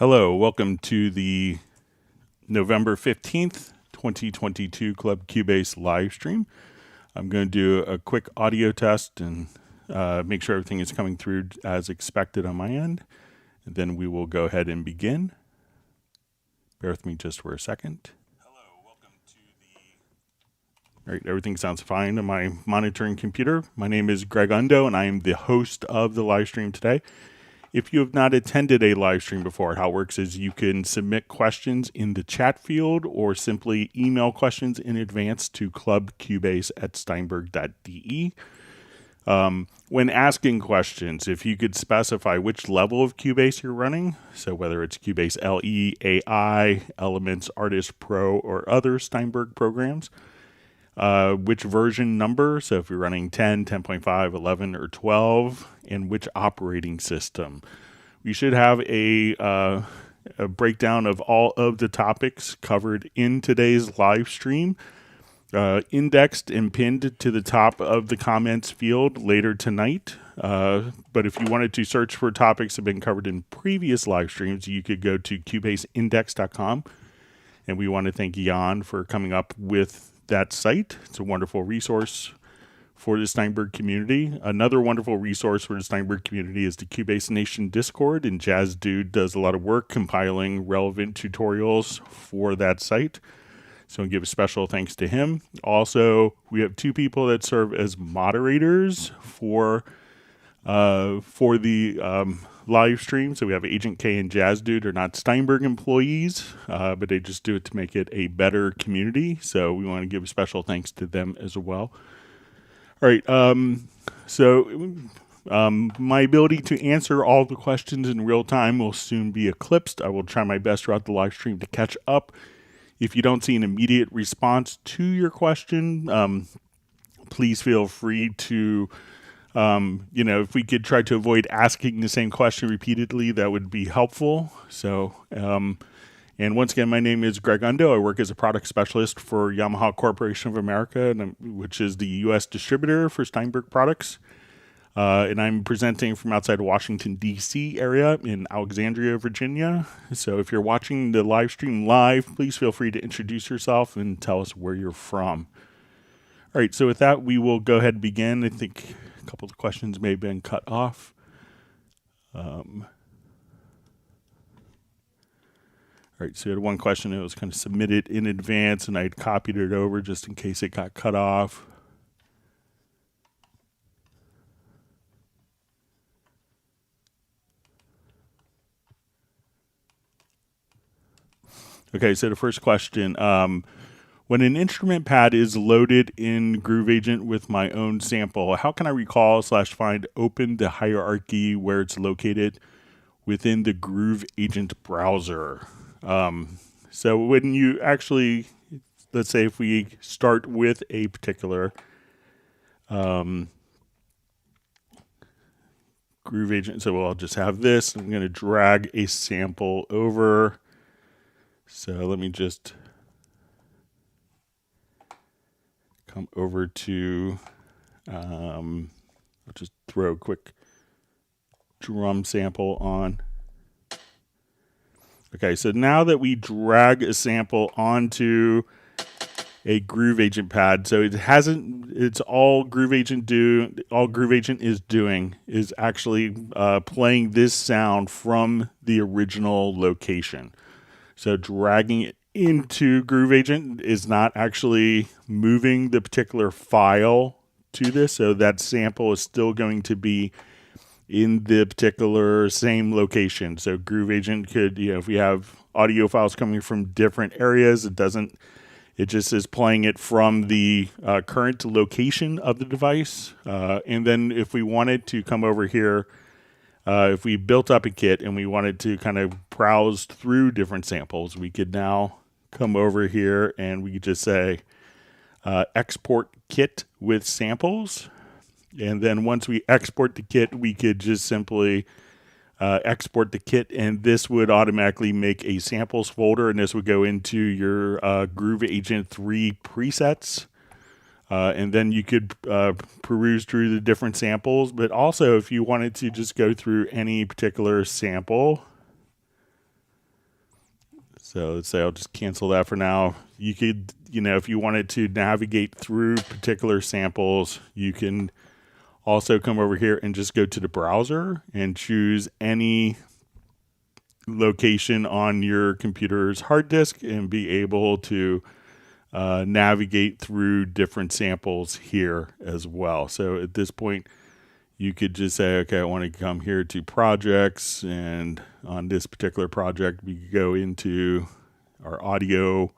Hello, welcome to the November 15th, 2022 Club Cubase live stream. I'm going to do a quick audio test and make sure everything is coming through as expected on my end. And then we will go ahead and begin. Bear with me just for a second. Hello, welcome to the... All right, everything sounds fine on my monitoring computer. My name is Greg Undo, and I am the host of the live stream today. If you have not attended a live stream before, how it works is you can submit questions in the chat field or simply email questions in advance to clubcubase@steinberg.de. When asking questions, if you could specify which level of Cubase you're running, so whether it's Cubase LE, AI, Elements, Artist Pro, or other Steinberg programs, which version number, so if you're running 10, 10.5, 11, or 12, and which operating system. We should have a breakdown of all of the topics covered in today's live stream, indexed and pinned to the top of the comments field later tonight. But if you wanted to search for topics that have been covered in previous live streams, you could go to cubaseindex.com. And we want to thank Jan for coming up with that site. It's a wonderful resource for the Steinberg community. Another wonderful resource for the Steinberg community is the Cubase Nation Discord, and Jazz Dude does a lot of work compiling relevant tutorials for that site. So I'll give a special thanks to him. Also, we have two people that serve as moderators for the live stream. So we have Agent K and Jazz Dude are not Steinberg employees, but they just do it to make it a better community. So we want to give a special thanks to them as well. All right. My ability to answer all the questions in real time will soon be eclipsed. I will try my best throughout the live stream to catch up. If you don't see an immediate response to your question, please feel free to if we could try to avoid asking the same question repeatedly, that would be helpful. So, and once again, my name is Greg Undo. I work as a product specialist for Yamaha Corporation of America, which is the U.S. distributor for Steinberg products. And I'm presenting from outside Washington, D.C. area in Alexandria, Virginia. So if you're watching the live stream live, please feel free to introduce yourself and tell us where you're from. All right, so with that, we will go ahead and begin. I think a couple of questions may have been cut off. All right, so we had one question that was kind of submitted in advance, and I had copied it over just in case it got cut off. Okay, so the first question, when an instrument pad is loaded in Groove Agent with my own sample, how can I recall/find open the hierarchy where it's located within the Groove Agent browser? So when you actually, let's say if we start with a particular Groove Agent, so I'll just have this. I'm going to drag a sample over. So let me just come over to, I'll just throw a quick drum sample on. Okay, so now that we drag a sample onto a Groove Agent pad, so it's all Groove Agent is doing is actually playing this sound from the original location. So dragging it into Groove Agent is not actually moving the particular file to this, so that sample is still going to be in the particular same location. So Groove Agent could, if we have audio files coming from different areas, it just is playing it from the current location of the device. And then if we wanted to come over here, if we built up a kit and we wanted to kind of browse through different samples, we could now come over here and we could just say export kit with samples. And then once we export the kit, we could just simply export the kit, and this would automatically make a samples folder, and this would go into your Groove Agent 3 presets. And then you could peruse through the different samples. But also, if you wanted to just go through any particular sample, So let's say I'll just cancel that for now. You could, if you wanted to navigate through particular samples, you can also come over here and just go to the browser and choose any location on your computer's hard disk and be able to navigate through different samples here as well. So at this point, you could just say, okay, I want to come here to projects, and on this particular project, we could go into our audio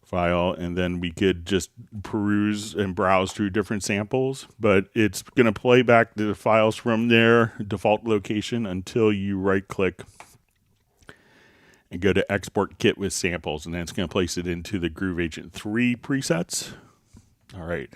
file, and then we could just peruse and browse through different samples, but it's going to play back the files from their default location until you right click and go to export kit with samples, and then it's going to place it into the Groove Agent 3 presets. All right.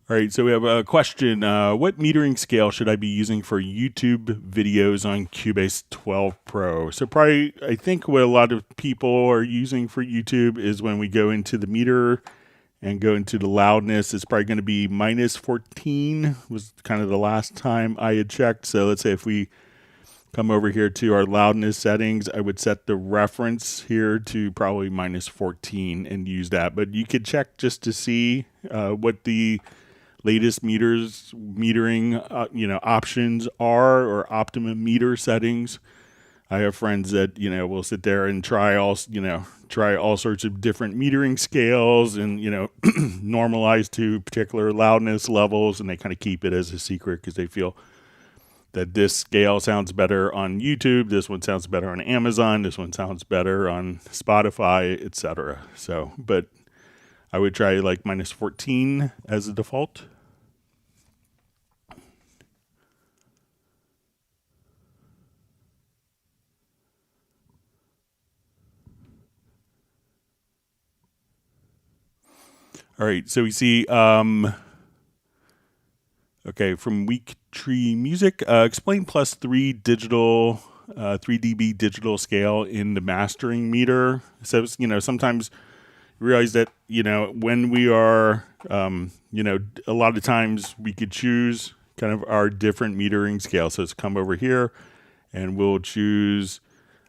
All right, so we have a question. What metering scale should I be using for YouTube videos on Cubase 12 Pro? So probably, I think what a lot of people are using for YouTube is when we go into the meter and go into the loudness, it's probably going to be -14 was kind of the last time I had checked. So let's say if we come over here to our loudness settings, I would set the reference here to probably -14 and use that. But you could check just to see what the latest metering options are, or optimum meter settings. I have friends that will sit there and try all sorts of different metering scales and normalize to particular loudness levels, and they kind of keep it as a secret because they feel that this scale sounds better on YouTube, this one sounds better on Amazon, this one sounds better on Spotify, etc. So, but I would try like -14 as a default. All right, so we see, okay, from Weak Tree Music, explain +3 digital, 3 dB digital scale in the mastering meter. So, sometimes realize that when we are a lot of times we could choose kind of our different metering scale. So let's come over here and we'll choose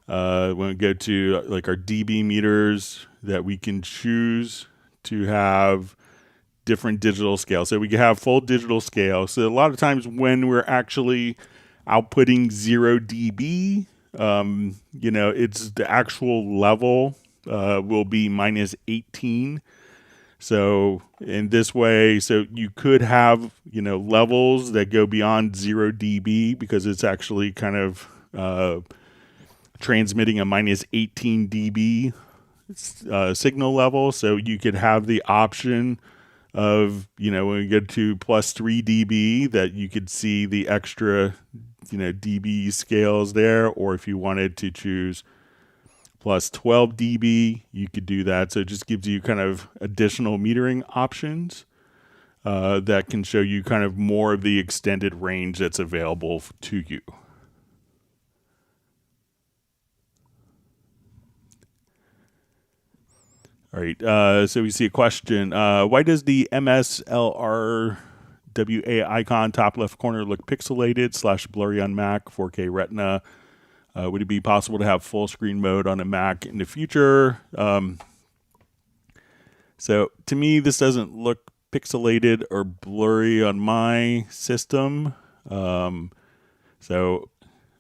when we go to like our dB meters, that we can choose to have different digital scale. So we can have full digital scale. So a lot of times when we're actually outputting 0 dB, it's the actual level will be -18. So in this way, so you could have, levels that go beyond 0 dB because it's actually kind of transmitting a -18 dB signal level. So you could have the option of, when we get to +3 dB, that you could see the extra, dB scales there, or if you wanted to choose +12 dB, you could do that. So it just gives you kind of additional metering options that can show you kind of more of the extended range that's available to you. All right, so we see a question. Why does the MSLRWA icon top left corner look pixelated / blurry on Mac, 4K Retina? Would it be possible to have full screen mode on a Mac in the future? So to me, this doesn't look pixelated or blurry on my system. So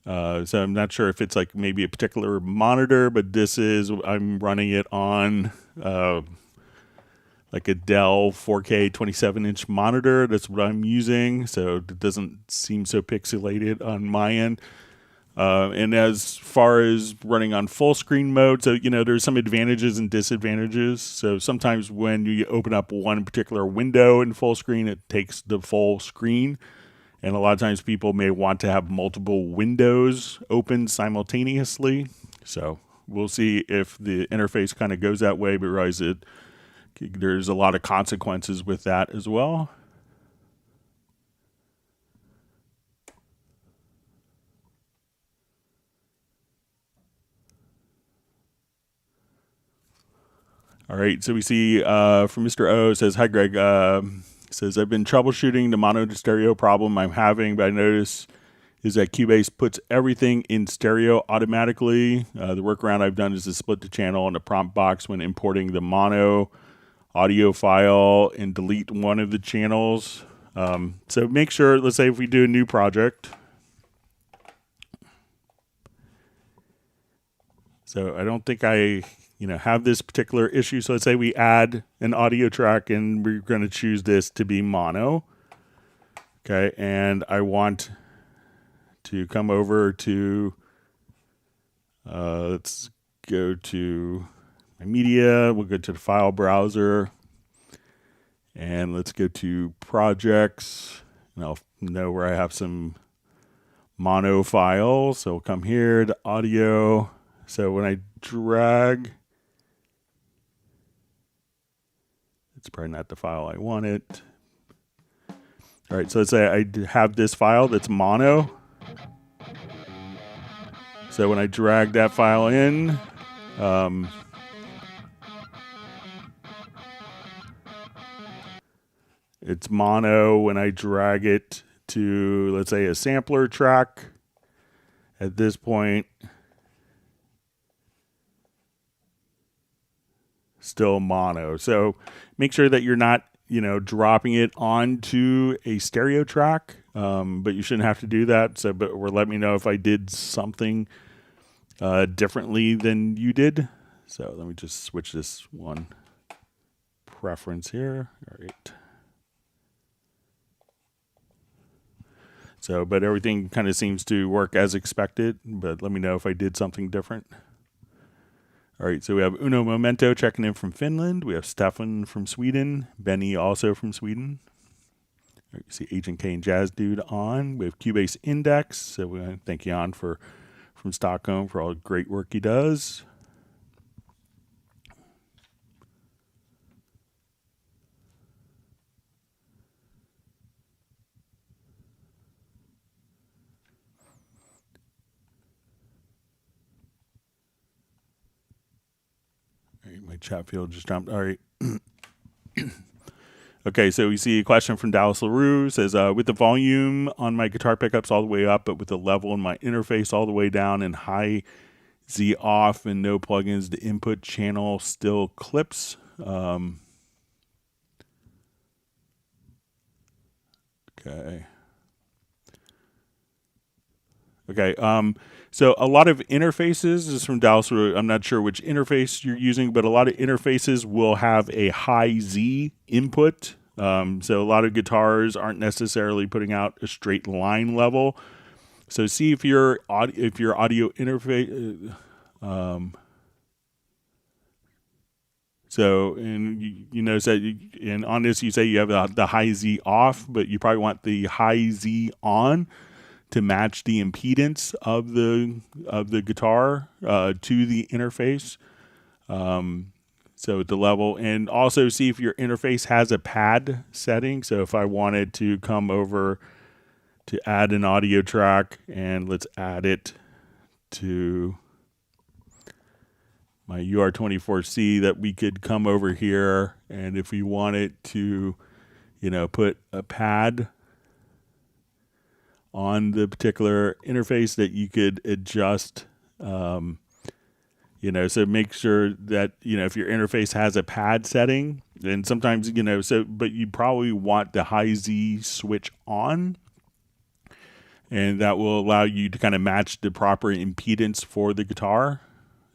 I'm not sure if it's like maybe a particular monitor, but I'm running it on like a Dell 4K 27-inch monitor. That's what I'm using. So it doesn't seem so pixelated on my end. And as far as running on full screen mode, so, there's some advantages and disadvantages. So sometimes when you open up one particular window in full screen, it takes the full screen. And a lot of times people may want to have multiple windows open simultaneously. So we'll see if the interface kind of goes that way, but realize there's a lot of consequences with that as well. All right, so we see from Mr. O says, "Hi, Greg. says, I've been troubleshooting the mono to stereo problem I'm having, but I notice is that Cubase puts everything in stereo automatically. The workaround I've done is to split the channel in the prompt box when importing the mono audio file and delete one of the channels. So make sure, let's say if we do a new project. So I don't think I have this particular issue. So let's say we add an audio track and we're going to choose this to be mono. Okay, and I want to come over to, let's go to my media. We'll go to the file browser and let's go to projects. And I'll know where I have some mono files. So we'll come here to audio. So when I drag, it's probably not the file I wanted. All right, so let's say I have this file that's mono. So when I drag that file in, it's mono. When I drag it to, let's say, a sampler track, at this point, still mono. So make sure that you're not, dropping it onto a stereo track, but you shouldn't have to do that. So, or let me know if I did something differently than you did. So let me just switch this one preference here. All right. So, but everything kind of seems to work as expected, but let me know if I did something different. All right, so we have Uno Momento checking in from Finland. We have Stefan from Sweden. Benny also from Sweden. All right, you see Agent K and Jazz Dude on. We have Cubase Index. So we want to thank Jan from Stockholm for all the great work he does. My chat field just jumped. All right. Okay, so we see a question from Dallas LaRue. Says, with the volume on my guitar pickups all the way up, but with the level in my interface all the way down and high Z off and no plugins, the input channel still clips. Okay. So a lot of interfaces, this is from Dallas. I'm not sure which interface you're using, but a lot of interfaces will have a high Z input. So a lot of guitars aren't necessarily putting out a straight line level. So see if your audio interface. So and you notice that and on this you say you have the high Z off, but you probably want the high Z on to match the impedance of the guitar to the interface. So at the level, and also see if your interface has a pad setting. So if I wanted to come over to add an audio track, and let's add it to my UR24C, that we could come over here, and if we wanted to, put a pad on the particular interface, that you could adjust, so make sure that, if your interface has a pad setting, and sometimes, but you probably want the high Z switch on, and that will allow you to kind of match the proper impedance for the guitar.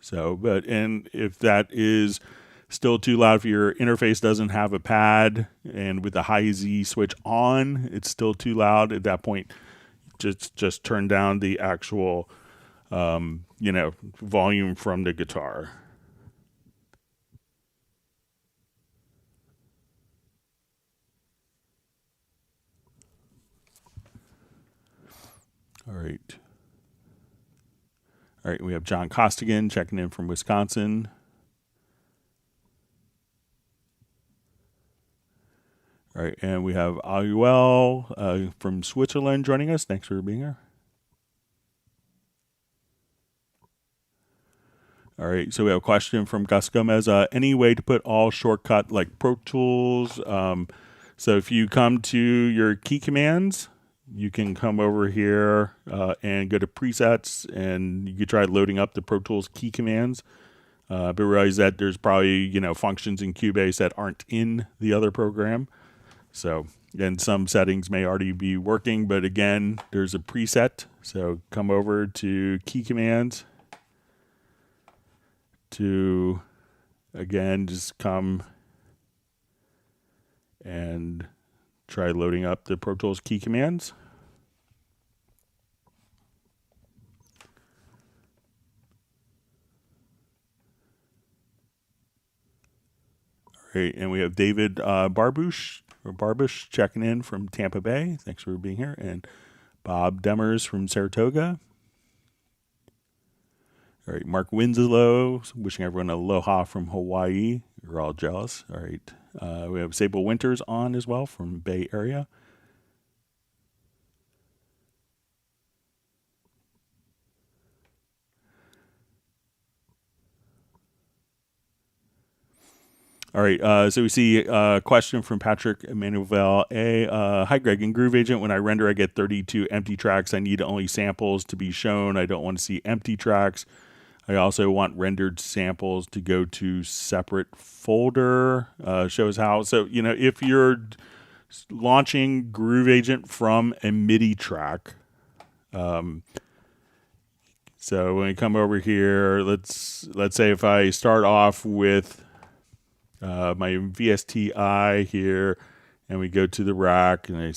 So, and if that is still too loud, if your interface doesn't have a pad and with the high Z switch on, it's still too loud, at that point, just turn down the actual, volume from the guitar. All right. All right, we have John Costigan checking in from Wisconsin. All right, and we have Ayuel from Switzerland joining us. Thanks for being here. All right, so we have a question from Gus Gomez. Any way to put all shortcut like Pro Tools, So if you come to your key commands, you can come over here and go to presets, and you can try loading up the Pro Tools key commands. But realize that there's probably, functions in Cubase that aren't in the other program. So, and some settings may already be working, but again, there's a preset. So come over to key commands to, again, just come and try loading up the Pro Tools key commands. All right, and we have David Barbush checking in from Tampa Bay. Thanks for being here. And Bob Demers from Saratoga. All right, Mark Winslow, wishing everyone aloha from Hawaii. You're all jealous. All right. We have Sable Winters on as well from Bay Area. All right, so we see a question from Patrick Emanuel A. Hi, Greg. In Groove Agent, when I render, I get 32 empty tracks. I need only samples to be shown. I don't want to see empty tracks. I also want rendered samples to go to separate folder. Shows how. So, if you're launching Groove Agent from a MIDI track, so when we come over here, let's say if I start off with my VSTi here, and we go to the rack, and I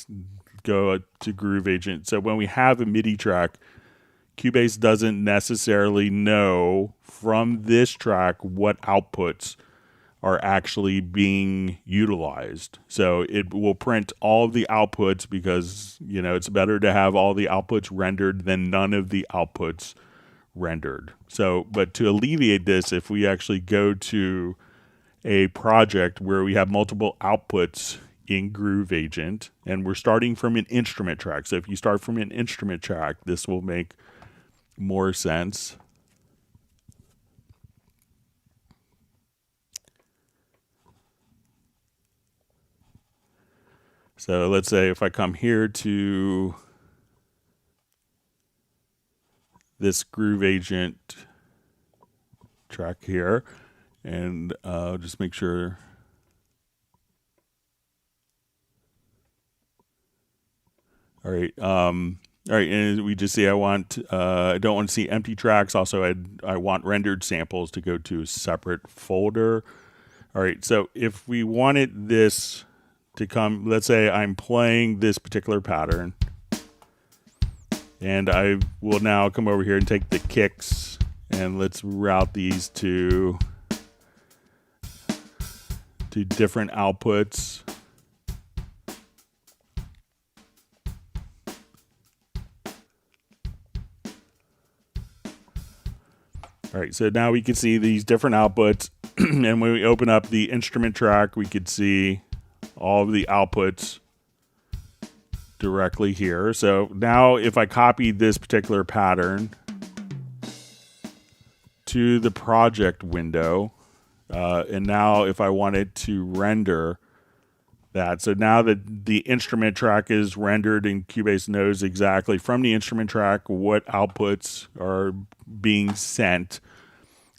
go to Groove Agent. So when we have a MIDI track, Cubase doesn't necessarily know from this track what outputs are actually being utilized. So it will print all of the outputs because, it's better to have all the outputs rendered than none of the outputs rendered. So, but to alleviate this, if we actually go to a project where we have multiple outputs in Groove Agent, and we're starting from an instrument track. So if you start from an instrument track, this will make more sense. So let's say if I come here to this Groove Agent track here, and just make sure. All right. All right, and we just see I don't want to see empty tracks. Also, I want rendered samples to go to a separate folder. All right, so if we wanted this to come, let's say I'm playing this particular pattern, and I will now come over here and take the kicks, and let's route these to different outputs. All right, so now we can see these different outputs, and when we open up the instrument track, we could see all of the outputs directly here. So now if I copy this particular pattern to the project window, and now if I wanted to render that, so now that the instrument track is rendered and Cubase knows exactly from the instrument track what outputs are being sent.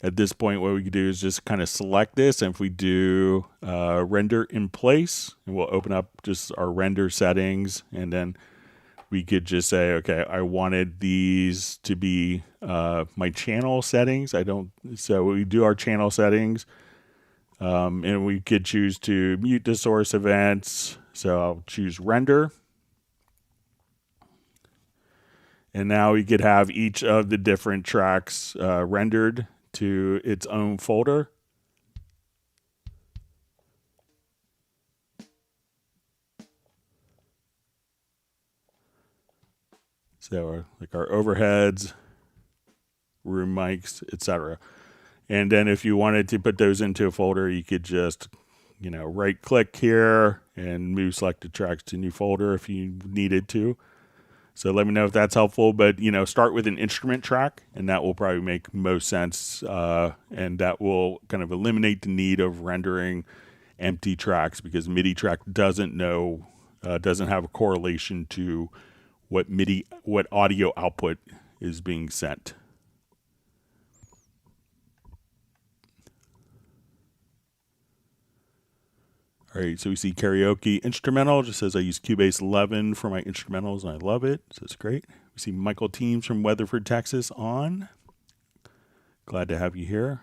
At this point, what we can do is just kind of select this, and if we do render in place, and we'll open up just our render settings, and then we could just say, okay, I wanted these to be my channel settings. So we do our channel settings, and we could choose to mute the source events. So I'll choose render. And now we could have each of the different tracks rendered to its own folder. So like our overheads, room mics, etc. And then if you wanted to put those into a folder, you could just, right click here and move selected tracks to new folder if you needed to. So let me know if that's helpful, but start with an instrument track, and that will probably make most sense, and that will kind of eliminate the need of rendering empty tracks, because MIDI track doesn't know, doesn't have a correlation to what audio output is being sent. All right, so we see karaoke instrumental. Just says I use Cubase 11 for my instrumentals, and I love it. So it's great. We see Michael Teams from Weatherford, Texas on. Glad to have you here.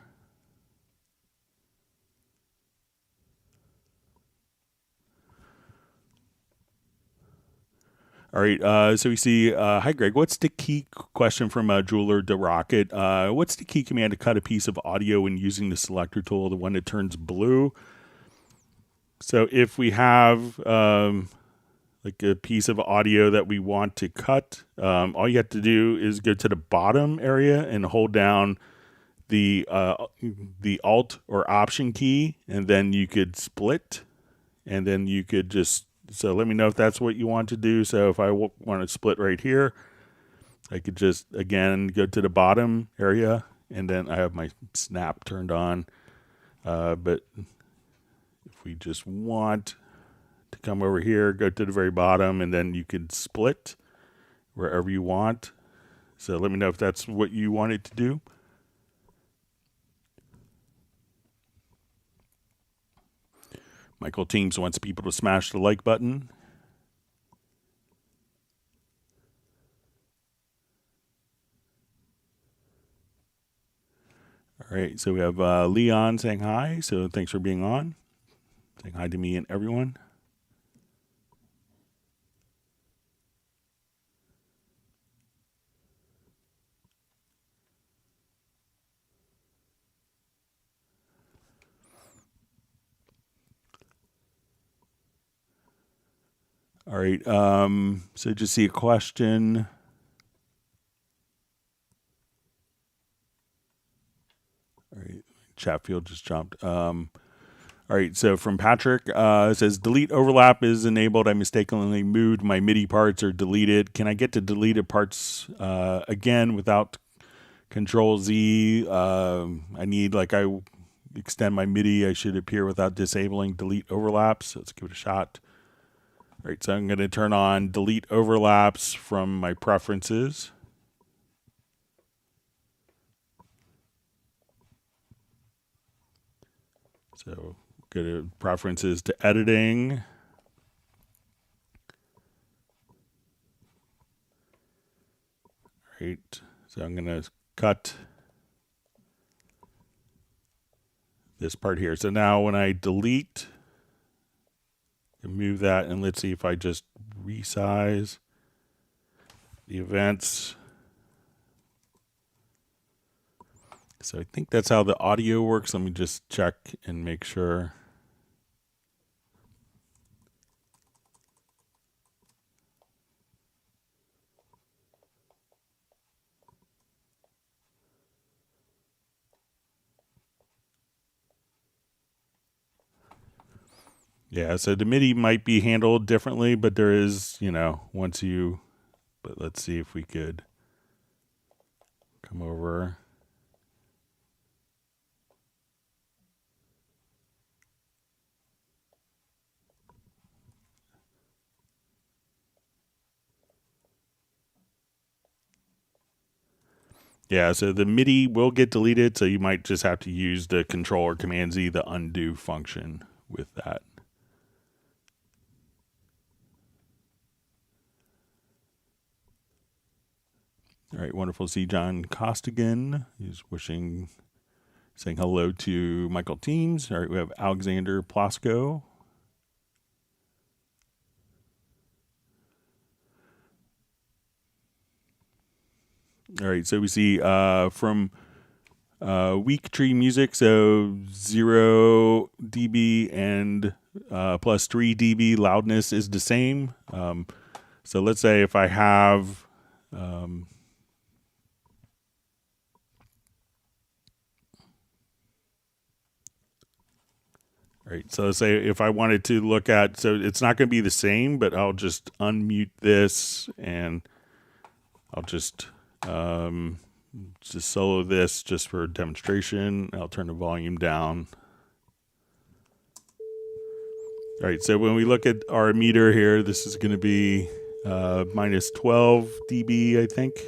All right, so we see, hi Greg, what's the key question from Jeweler the Rocket? What's the key command to cut a piece of audio when using the selector tool, the one that turns blue? So if we have like a piece of audio that we want to cut, all you have to do is go to the bottom area and hold down the Alt or Option key, and then you could split, and then you could just, so let me know if that's what you want to do. So if I want to split right here, I could just, again, go to the bottom area, and then I have my snap turned on. But if we just want to come over here, go to the very bottom, and then you can split wherever you want. So let me know if that's what you wanted to do. Michael Teams wants people to smash the like button. All right, so we have Leon saying hi. So thanks for being on. Saying hi to me and everyone. All right, so just see a question. All right, chat field just jumped. All right, so from Patrick, it says, delete overlap is enabled. I mistakenly moved my MIDI parts or deleted. Can I get to deleted parts again without Control Z? I need, like, I extend my MIDI. I should appear without disabling delete overlaps. So let's give it a shot. All right, so I'm going to turn on delete overlaps from my preferences. So go to preferences to editing. All right, so I'm going to cut this part here. So now when I delete, move that, and let's see if I just resize the events. So I think that's how the audio works. Let me just check and make sure. Yeah, so the MIDI might be handled differently, but there is, but let's see if we could come over. Yeah, so the MIDI will get deleted, so you might just have to use the Control or Command Z, the undo function with that. All right, wonderful to see John Costigan. He's saying hello to Michael Teams. All right, we have Alexander Plasko. All right, so we see from Weak Tree Music, so 0 dB and plus 3 dB loudness is the same. So let's say if I have all right, so say if I wanted to look at, so it's not going to be the same, but I'll just unmute this and I'll just solo this just for demonstration. I'll turn the volume down. All right, so when we look at our meter here, this is going to be minus 12 dB, I think.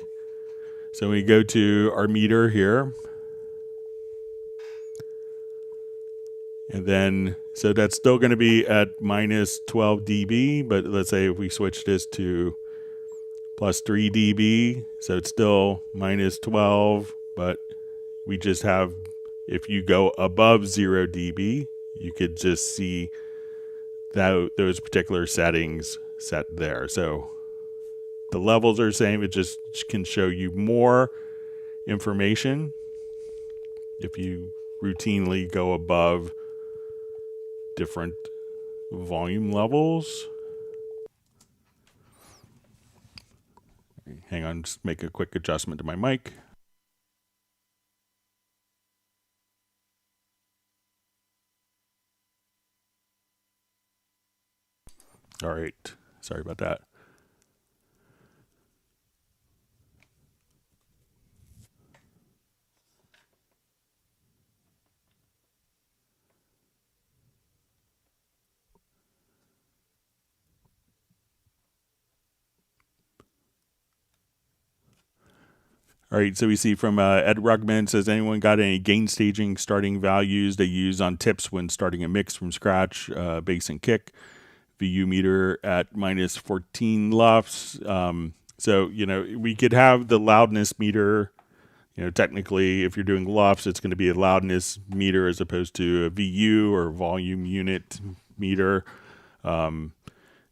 So we go to our meter here. And then, so that's still going to be at minus 12 dB, but let's say if we switch this to plus 3 dB, so it's still minus 12, but we just have, if you go above 0 dB, you could just see that those particular settings set there. So the levels are the same, it just can show you more information if you routinely go above different volume levels. Hang on, just make a quick adjustment to my mic. All right, sorry about that. All right, so we see from Ed Rugman says, anyone got any gain staging starting values they use on tips when starting a mix from scratch, bass and kick, VU meter at minus 14 LUFS. So, you know, we could have the loudness meter, you know, technically if you're doing LUFS, it's going to be a loudness meter as opposed to a VU or volume unit meter.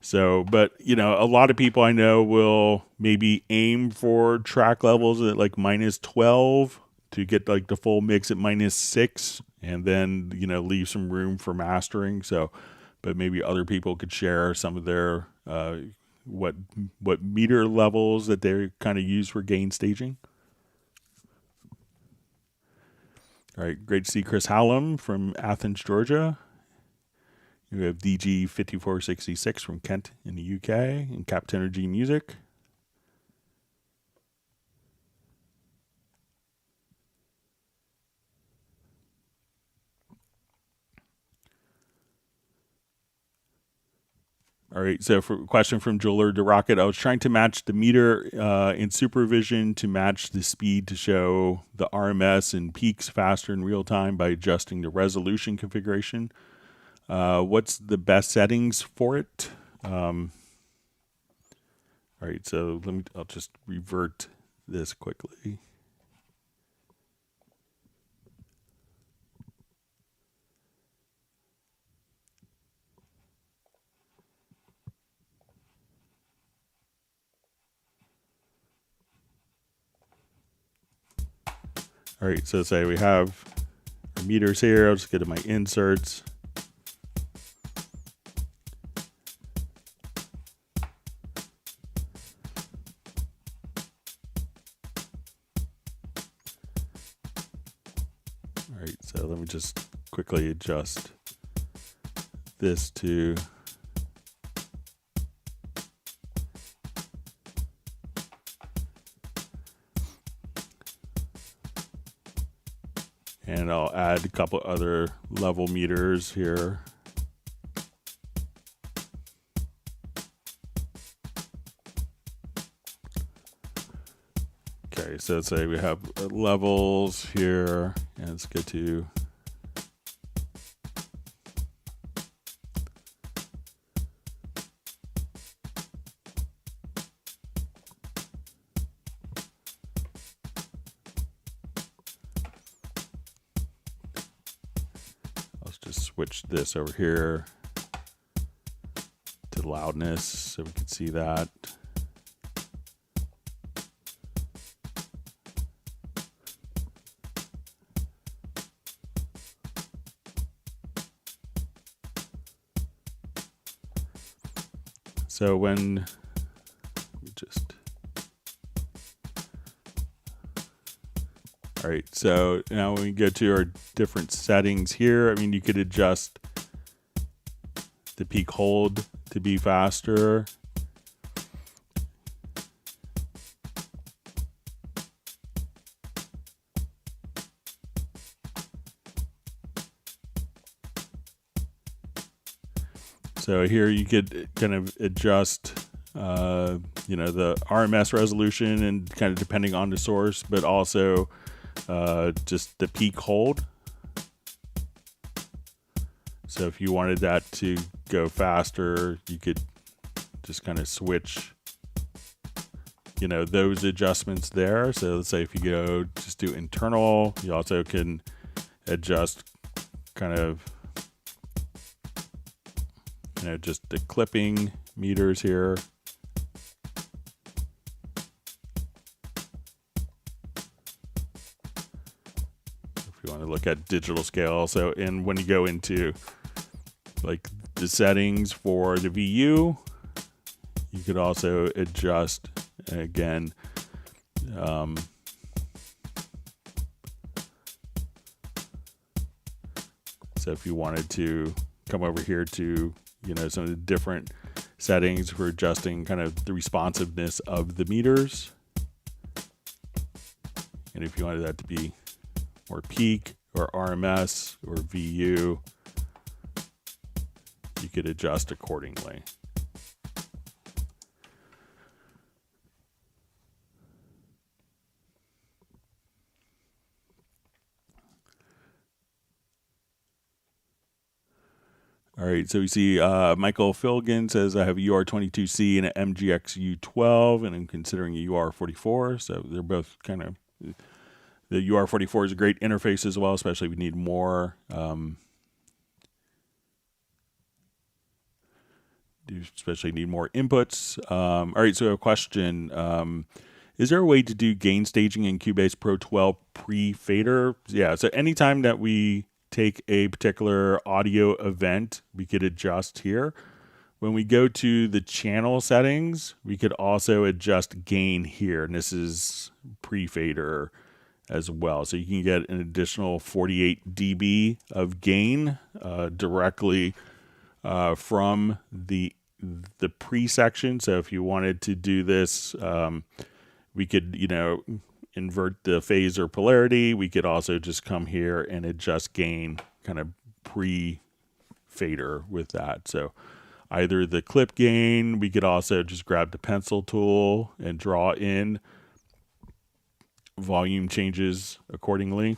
So, but you know, a lot of people I know will maybe aim for track levels at like minus 12 to get like the full mix at minus 6, and then, you know, leave some room for mastering. So, but maybe other people could share some of their what meter levels that they kind of use for gain staging. All right, great to see Chris Hallam from Athens, Georgia. We have DG 5466 from Kent in the UK and Captain Energy Music. All right, so for a question from Jeweler to Rocket, I was trying to match the meter in supervision to match the speed to show the RMS and peaks faster in real time by adjusting the resolution configuration. What's the best settings for it? All right, so I'll just revert this quickly. All right, so say we have our meters here. I'll just go to my inserts. All right, so let me just quickly adjust this to and I'll add a couple other level meters here. Okay, so let's say we have levels here, and let's go to just switch this over here to loudness so we can see that. So when we just, all right, so now when we go to our different settings here, I mean, you could adjust the peak hold to be faster. So here you could kind of adjust, the RMS resolution and kind of depending on the source, but also just the peak hold. So if you wanted that to go faster, you could just kind of switch, those adjustments there. So let's say if you go just do internal, you also can adjust kind of, just the clipping meters here. If you want to look at digital scale. So, and when you go into like the settings for the VU, you could also adjust again. So if you wanted to come over here to, some of the different settings for adjusting kind of the responsiveness of the meters. And if you wanted that to be more peak or RMS or VU, you could adjust accordingly. All right, so we see Michael Filgan says, I have a UR22C and an MGX U12, and I'm considering a UR44. So they're both kind of, the UR44 is a great interface as well, especially if you need more. You especially need more inputs. All right, so a question. Is there a way to do gain staging in Cubase Pro 12 pre-fader? Yeah, so anytime that we take a particular audio event, we could adjust here. When we go to the channel settings, we could also adjust gain here, and this is pre-fader as well. So you can get an additional 48 dB of gain directly from the pre-section. So if you wanted to do this, we could, invert the phase or polarity. We could also just come here and adjust gain kind of pre-fader with that. So either the clip gain, we could also just grab the pencil tool and draw in volume changes accordingly,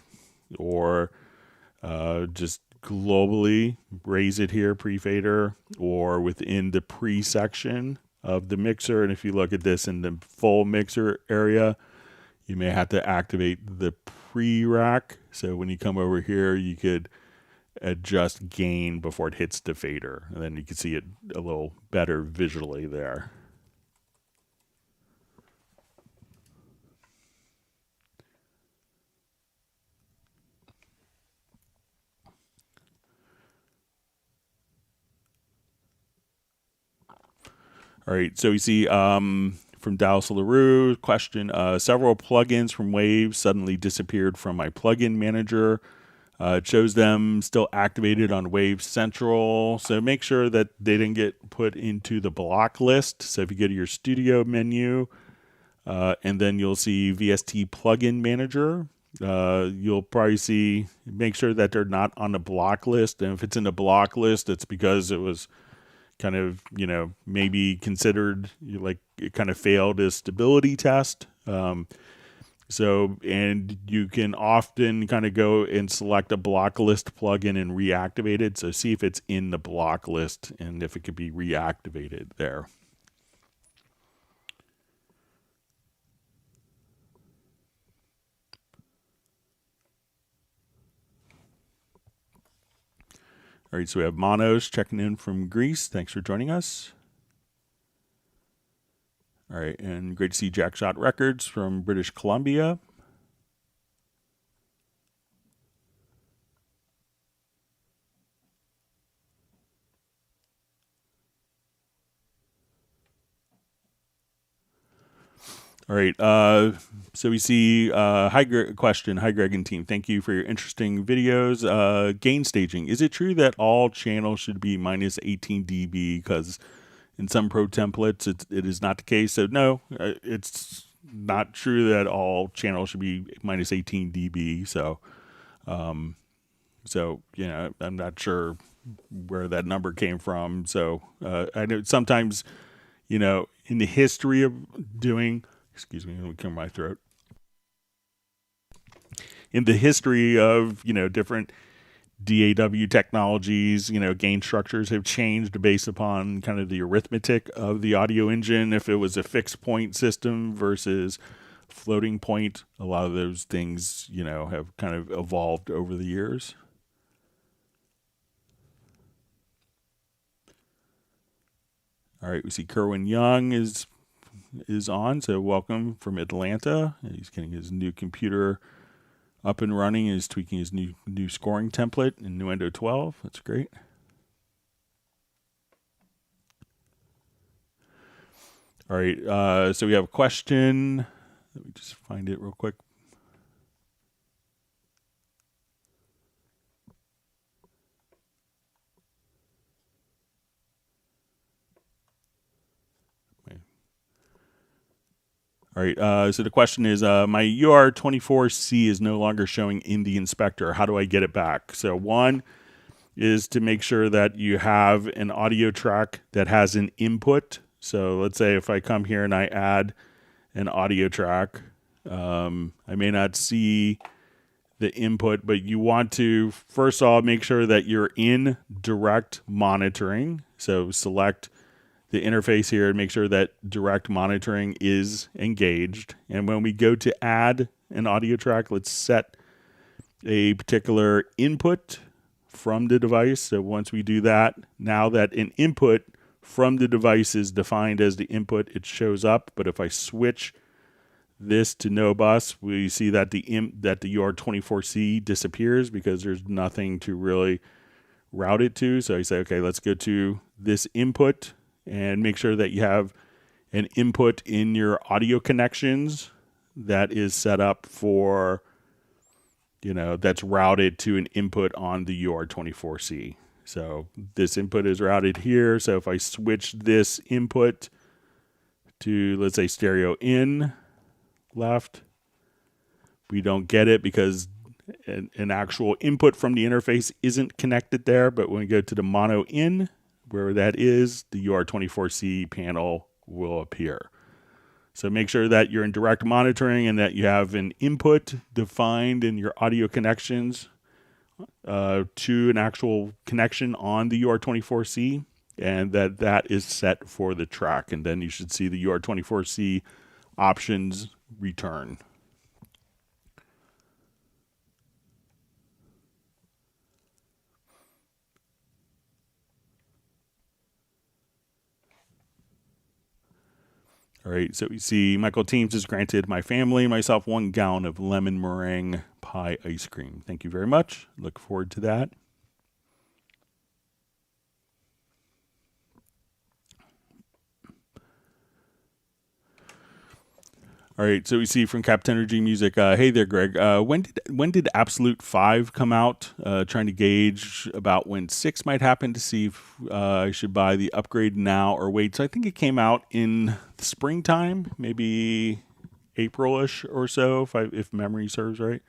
or just globally raise it here pre-fader, or within the pre-section of the mixer. And if you look at this in the full mixer area, you may have to activate the pre-rack. So when you come over here, you could adjust gain before it hits the fader, and then you can see it a little better visually there. All right, so we see from Dallas LaRue question, several plugins from Waves suddenly disappeared from my plugin manager. It shows them still activated on Wave Central. So make sure that they didn't get put into the block list. So if you go to your studio menu, and then you'll see VST plugin manager, you'll probably see, make sure that they're not on the block list. And if it's in the block list, it's because it was kind of, maybe considered like it kind of failed a stability test. So, and you can often kind of go and select a block list plugin and reactivate it. So see if it's in the block list and if it could be reactivated there. All right, so we have Monos checking in from Greece. Thanks for joining us. All right, and great to see Jackshot Records from British Columbia. All right, so we see, hi Greg and team. Thank you for your interesting videos. Gain staging. Is it true that all channels should be minus 18 dB? Because in some pro templates, it is not the case. So no, it's not true that all channels should be minus 18 dB. So, I'm not sure where that number came from. So I know sometimes, in the history of doing, excuse me, let me clear my throat. In the history of, different DAW technologies, gain structures have changed based upon kind of the arithmetic of the audio engine. If it was a fixed point system versus floating point, a lot of those things, have kind of evolved over the years. All right, we see Kerwin Young is on, so welcome from Atlanta. He's getting his new computer up and running. He's tweaking his new scoring template in Nuendo 12. That's great. All right, so we have a question. Let me just find it real quick. All right, so the question is, my UR24C is no longer showing in the inspector. How do I get it back? So one is to make sure that you have an audio track that has an input. So let's say if I come here and I add an audio track, I may not see the input, but you want to, first of all, make sure that you're in direct monitoring. So select the interface here and make sure that direct monitoring is engaged. And when we go to add an audio track, let's set a particular input from the device. So once we do that, now that an input from the device is defined as the input, it shows up. But if I switch this to no bus, we see that the UR24C disappears because there's nothing to really route it to. So I say, okay, let's go to this input and make sure that you have an input in your audio connections that is set up for, that's routed to an input on the UR24C. So this input is routed here. So if I switch this input to, let's say, stereo in left, we don't get it because an actual input from the interface isn't connected there. But when we go to the mono in, where that is, the UR24C panel will appear. So make sure that you're in direct monitoring and that you have an input defined in your audio connections to an actual connection on the UR24C, and that is set for the track. And then you should see the UR24C options return. All right, so we see Michael Teams has granted my family and myself 1 gallon of lemon meringue pie ice cream. Thank you very much. Look forward to that. All right, so we see from Captain Energy Music, hey there, Greg. When did Absolute 5 come out? Trying to gauge about when 6 might happen to see if I should buy the upgrade now or wait. So I think it came out in the springtime, maybe April-ish or so, if memory serves right.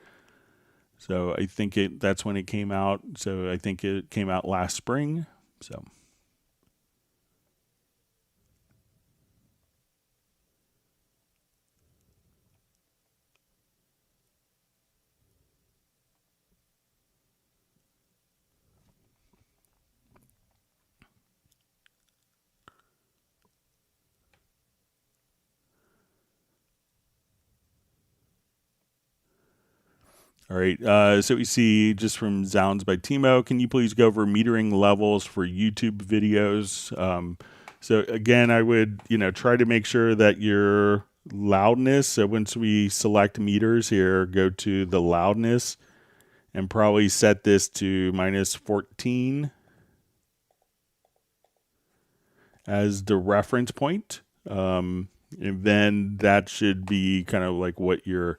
So I think that's when it came out. So I think it came out last spring. So. All right, so we see just from Zounds by Timo, can you please go over metering levels for YouTube videos? So again, I would, try to make sure that your loudness, so once we select meters here, go to the loudness and probably set this to -14 as the reference point. And then that should be kind of like what you're,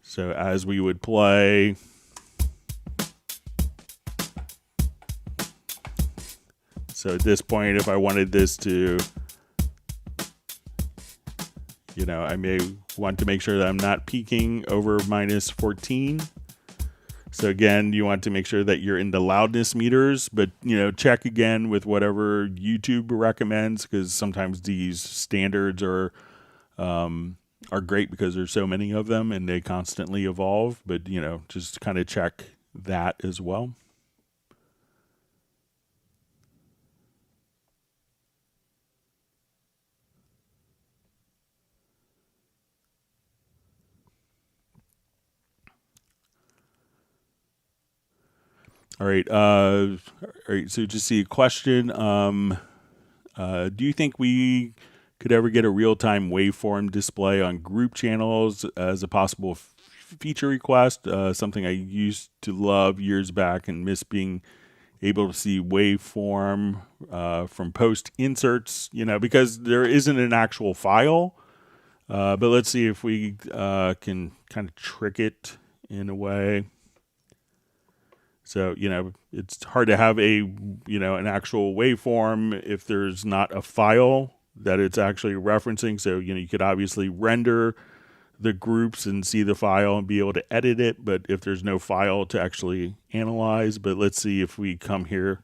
so as we would play, so at this point, if I wanted this to, I may want to make sure that I'm not peaking over -14. So again, you want to make sure that you're in the loudness meters, but check again with whatever YouTube recommends, because sometimes these standards are great because there's so many of them and they constantly evolve. But just kind of check that as well. All right. All right. So just see a question. Do you think we could ever get a real-time waveform display on group channels as a possible feature request? Something I used to love years back and miss being able to see waveform from post inserts, because there isn't an actual file. But let's see if we can kind of trick it in a way. So, it's hard to have an actual waveform if there's not a file that it's actually referencing. So, you could obviously render the groups and see the file and be able to edit it, but if there's no file to actually analyze. But let's see if we come here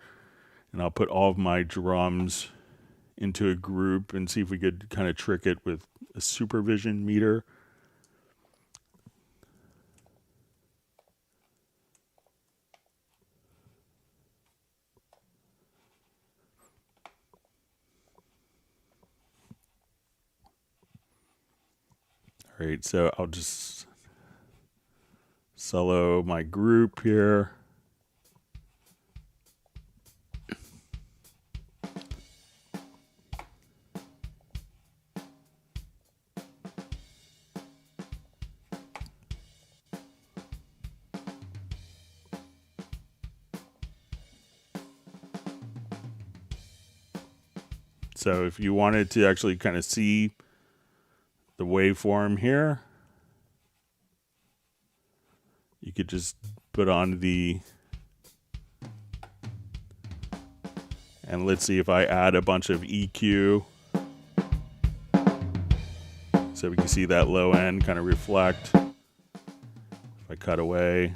and I'll put all of my drums into a group and see if we could kind of trick it with a supervision meter. All right, so I'll just solo my group here. So if you wanted to actually kind of see the waveform here, you could just put on and let's see if I add a bunch of EQ. So we can see that low end kind of reflect. If I cut away.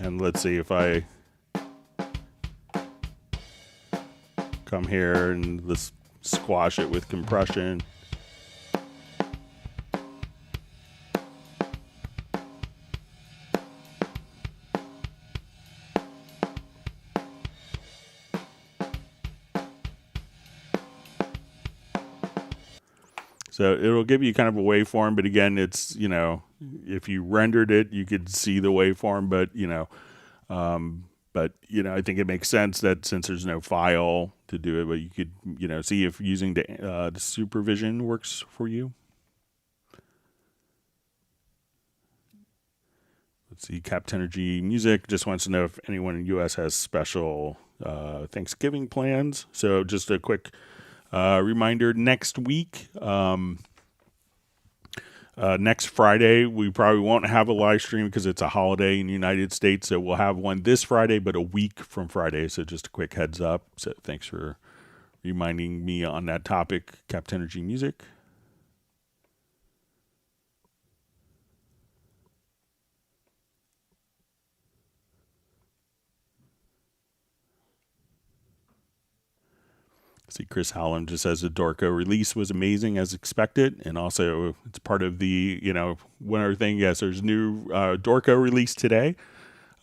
And let's see if I come here and let's squash it with compression. So it'll give you kind of a waveform, but again, it's, if you rendered it, you could see the waveform, but, I think it makes sense that since there's no file to do it, but you could, see if using the supervision works for you. Let's see, Captenergy Music just wants to know if anyone in the U.S. has special Thanksgiving plans. So just a quick reminder, next week, next Friday, we probably won't have a live stream because it's a holiday in the United States. So we'll have one this Friday, but a week from Friday. So just a quick heads up. So thanks for reminding me on that topic, Captenergy Music. See, Chris Hallam just says the Dorco release was amazing as expected, and also it's part of the winter thing. Yes, there's new Dorco release today,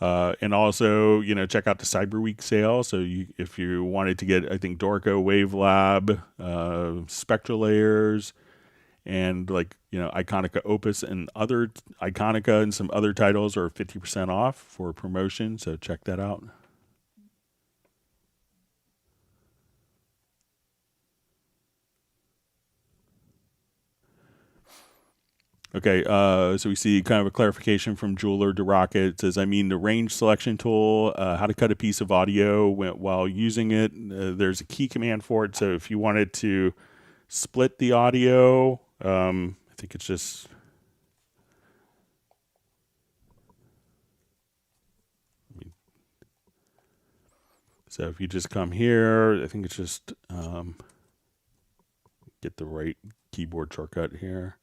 and also check out the Cyber Week sale. So if you wanted to get, I think Dorco, Wavelab, Spectral Layers, and Iconica Opus and other Iconica and some other titles are 50% off for promotion. So check that out. Okay, so we see kind of a clarification from Jeweler to Rocket. It says, the range selection tool, how to cut a piece of audio while using it. There's a key command for it. So if you wanted to split the audio, I think it's just So if you just come here, I think it's just get the right keyboard shortcut here.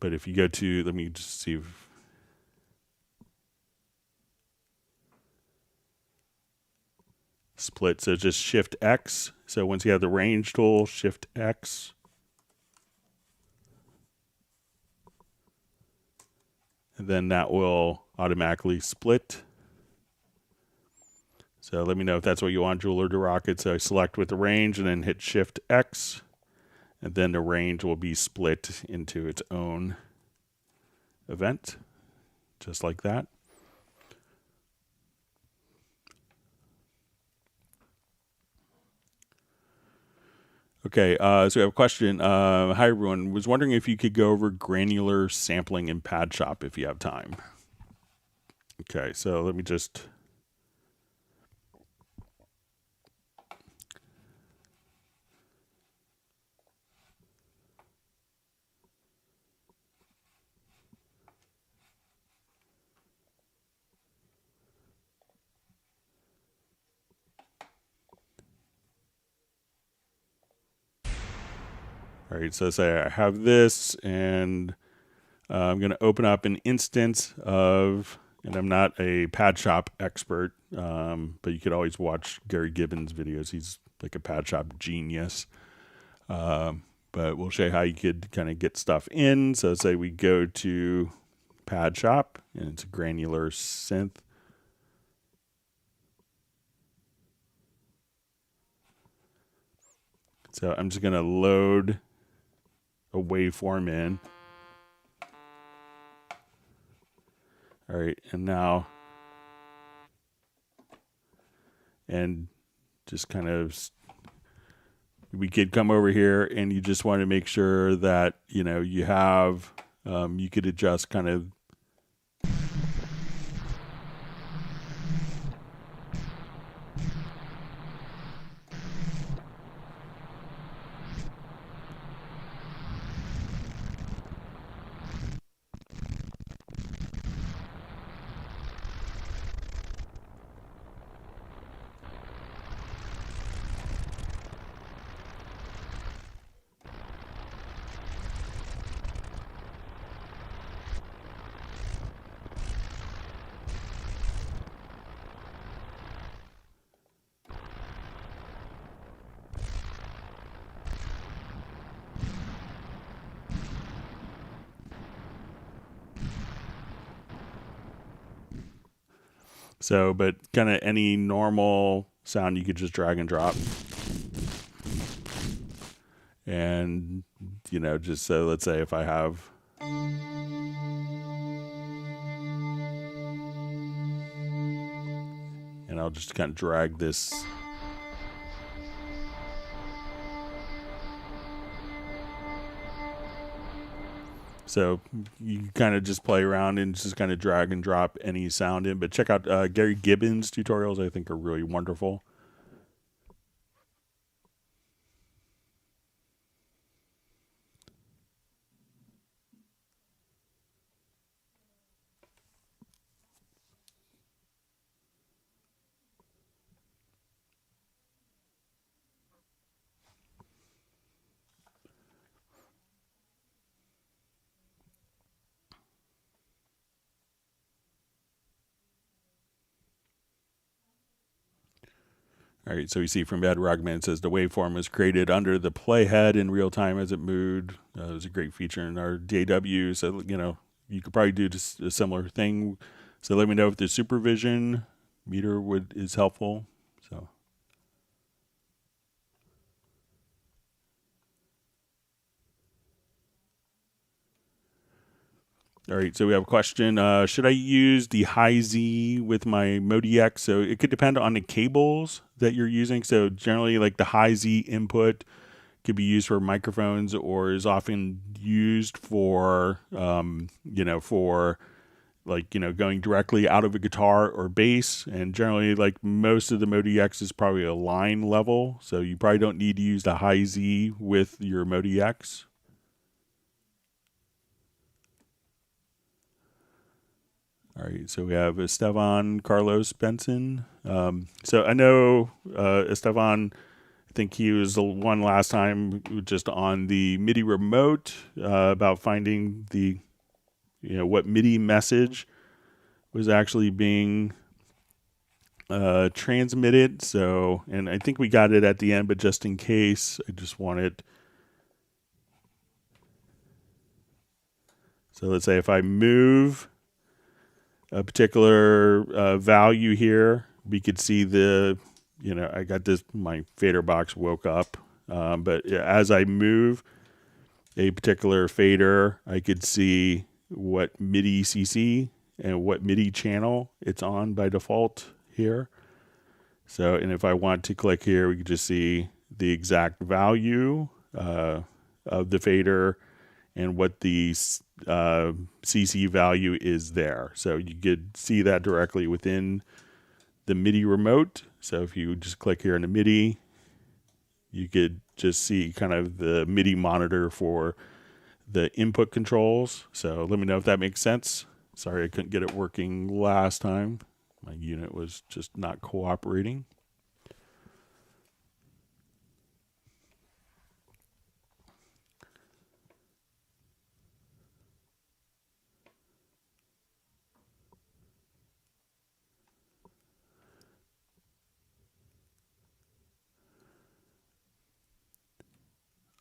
But if you go to, let me just see if, split, so just Shift X. So once you have the range tool, Shift X. And then that will automatically split. So let me know if that's what you want, Jeweler to Rocket. So I select with the range and then hit Shift X. And then the range will be split into its own event, just like that. Okay, so we have a question. Hi, everyone. Was wondering if you could go over granular sampling in Pad Shop if you have time. Okay, so let me just... All right, so say I have this, and I'm going to open up an instance of, and I'm not a Pad Shop expert, but you could always watch Gary Gibbons' videos. He's like a Pad Shop genius. But we'll show you how you could kind of get stuff in. So say we go to Pad Shop, and it's a granular synth. So I'm just going to load a waveform in. All right, and now, and just kind of, we could come over here and you just want to make sure that, you know, you have, you could adjust kind of so, but kind of any normal sound you could just drag and drop. And, you know, just so let's say if I have, and I'll just kind of drag this. So you kind of just play around and just kind of drag and drop any sound in. But check out Gary Gibbons' tutorials. I think are really wonderful. All right, so you see from Bad Rockman, it says the waveform was created under the playhead in real time as it moved. It was a great feature in our DAW. So, you know, you could probably do just a similar thing. So let me know if the supervision meter is helpful. So. All right, so we have a question. Should I use the high Z with my Modi X? So it could depend on the cables that you're using. So generally, like the high Z input could be used for microphones or is often used for, you know, for like, you know, going directly out of a guitar or bass. And generally, like most of the Modi X is probably a line level. So you probably don't need to use the high Z with your Modi X. All right, so we have Esteban Carlos Benson. So I know Esteban, I think he was the one last time just on the MIDI remote about finding the, what MIDI message was actually being transmitted. So, and I think we got it at the end, but just in case, I just wanted. So let's say if I move a particular value here, we could see the, I got this, my fader box woke up. But as I move a particular fader, I could see what MIDI CC and what MIDI channel it's on by default here. So, and if I want to click here, we could just see the exact value of the fader and what the CC value is there. So you could see that directly within the MIDI remote. So if you just click here in the MIDI, you could just see kind of the MIDI monitor for the input controls. So let me know if that makes sense. Sorry I couldn't get it working last time. My unit was just not cooperating.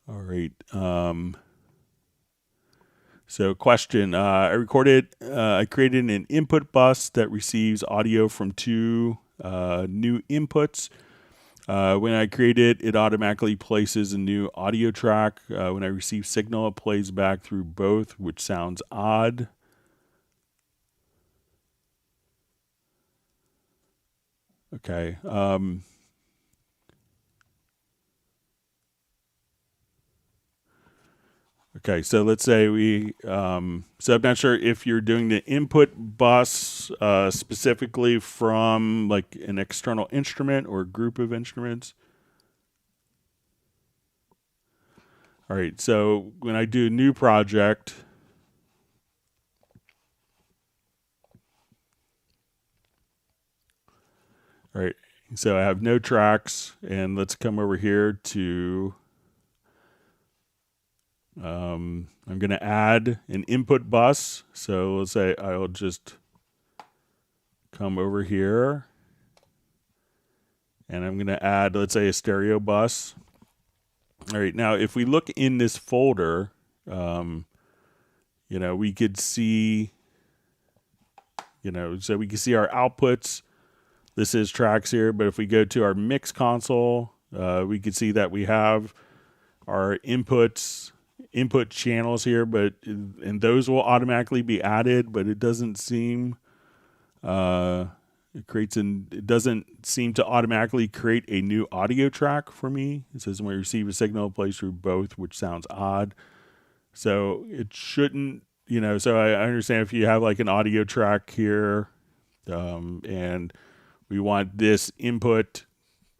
All right. So question, I created an input bus that receives audio from two new inputs. When I create it, it automatically places a new audio track. When I receive signal, it plays back through both, which sounds odd. Okay. Okay, so let's say so I'm not sure if you're doing the input bus specifically from like an external instrument or a group of instruments. All right, so when I do a new project, all right, so I have no tracks, and let's come over here to, I'm going to add an input bus. So let's say I'll just come over here, and I'm going to add, let's say, a stereo bus. All right, now if we look in this folder, we could see, so we can see our outputs. This is tracks here, but if we go to our mix console, we can see that we have our input channels here, and those will automatically be added, but it doesn't seem it doesn't seem to automatically create a new audio track for me. It says when we receive a signal, it plays through both, which sounds odd. So it shouldn't, so I understand if you have like an audio track here, and we want this input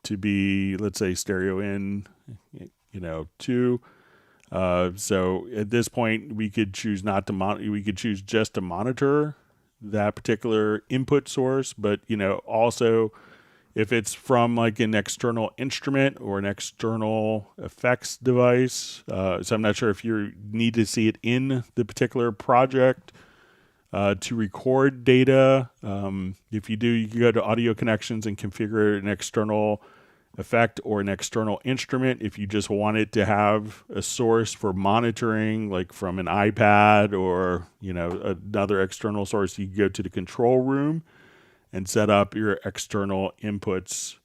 to be, let's say, stereo in, 2. So at this point, we could choose not to we could choose just to monitor that particular input source, but also if it's from like an external instrument or an external effects device. So I'm not sure if you need to see it in the particular project to record data. If you do, you can go to audio connections and configure an external effect or an external instrument. If you just want it to have a source for monitoring, like from an iPad or another external source, you can go to the control room and set up your external inputs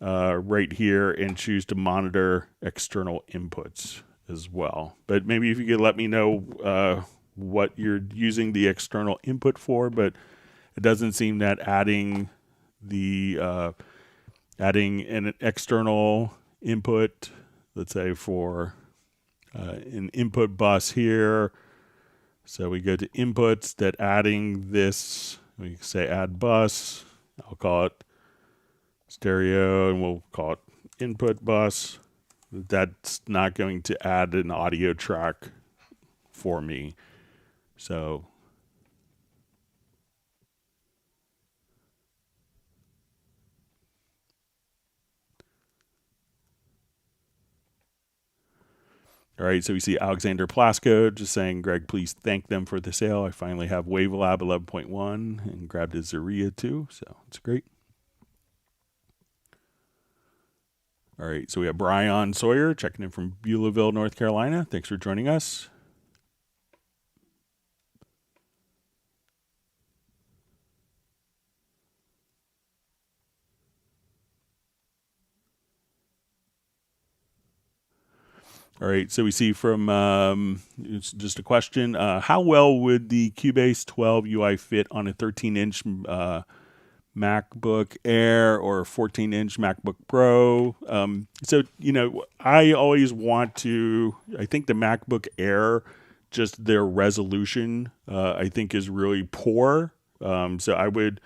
right here and choose to monitor external inputs as well. But maybe if you could let me know what you're using the external input for, but it doesn't seem that adding an external input, let's say for an input bus here. So we go to inputs, that adding this, we say add bus. I'll call it stereo, and we'll call it input bus. That's not going to add an audio track for me. So All right, so we see Alexander Plasko just saying, Greg, please thank them for the sale. I finally have Wavelab 11.1 and grabbed his Zaria too, so it's great. All right, so we have Brian Sawyer checking in from Beulahville, North Carolina. Thanks for joining us. All right, so we see from, it's just a question, how well would the Cubase 12 UI fit on a 13-inch MacBook Air or a 14-inch MacBook Pro? So, I always want to, I think the MacBook Air, just their resolution, I think is really poor. So I would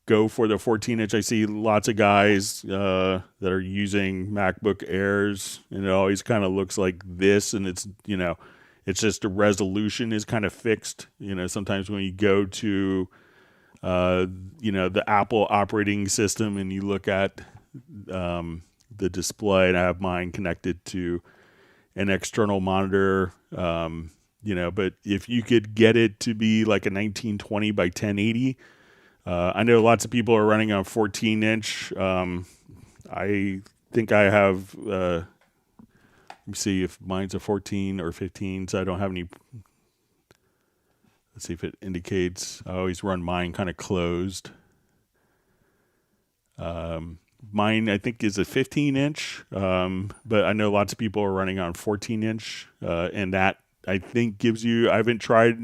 go for the 14-inch. I see lots of guys that are using MacBook Airs, and it always kind of looks like this, and it's, it's just the resolution is kind of fixed. Sometimes when you go to, the Apple operating system and you look at the display, and I have mine connected to an external monitor, but if you could get it to be like a 1920 by 1080, I know lots of people are running on 14-inch. I think I have, let me see if mine's a 14 or 15, so I don't have any. Let's see if it indicates. I always run mine kind of closed. Mine, I think, is a 15-inch, but I know lots of people are running on 14-inch, and that, I think, gives you, I haven't tried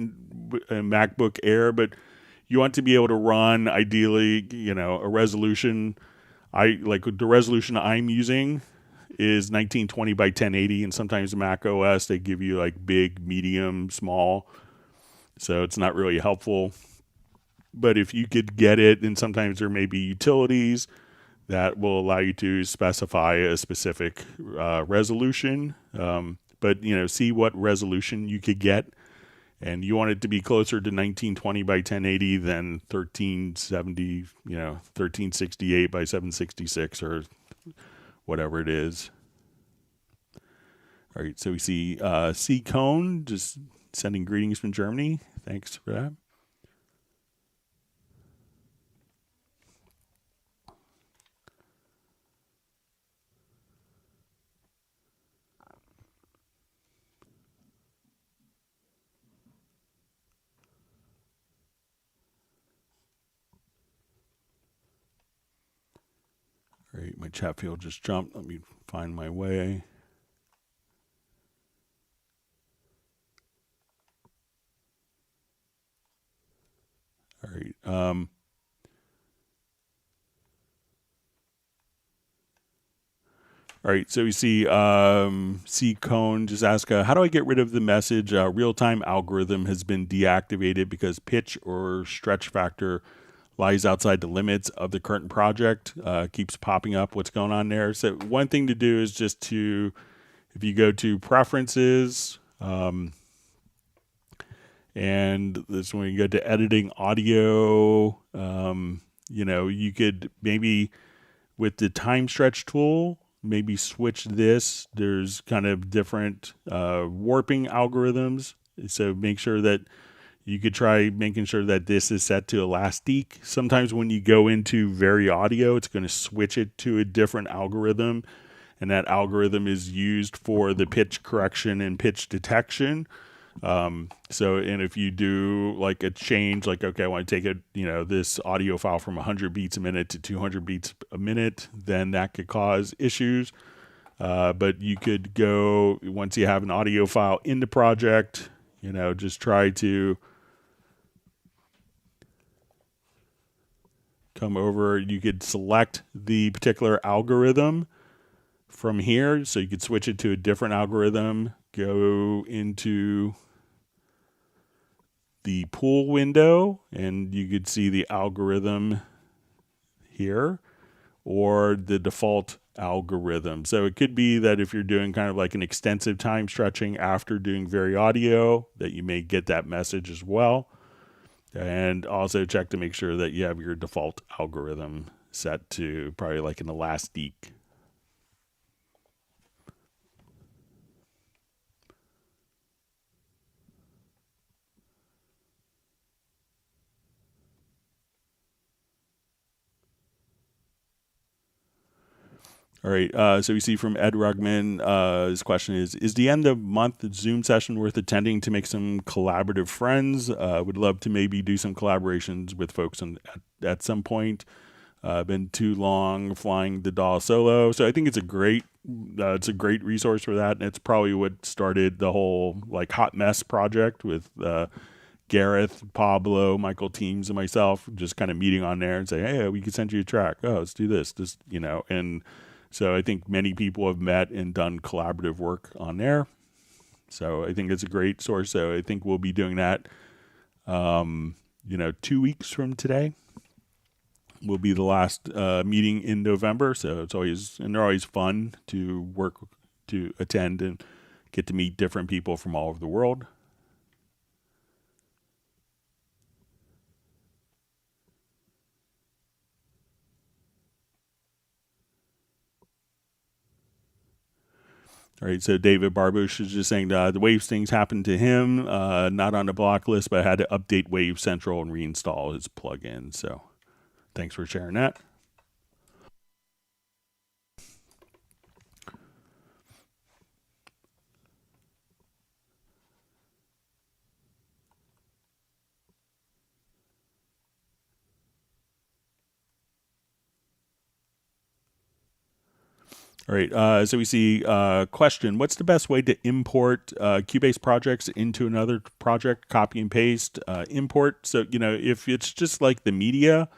a MacBook Air, but you want to be able to run, ideally, a resolution. The resolution I'm using is 1920 by 1080, and sometimes Mac OS, they give you like big, medium, small, so it's not really helpful. But if you could get it, and sometimes there may be utilities that will allow you to specify a specific resolution, but see what resolution you could get. And you want it to be closer to 1920 by 1080 than 1370, 1368 by 766 or whatever it is. All right, so we see C. Cone just sending greetings from Germany. Thanks for that. All right, my chat field just jumped. Let me find my way. All right. All right, so we see C. Cone just ask, how do I get rid of the message real-time algorithm has been deactivated because pitch or stretch factor lies outside the limits of the current project? Keeps popping up. What's going on there? So one thing to do is just to, if you go to preferences, and this when you go to editing audio, you could maybe with the time stretch tool, maybe switch this. There's kind of different warping algorithms. So make sure that you could try making sure that this is set to elastic. Sometimes when you go into Very Audio, it's going to switch it to a different algorithm. And that algorithm is used for the pitch correction and pitch detection. And if you do like a change, like, okay, I want to take this audio file from 100 beats a minute to 200 beats a minute, then that could cause issues. But you could go, once you have an audio file in the project, just try to come over. You could select the particular algorithm from here. So you could switch it to a different algorithm, go into the pool window, and you could see the algorithm here or the default algorithm. So it could be that if you're doing kind of like an extensive time stretching after doing Very Audio, that you may get that message as well. And also check to make sure that you have your default algorithm set to probably like an elastic. All right. So we see from Ed Rugman, his question is the end of month Zoom session worth attending to make some collaborative friends? Would love to maybe do some collaborations with folks at some point. Been too long flying the DAW solo. So I think it's a great resource for that. And it's probably what started the whole like hot mess project with Gareth, Pablo, Michael Teams, and myself just kind of meeting on there and say, hey, we could send you a track. Oh, let's do this. Just, and so I think many people have met and done collaborative work on there. So I think it's a great source. So I think we'll be doing that, 2 weeks from today will be the last meeting in November. So they're always fun to attend and get to meet different people from all over the world. All right, so David Barbush is just saying the Waves things happened to him, not on the block list, but I had to update Wave Central and reinstall his plugin. So thanks for sharing that. All right, so we see question. What's the best way to import Cubase projects into another project? Copy and paste, import. So, if it's just like the media,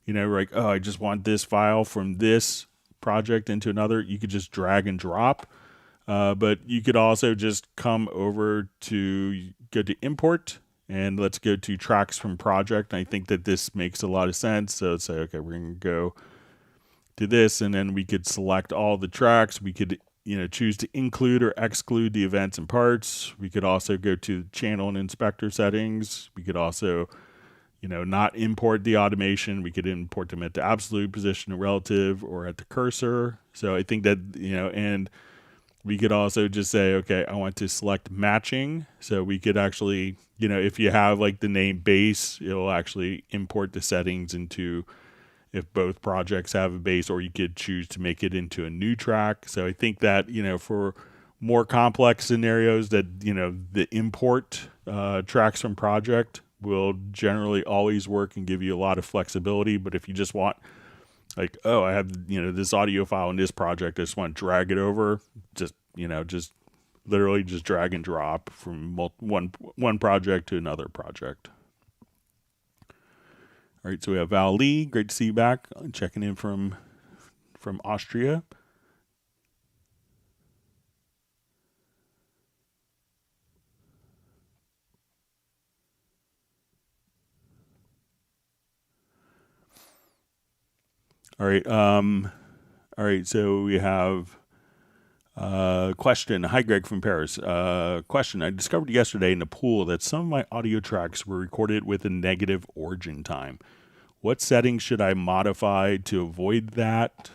like, oh, I just want this file from this project into another, you could just drag and drop. But you could also just come over to go to import and let's go to tracks from project. And I think that this makes a lot of sense. So let's say, okay, we're going to go to this, and then we could select all the tracks. We could, choose to include or exclude the events and parts. We could also go to channel and inspector settings. We could also, not import the automation. We could import them at the absolute position, relative, or at the cursor. So I think that, and we could also just say, okay, I want to select matching. So we could actually, if you have like the name base, it'll actually import the settings into if both projects have a base, or you could choose to make it into a new track. So I think that, for more complex scenarios that, the import tracks from project will generally always work and give you a lot of flexibility. But if you just want like, oh, I have, this audio file in this project, I just want to drag it over, just literally just drag and drop from one project to another project. All right, so we have Val Lee. Great to see you back. Checking in from Austria. All right. All right. So we have question. Hi, Greg from Paris. Question. I discovered yesterday in the pool that some of my audio tracks were recorded with a negative origin time. What settings should I modify to avoid that?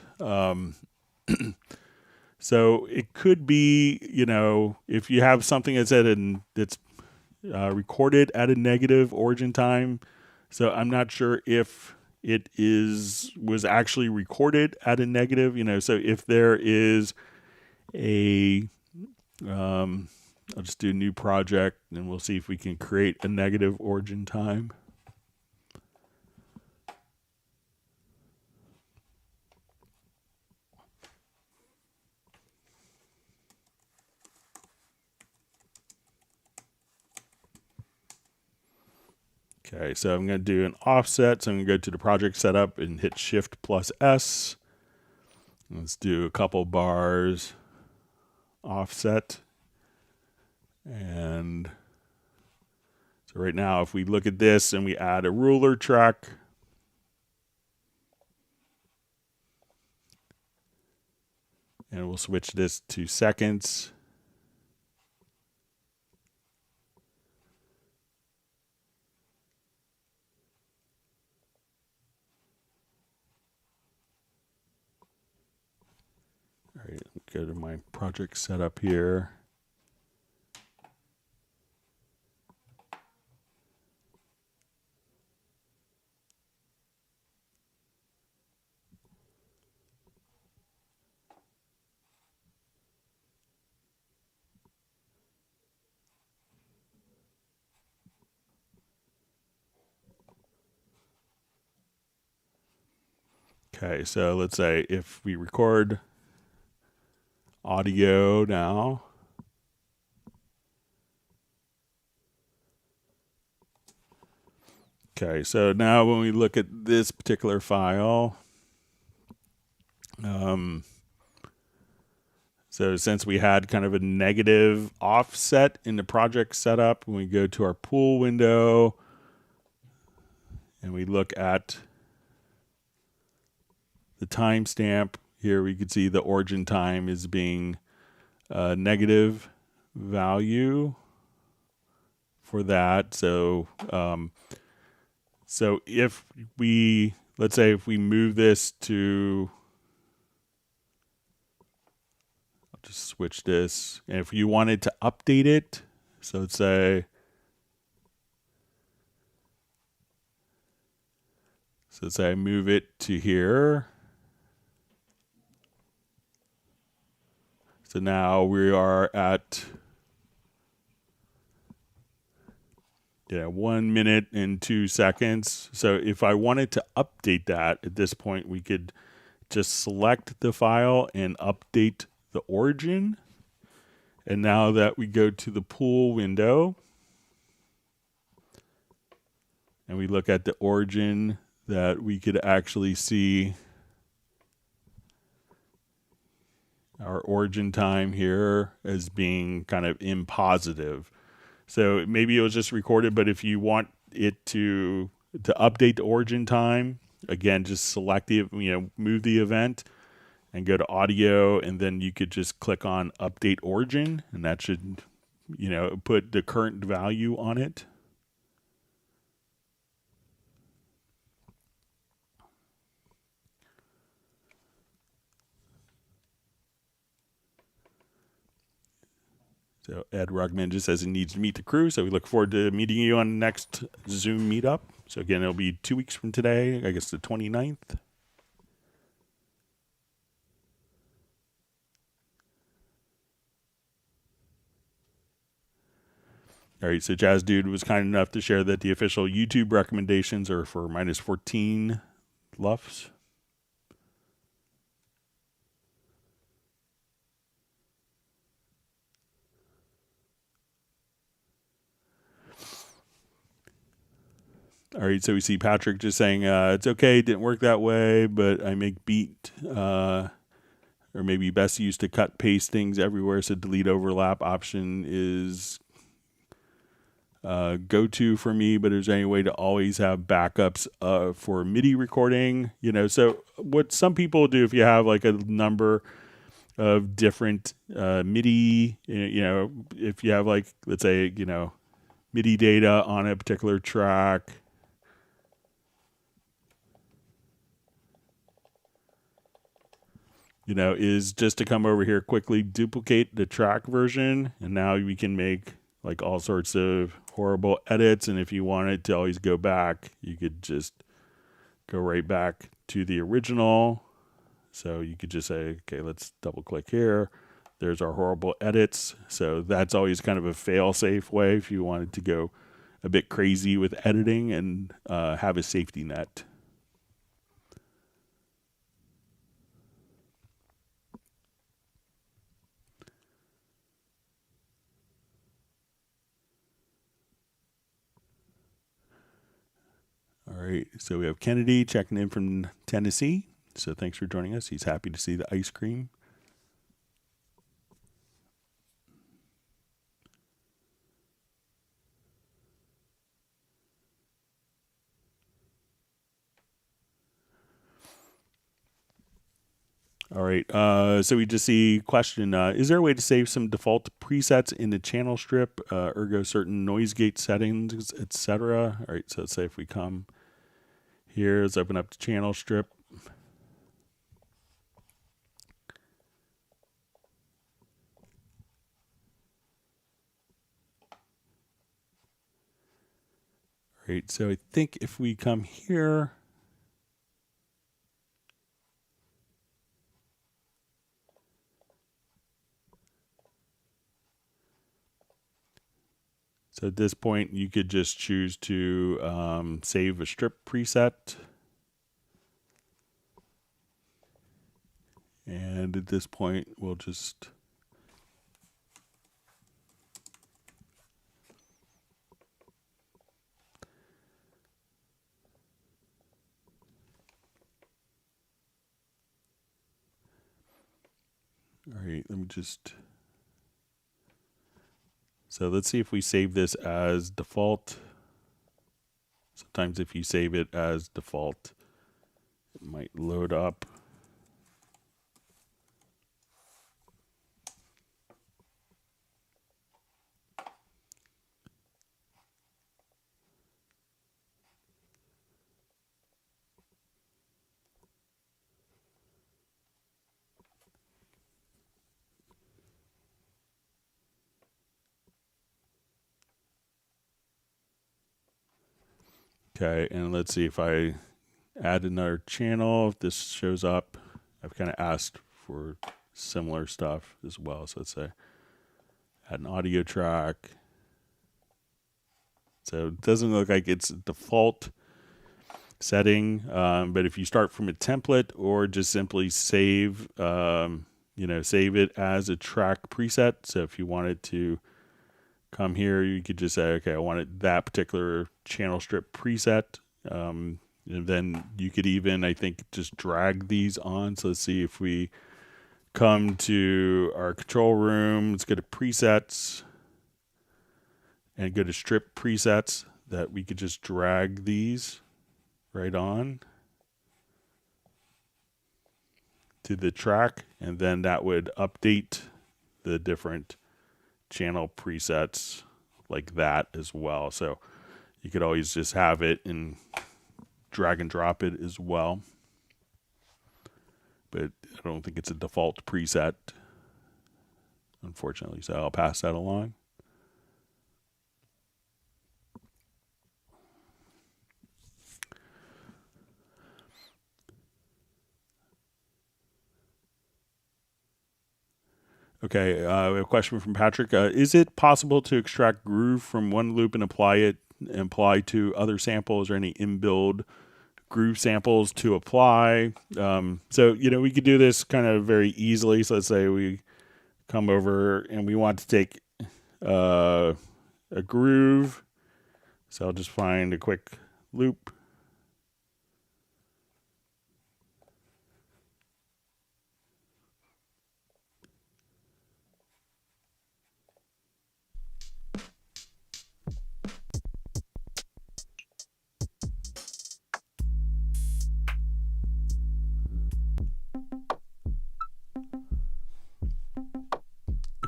So it could be, if you have something that's recorded at a negative origin time. So I'm not sure if it was actually recorded at a negative, so if there is I'll just do a new project and we'll see if we can create a negative origin time. Okay, so I'm going to do an offset. So I'm going to go to the project setup and hit Shift plus S. Let's do a couple bars offset. And so right now, if we look at this and we add a ruler track, and we'll switch this to seconds. All right, go to my project setup here. Okay, so let's say if we record audio now. Okay, so now when we look at this particular file, so since we had kind of a negative offset in the project setup, when we go to our pool window and we look at the timestamp, here we can see the origin time is being a negative value for that. So, so if we, let's say if we move this to, I'll just switch this, and if you wanted to update it, so let's say, I move it to here. So now we are at 1 minute and 2 seconds. So if I wanted to update that at this point, we could just select the file and update the origin. And now that we go to the pool window and we look at the origin, that we could actually see our origin time here as being kind of in positive. So maybe it was just recorded, but if you want it to update the origin time, again, just select the, move the event and go to audio, and then you could just click on update origin, and that should, put the current value on it. So Ed Rugman just says he needs to meet the crew. So we look forward to meeting you on the next Zoom meetup. So again, it'll be 2 weeks from today, I guess the 29th. All right, so Jazz Dude was kind enough to share that the official YouTube recommendations are for minus 14 LUFS. All right, so we see Patrick just saying, it's okay, it didn't work that way, but I make beat, or maybe best used to cut paste things everywhere, so delete overlap option is go-to for me, but is there any way to always have backups for MIDI recording? So what some people do, if you have like a number of different MIDI, if you have like, let's say, MIDI data on a particular track, is just to come over here quickly, duplicate the track version, and now we can make like all sorts of horrible edits. And if you wanted to always go back, you could just go right back to the original. So you could just say, okay, let's double click here. There's our horrible edits. So that's always kind of a fail-safe way if you wanted to go a bit crazy with editing and have a safety net. All right, so we have Kennedy checking in from Tennessee. So thanks for joining us. He's happy to see the ice cream. All right, so we just see question, is there a way to save some default presets in the channel strip, ergo certain noise gate settings, etc.? All right, so let's say if we come here, let's open up the channel strip. All right, so I think if we come here, so at this point, you could just choose to save a strip preset. And at this point, we'll just all right, let me just, so let's see if we save this as default. Sometimes if you save it as default, it might load up. Okay, and let's see if I add another channel, if this shows up. I've kind of asked for similar stuff as well. So let's say add an audio track. So it doesn't look like it's default setting, but if you start from a template or just simply save, save it as a track preset. So if you wanted to come here, you could just say, okay, I wanted that particular channel strip preset. And then you could even, I think, just drag these on. So let's see if we come to our control room, let's go to presets and go to strip presets, that we could just drag these right on to the track, and then that would update the different channel presets like that as well. So you could always just have it and drag and drop it as well. But I don't think it's a default preset, unfortunately. So I'll pass that along. Okay, we have a question from Patrick. Is it possible to extract groove from one loop and apply to other samples, or any inbuilt groove samples to apply? So, we could do this kind of very easily. So let's say we come over and we want to take a groove. So I'll just find a quick loop.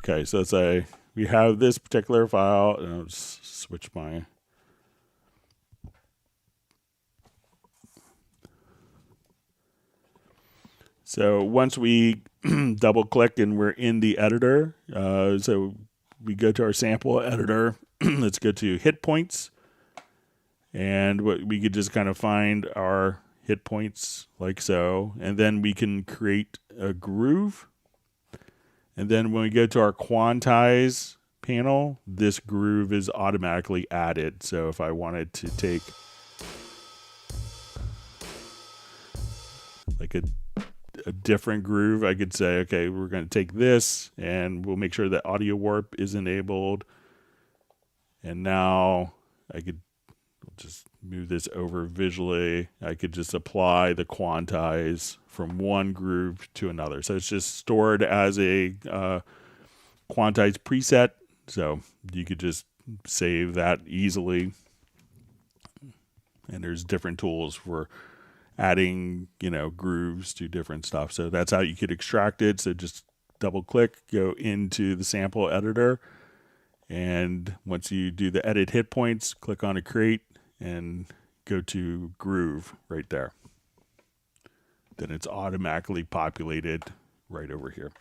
Okay, so let's say we have this particular file, and I'll just switch my. So once we double click and we're in the editor, so we go to our sample editor, let's go to hit points, and we could just kind of find our hit points like so, and then we can create a groove. And then when we go to our quantize panel, this groove is automatically added. So if I wanted to take like a different groove, I could say, okay, we're going to take this and we'll make sure that audio warp is enabled. And now I could just move this over visually. I could just apply the quantize from one groove to another. So it's just stored as a quantize preset. So you could just save that easily. And there's different tools for adding, grooves to different stuff. So that's how you could extract it. So just double click, go into the sample editor. And once you do the edit hit points, click on a create and go to groove right there. Then it's automatically populated right over here.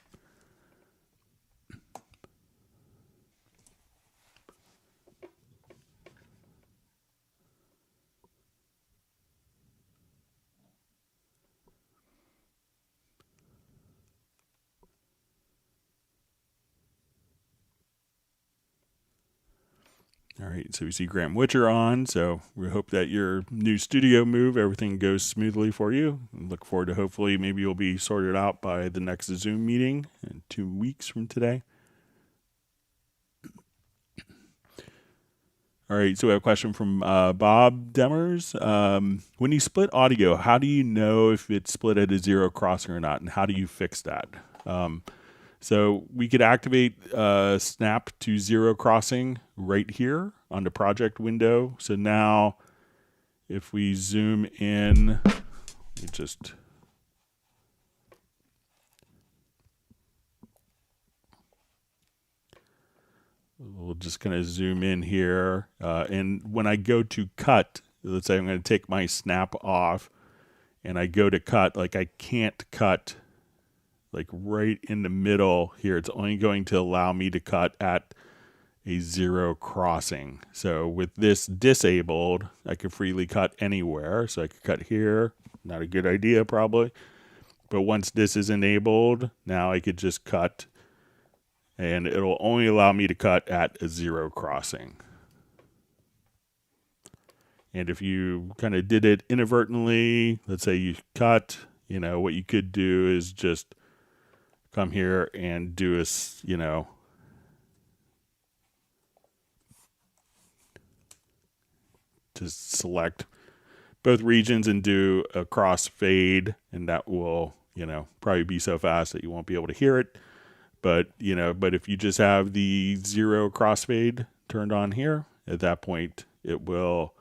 All right, so we see Graham Witcher on. So we hope that your new studio move, everything goes smoothly for you. And look forward to hopefully maybe you'll be sorted out by the next Zoom meeting in 2 weeks from today. All right, so we have a question from Bob Demers. When you split audio, how do you know if it's split at a zero crossing or not, and how do you fix that? So we could activate snap to zero crossing right here on the project window. So now if we zoom in, we'll just kind of zoom in here. And when I go to cut, let's say I'm going to take my snap off and I go to cut, like I can't cut like right in the middle here. It's only going to allow me to cut at a zero crossing. So with this disabled, I can freely cut anywhere. So I could cut here. Not a good idea probably. But once this is enabled, now I could just cut and it'll only allow me to cut at a zero crossing. And if you kind of did it inadvertently, let's say you cut, what you could do is just come here and do a, just select both regions and do a cross fade, and that will, probably be so fast that you won't be able to hear it. But, if you just have the zero crossfade turned on here, at that point, it will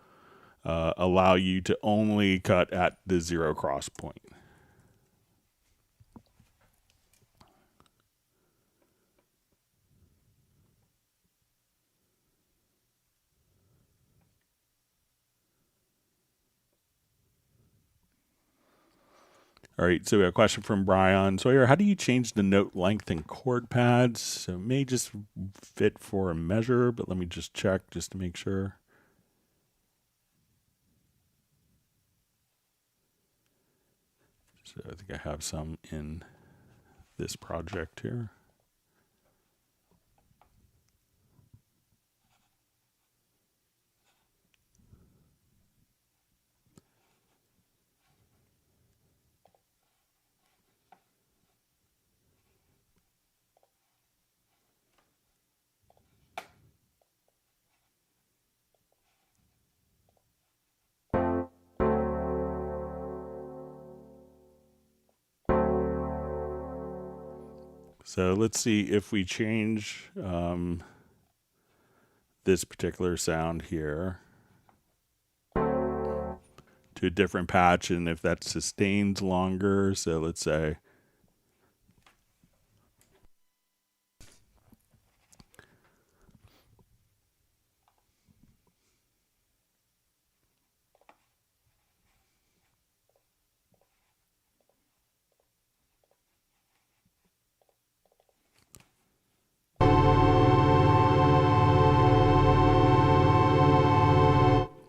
allow you to only cut at the zero cross point. All right, so we have a question from Brian Sawyer. How do you change the note length and chord pads? So it may just fit for a measure, but let me just check just to make sure. So I think I have some in this project here. So let's see if we change this particular sound here to a different patch and if that sustains longer. So let's say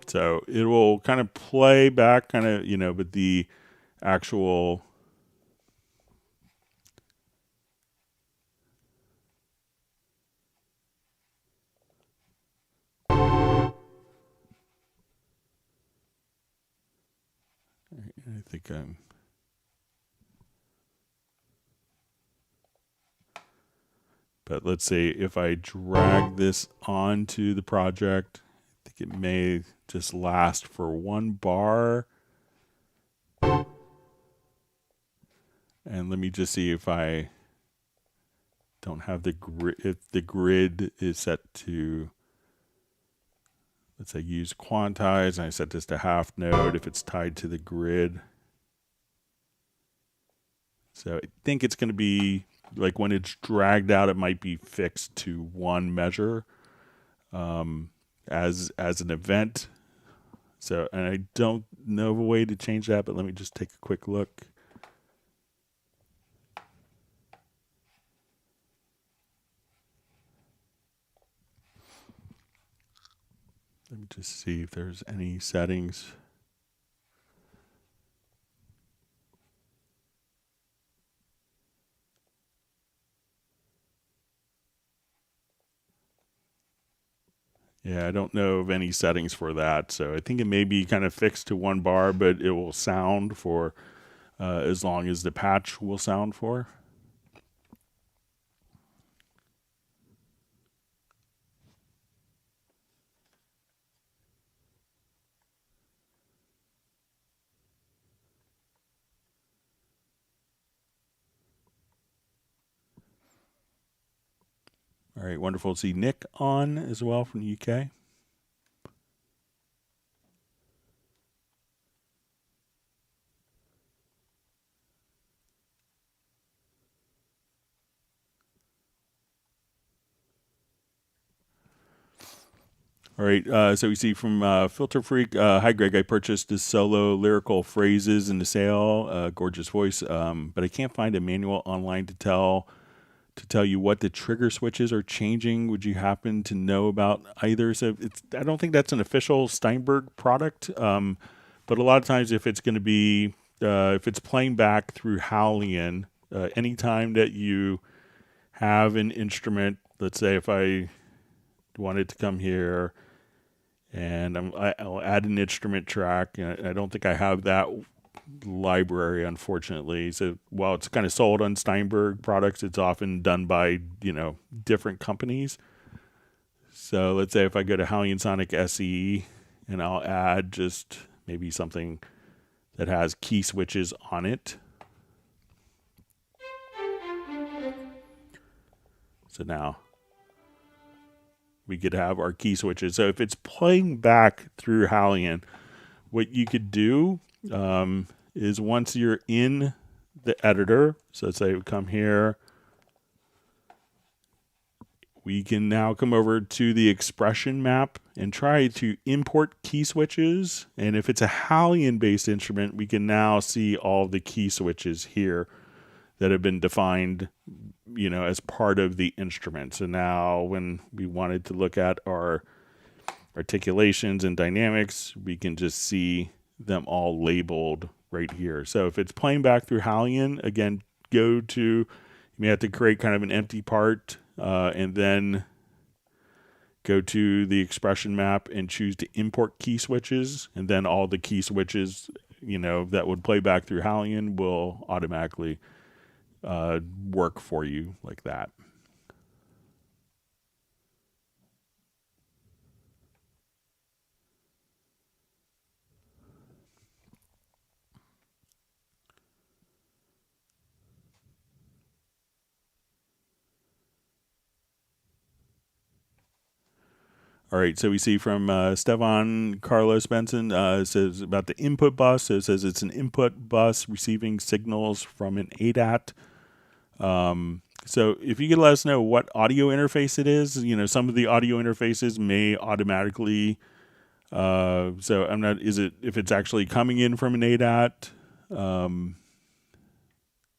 so it will kind of play back kind of, but the actual I think but let's say if I drag this onto the project, I think it may just last for one bar. And let me just see if I don't have the grid, if the grid is set to, let's say use quantize, and I set this to half node if it's tied to the grid. So I think it's going to be like when it's dragged out, it might be fixed to one measure as an event. So, and I don't know of a way to change that, but let me just take a quick look. Let me just see if there's any settings. Yeah, I don't know of any settings for that. So I think it may be kind of fixed to 1 bar, but it will sound for as long as the patch will sound for. All right, wonderful to see Nick on as well from the UK. All right, so we see from Filter Freak. Hi, Greg. I purchased the solo lyrical phrases in the sale. Gorgeous voice, but I can't find a manual online to tell you what the trigger switches are changing. Would you happen to know about either? So I don't think that's an official Steinberg product, but a lot of times if it's going to be if it's playing back through Halion, anytime that you have an instrument, let's say if I wanted to come here and I'll add an instrument track. I don't think I have that library, unfortunately. So while it's kind of sold on Steinberg products, it's often done by different companies. So let's say if I go to Halion Sonic SE and I'll add just maybe something that has key switches on it. So now we could have our key switches. So if it's playing back through Halion, what you could do is once you're in the editor, so let's say we come here, we can now come over to the expression map and try to import key switches. And if it's a Halion-based instrument, we can now see all the key switches here that have been defined, as part of the instrument. So now when we wanted to look at our articulations and dynamics, we can just see them all labeled right here. So if it's playing back through Halion, again, you may have to create kind of an empty part and then go to the expression map and choose to import key switches, and then all the key switches that would play back through Halion will automatically work for you like that. All right, so we see from Stefan Carlos Benson, says about the input bus. So it says it's an input bus receiving signals from an ADAT. So if you could let us know what audio interface it is, some of the audio interfaces may automatically. So I'm not. Is it if it's actually coming in from an ADAT? All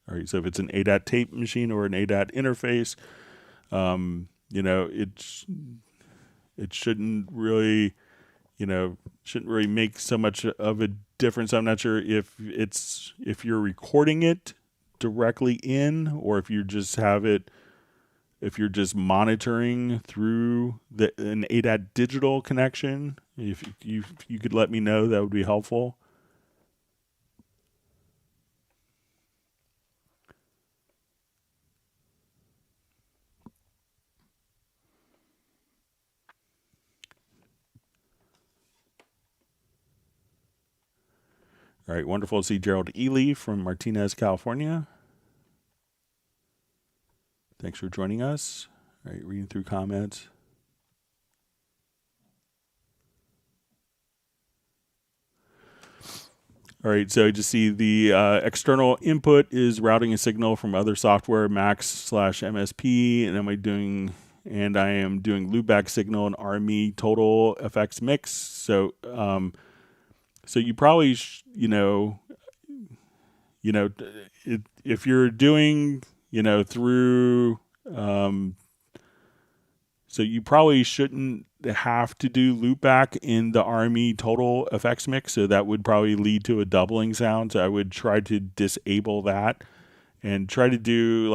right, so if it's an ADAT tape machine or an ADAT interface, it shouldn't really make so much of a difference. I'm not sure if you're recording it directly in, or if you just if you're just monitoring through an ADAT digital connection. If you could let me know, that would be helpful. All right, wonderful to see Gerald Ely from Martinez, California. Thanks for joining us. All right, reading through comments. All right, so you just see the external input is routing a signal from other software, Max/MSP, and I am doing loopback signal and RME total effects mix. So you probably if you're doing through so you probably shouldn't have to do loopback in the RME total effects mix. So that would probably lead to a doubling sound. So I would try to disable that and try to do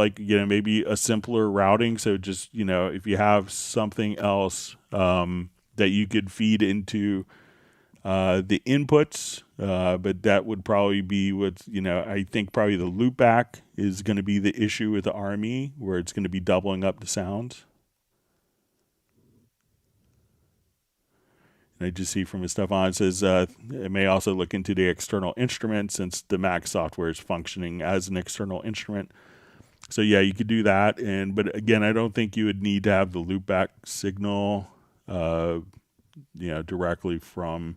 maybe a simpler routing. So just, if you have something else that that you could feed into the inputs, but that would probably be what's, I think probably the loopback is going to be the issue with the RME, where it's going to be doubling up the sounds. And I just see from his stuff on, it says it may also look into the external instrument, since the Mac software is functioning as an external instrument. So yeah, you could do that. But again, I don't think you would need to have the loopback signal, directly from.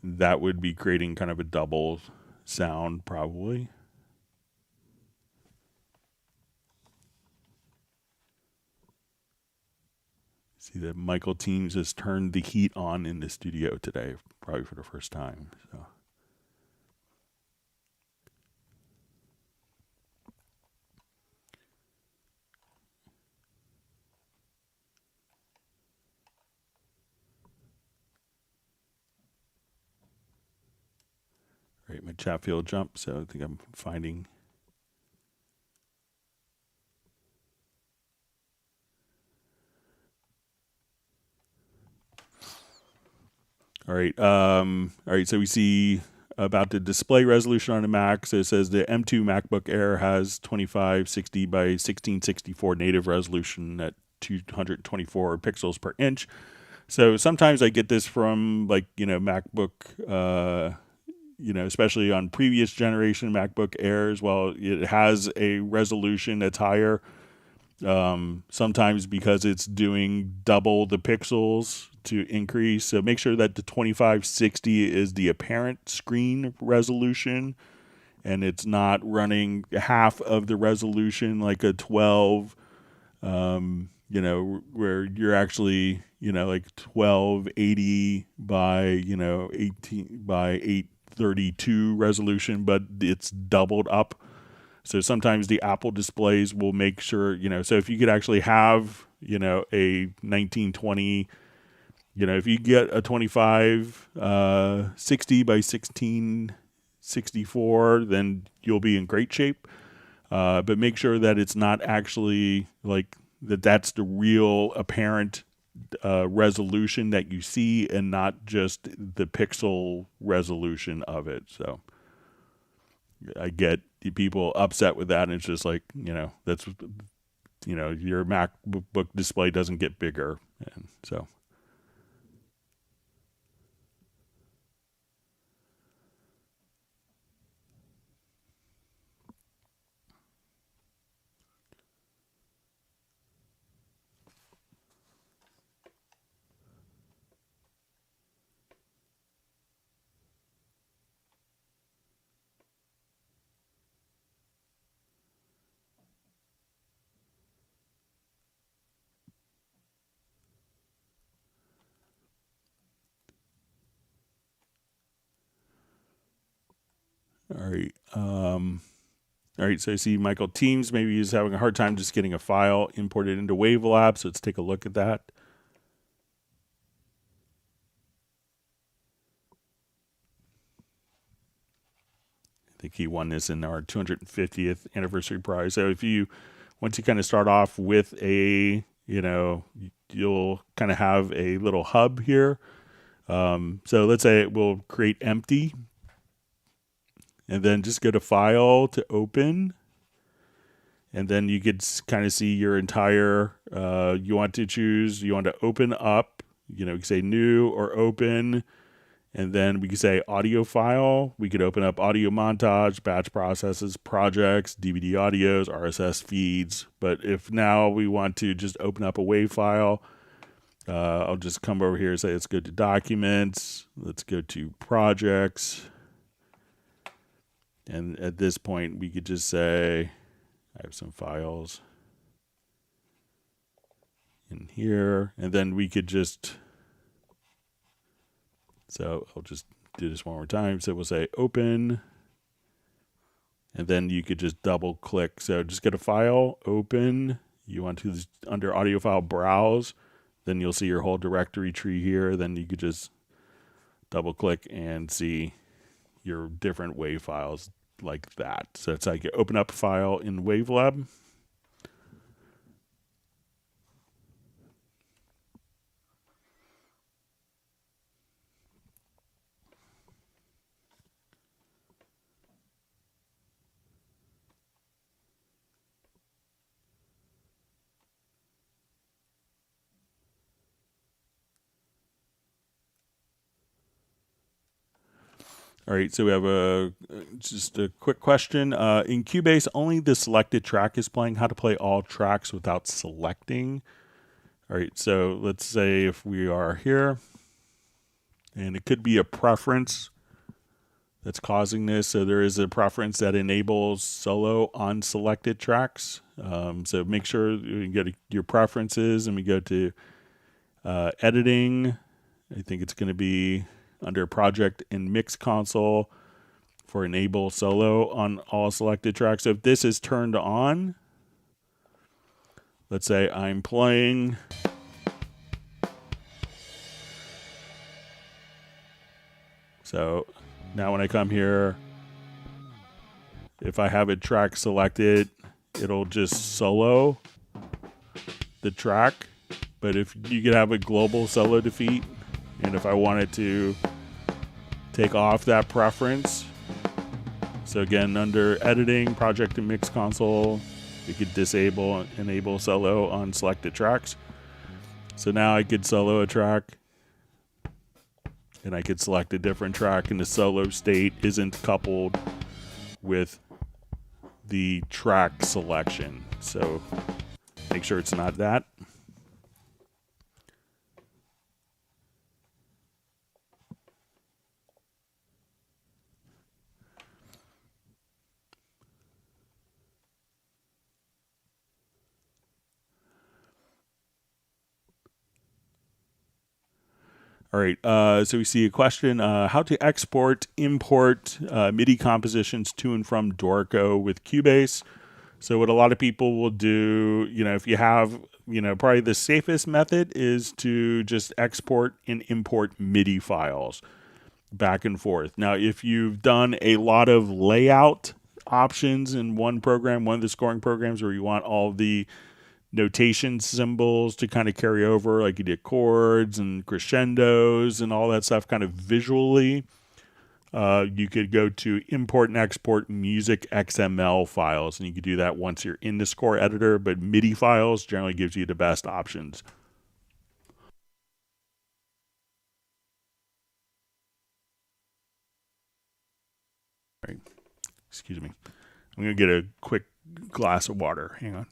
That would be creating kind of a double sound, probably. See that Michael Teams has turned the heat on in the studio today, probably for the first time. So. Right, my chat field jumped, so I think I'm finding. All right. So we see about the display resolution on a Mac. So it says the M2 MacBook Air has 2560 by 1664 native resolution at 224 pixels per inch. So sometimes I get this from MacBook, especially on previous generation MacBook Airs. Well, it has a resolution that's higher. Sometimes because it's doing double the pixels to increase. So make sure that the 2560 is the apparent screen resolution, and it's not running half of the resolution like a 12, where you're actually, 1280 by, 18 by 832 resolution, but it's doubled up. So sometimes the Apple displays will make sure, so if you could actually have, a 1920, if you get a 2560 by 1664, then you'll be in great shape. But make sure that it's not actually that's the real apparent resolution that you see, and not just the pixel resolution of it. So I get people upset with that, and it's just that's your MacBook display doesn't get bigger, and so. All right. All right, so I see Michael Teams maybe he's having a hard time just getting a file imported into Wavelab, so let's take a look at that. I think he won this in our 250th anniversary prize. So once you kind of start off with a, you'll kind of have a little hub here. So let's say it will create empty. And then just go to File to Open. And then you could kind of see your entire, you want to open up, you can say New or Open. And then we could say Audio File. We could open up Audio Montage, Batch Processes, Projects, DVD Audios, RSS Feeds. But if now we want to just open up a WAV file, I'll just come over here and say let's go to Documents. Let's go to Projects. And at this point, we could just say, I have some files in here. And then we could just, so I'll just do this one more time. So we'll say open. And then you could just double click. So just get a file, open. You want to, under audio file, browse. Then you'll see your whole directory tree here. Then you could just double click and see your different WAV files like that. So it's like you open up a file in Wavelab. All right, so we have just a quick question. In Cubase, only the selected track is playing. How to play all tracks without selecting? All right, so let's say if we are here, and it could be a preference that's causing this. So there is a preference that enables solo on selected tracks. So make sure you get your preferences, and we go to editing. I think it's going to be under project and mix console for enable solo on all selected tracks. So if this is turned on, let's say I'm playing so now when I come here, if I have a track selected, it'll just solo the track. But if you could have a global solo defeat, and if I wanted to take off that preference, so again, under editing, project and mix console, we could disable and enable solo on selected tracks. So now I could solo a track, and I could select a different track, and the solo state isn't coupled with the track selection. So make sure it's not that. All right, so we see a question, how to export, import MIDI compositions to and from Dorico with Cubase. So what a lot of people will do, if you have, probably the safest method is to just export and import MIDI files back and forth. Now, if you've done a lot of layout options in one program, one of the scoring programs where you want all the notation symbols to kind of carry over, like you did chords and crescendos and all that stuff kind of visually, you could go to import and export music XML files, and you could do that once you're in the score editor, but MIDI files generally gives you the best options. All right. Excuse me. I'm going to get a quick glass of water. Hang on.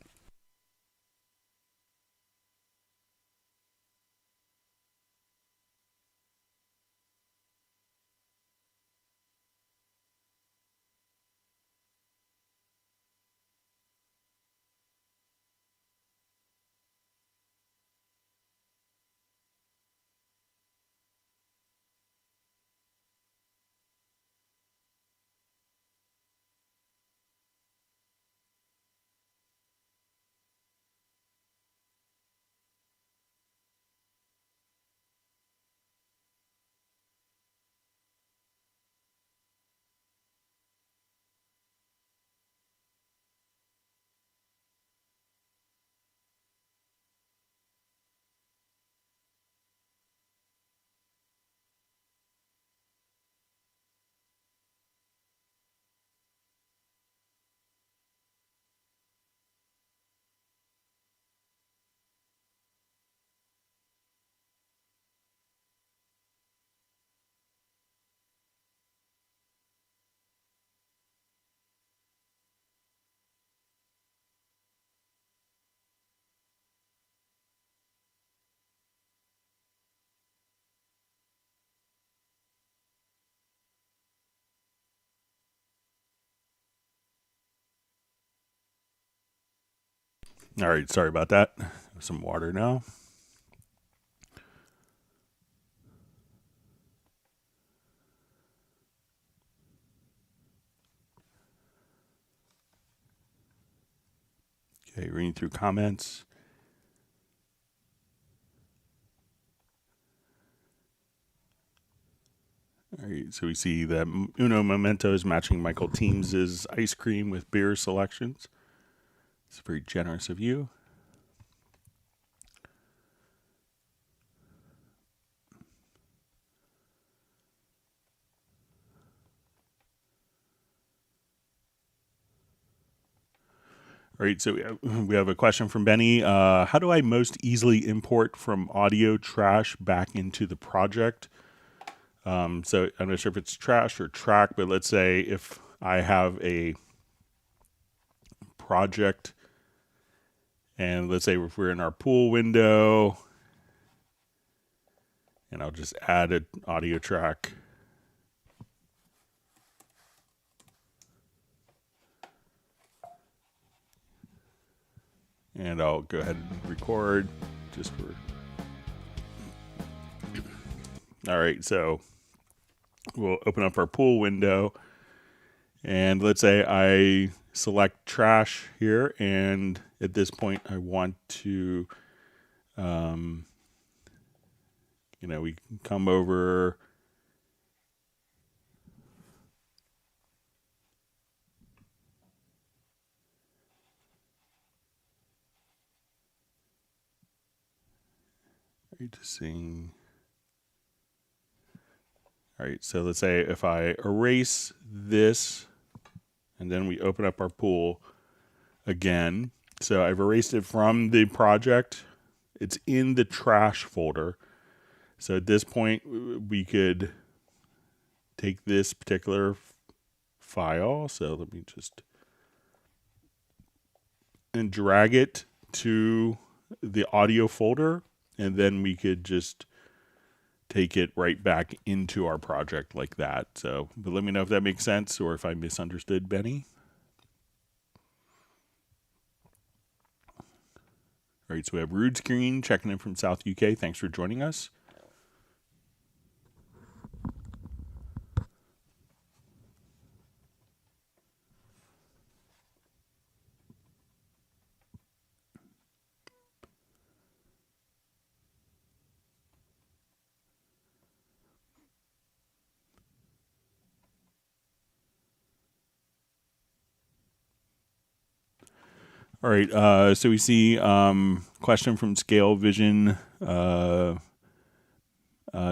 All right, sorry about that. Some water now. Okay, reading through comments. All right, so we see that Uno Memento is matching Michael Teams's ice cream with beer selections. It's very generous of you. All right, so we have a question from Benny. How do I most easily import from audio trash back into the project? So I'm not sure if it's trash or track, but let's say if I have a project and let's say if we're in our pool window and I'll just add an audio track. And I'll go ahead and record just for. All right, so we'll open up our pool window. And let's say I select trash here. And at this point, I want to, we can come over. To sing. All right, so let's say if I erase this and then we open up our pool again. So I've erased it from the project. It's in the trash folder. So at this point, we could take this particular file. So let me just and drag it to the audio folder. And then we could just take it right back into our project like that. So, but let me know if that makes sense or if I misunderstood Benny. All right, so we have Rude Screen checking in from South UK. Thanks for joining us. All right, so we see question from Scale Vision. It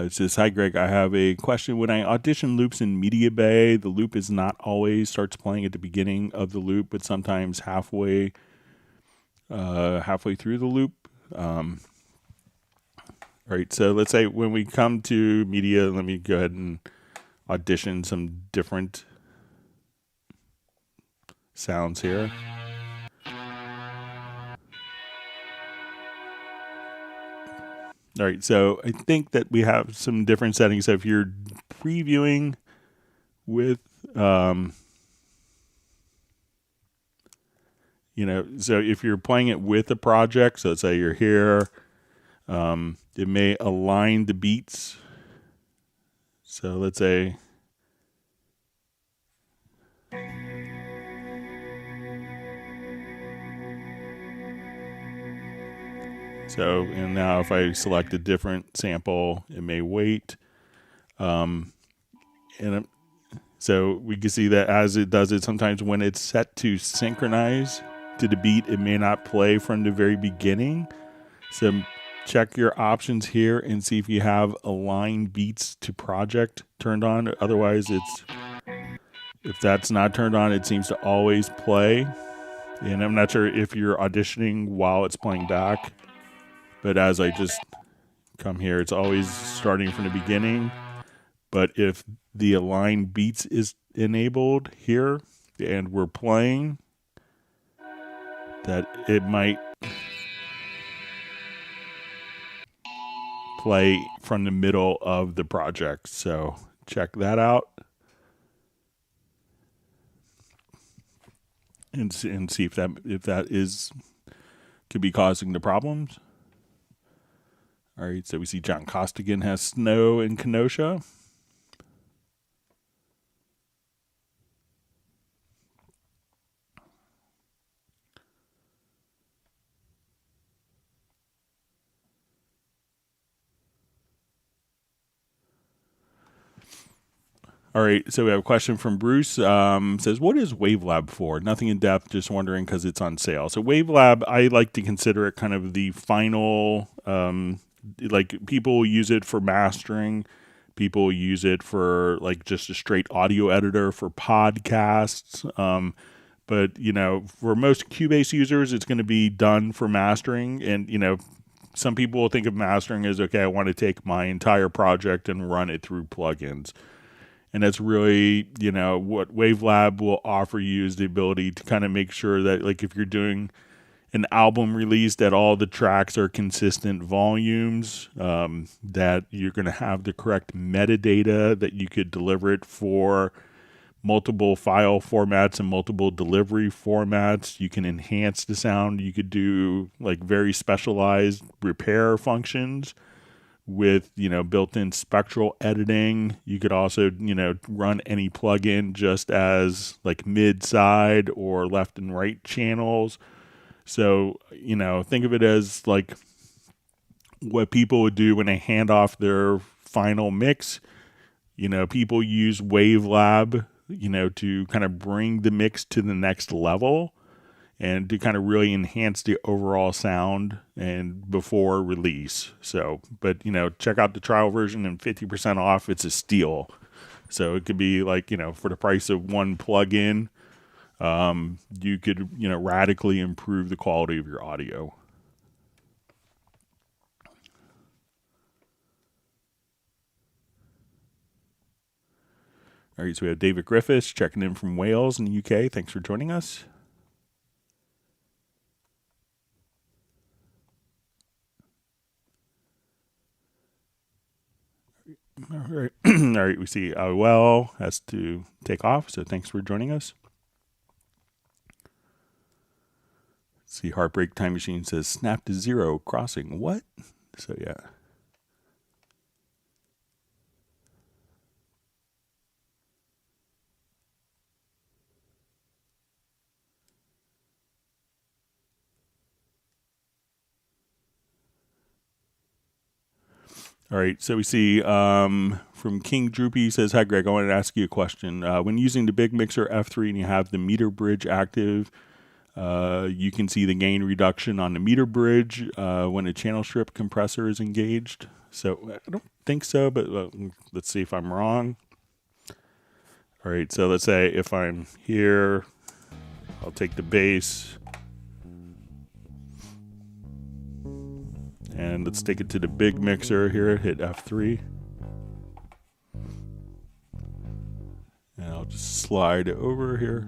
says, hi, Greg, I have a question. When I audition loops in Media Bay, the loop is not always starts playing at the beginning of the loop, but sometimes halfway through the loop. All right, so let's say when we come to Media, let me go ahead and audition some different sounds here. All right, so I think that we have some different settings. So if you're previewing with, so if you're playing it with a project, so let's say you're here, it may align the beats. So let's say, and now if I select a different sample, it may wait. So we can see that as it does it, sometimes when it's set to synchronize to the beat, it may not play from the very beginning. So check your options here and see if you have align beats to project turned on. Otherwise, if that's not turned on, it seems to always play. And I'm not sure if you're auditioning while it's playing back. But as I just come here, it's always starting from the beginning. But if the align beats is enabled here and we're playing, that it might play from the middle of the project. So check that out and see if that could be causing the problems. All right, so we see John Costigan has snow in Kenosha. All right, so we have a question from Bruce. Says, what is Wavelab for? Nothing in depth, just wondering because it's on sale. So Wavelab, I like to consider it kind of the final, like people use it for mastering. People use it for like just a straight audio editor for podcasts. But, for most Cubase users, it's going to be done for mastering. And, some people will think of mastering as, okay, I want to take my entire project and run it through plugins. And that's really, what Wavelab will offer you is the ability to kind of make sure that, like, if you're doing an album release, that all the tracks are consistent volumes, that you're going to have the correct metadata, that you could deliver it for multiple file formats and multiple delivery formats. You can enhance the sound. You could do like very specialized repair functions with, built-in spectral editing. You could also, run any plugin just as like mid-side or left and right channels. So, think of it as like what people would do when they hand off their final mix. People use Wavelab, to kind of bring the mix to the next level and to kind of really enhance the overall sound and before release. So, but, check out the trial version and 50% off. It's a steal. So it could be like, for the price of one plugin, you could, radically improve the quality of your audio. All right, so we have David Griffiths checking in from Wales in the UK. Thanks for joining us. All right, all right. We see Well has to take off, so thanks for joining us. Let's see, Heartbreak Time Machine says snap to 0 crossing. What? So yeah. All right, so we see from King Droopy says, hi, Greg, I wanted to ask you a question. When using the Big Mixer F3 and you have the meter bridge active, you can see the gain reduction on the meter bridge when a channel strip compressor is engaged. So I don't think so, but let's see if I'm wrong. All right, so let's say if I'm here, I'll take the bass. And let's take it to the big mixer here, hit F3. And I'll just slide over here.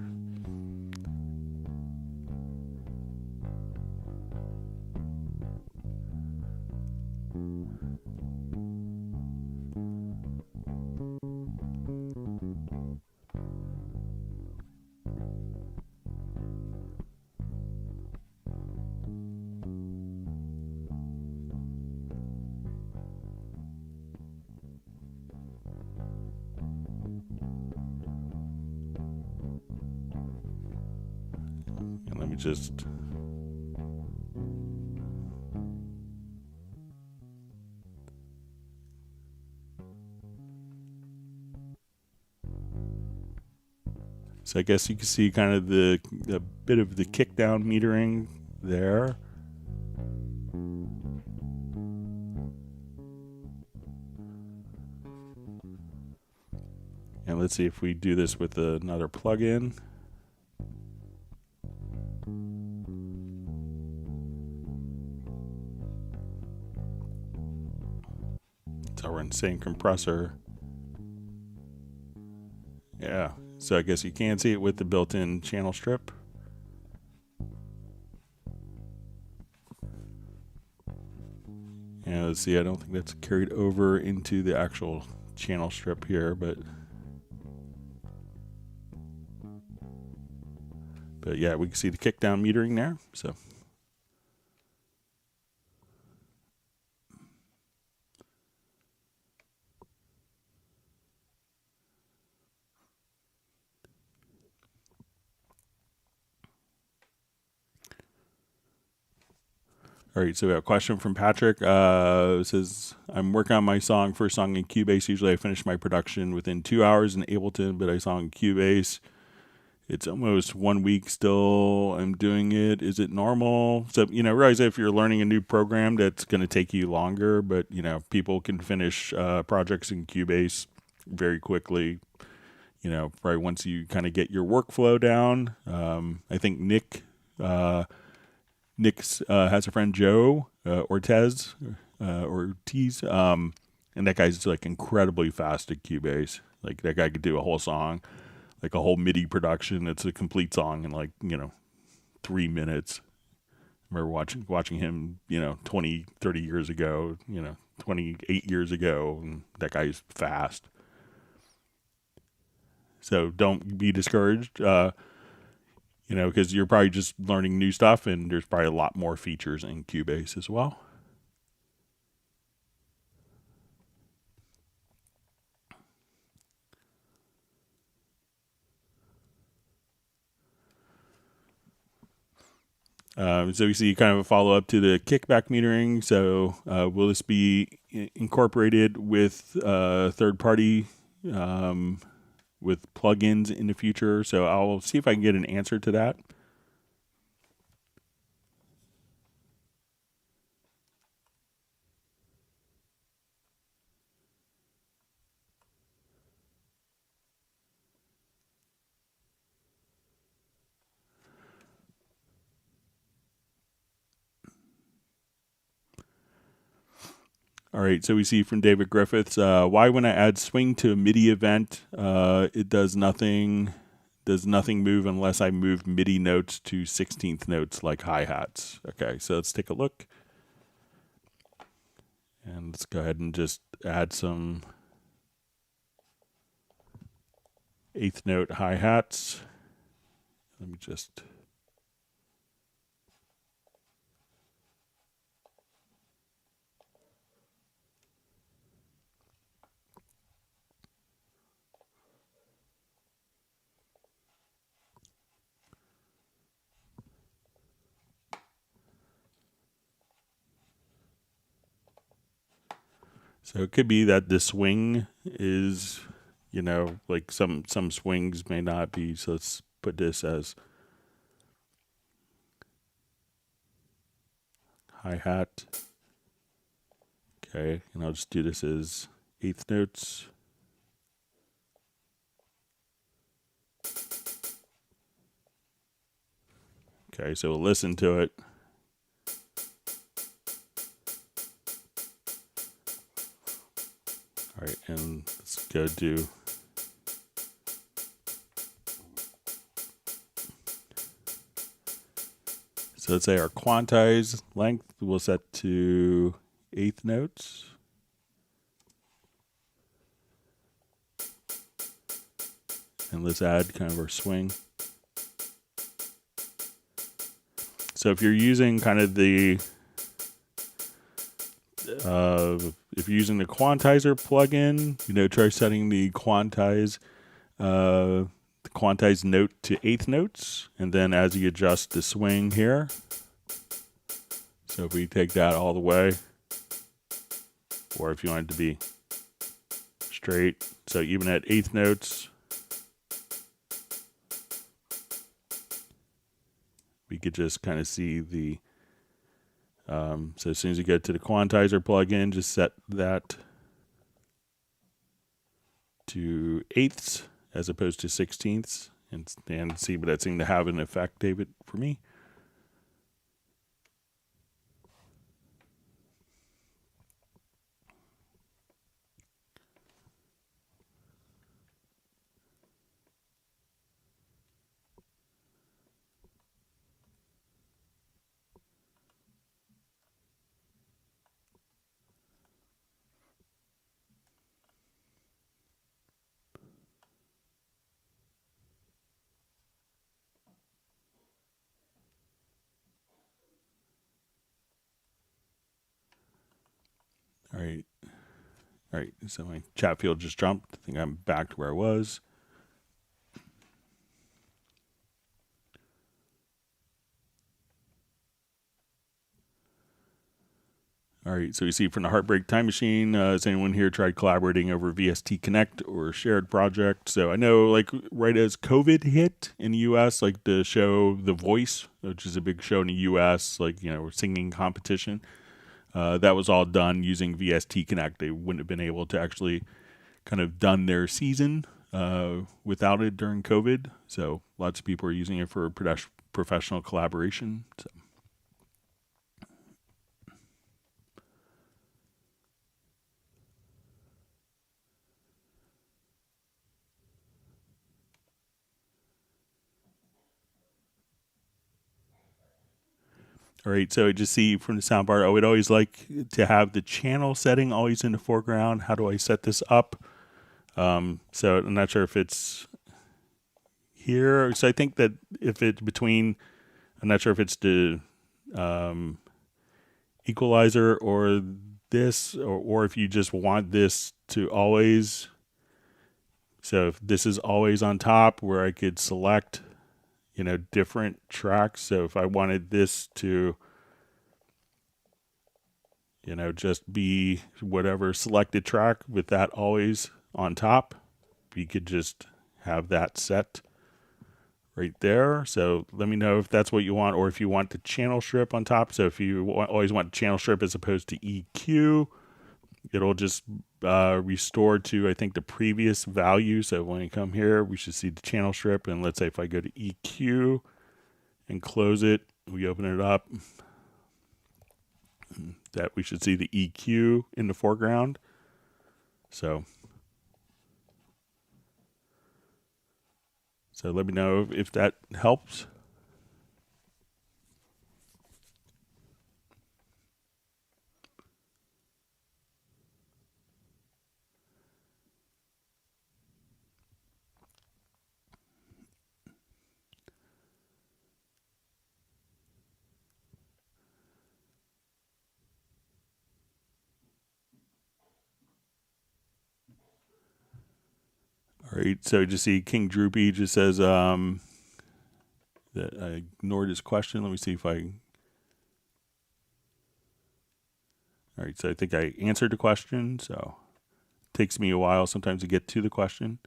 Let me just so I guess you can see kind of the bit of the kick down metering there. And let's see if we do this with another plugin. So we're in the same compressor. Yeah, so I guess you can see it with the built-in channel strip. And let's see, I don't think that's carried over into the actual channel strip here, but yeah, we can see the kick down metering there. So all right, so we have a question from Patrick. It says, I'm working on my first song in Cubase. Usually I finish my production within 2 hours in Ableton, but I saw in Cubase. It's almost 1 week still. I'm doing it. Is it normal? So, realize that if you're learning a new program, that's going to take you longer, but, people can finish projects in Cubase very quickly, probably once you kind of get your workflow down. I think Nick has a friend, Joe, Ortiz. And that guy's like incredibly fast at Cubase. Like that guy could do a whole song, like a whole MIDI production. It's a complete song in like 3 minutes. I remember watching him 20, 30 years ago, 28 years ago, and that guy's fast. So don't be discouraged, because you're probably just learning new stuff, and there's probably a lot more features in Cubase as well. So we see kind of a follow-up to the kickback metering. So will this be incorporated with third-party with plugins in the future? So I'll see if I can get an answer to that. All right, so we see from David Griffiths, why when I add swing to a MIDI event, it does nothing move unless I move MIDI notes to 16th notes like hi-hats. Okay, so let's take a look. And let's go ahead and just add some 8th note hi-hats. Let me just... So it could be that the swing is, like some swings may not be. So let's put this as hi-hat. Okay, and I'll just do this as 8th notes. Okay, so we'll listen to it. All right, and let's go do... So let's say our quantize length we'll set to 8th notes. And let's add kind of our swing. So if you're using kind of the... if you're using the quantizer plugin, try setting the quantize note to 8th notes, and then as you adjust the swing here, so if we take that all the way, or if you want it to be straight, so even at 8th notes, we could just kind of see the so as soon as you get to the quantizer plugin, just set that to 8ths as opposed to 16ths, and see what that seemed to have an effect, David, for me. All right, so my chat field just jumped. I think I'm back to where I was. All right, so you see from the Heartbreak Time Machine, has anyone here tried collaborating over VST Connect or shared project? So I know, like, right as COVID hit in the U.S., like the show The Voice, which is a big show in the U.S., like, singing competition, that was all done using VST Connect. They wouldn't have been able to actually kind of done their season without it during COVID. So lots of people are using it for professional collaboration. So. All right, so I just see from the soundbar, I would always like to have the channel setting always in the foreground. How do I set this up? So I'm not sure if it's here. So I think that if it's between, I'm not sure if it's the equalizer or this, or if you just want this to always. So if this is always on top, where I could select, different tracks. So if I wanted this to, just be whatever selected track with that always on top, you could just have that set right there. So let me know if that's what you want, or if you want the channel strip on top. So if you always want channel strip as opposed to EQ, it'll just restore to, I think, the previous value. So when you come here, we should see the channel strip. And let's say if I go to EQ and close it, we open it up, that we should see the EQ in the foreground. So let me know if that helps. All right, so just see King Droopy just says that I ignored his question. Let me see if I. All right, so I think I answered the question. So it takes me a while sometimes to get to the question.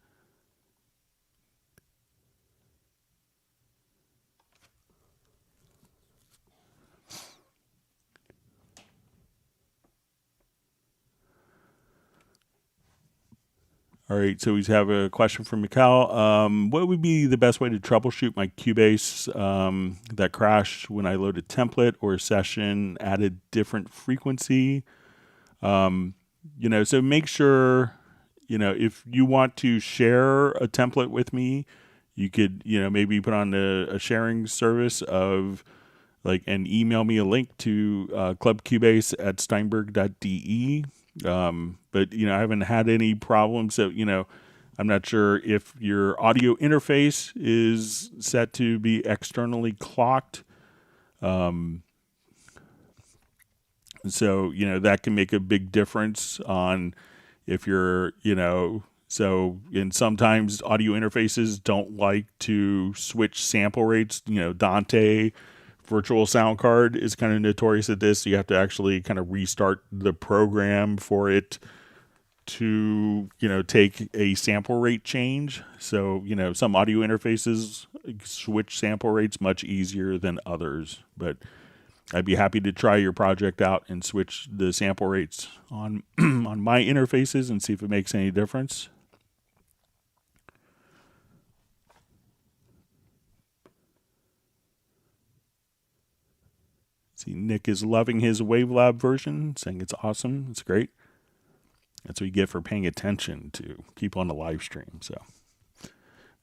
All right, so we have a question from Mikhail. What would be the best way to troubleshoot my Cubase that crashed when I loaded template or session, added different frequency? So make sure, if you want to share a template with me, you could, maybe put on a sharing service of and email me a link to clubcubase@steinberg.de. But I haven't had any problems. So I'm not sure if your audio interface is set to be externally clocked. So that can make a big difference on if you're and sometimes audio interfaces don't like to switch sample rates. Dante virtual sound card is kind of notorious at this. You have to actually kind of restart the program for it to, take a sample rate change. So, some audio interfaces switch sample rates much easier than others, but I'd be happy to try your project out and switch the sample rates on on my interfaces and see if it makes any difference. See, Nick is loving his Wavelab version, saying it's awesome. It's great. That's what you get for paying attention to keep on the live stream. So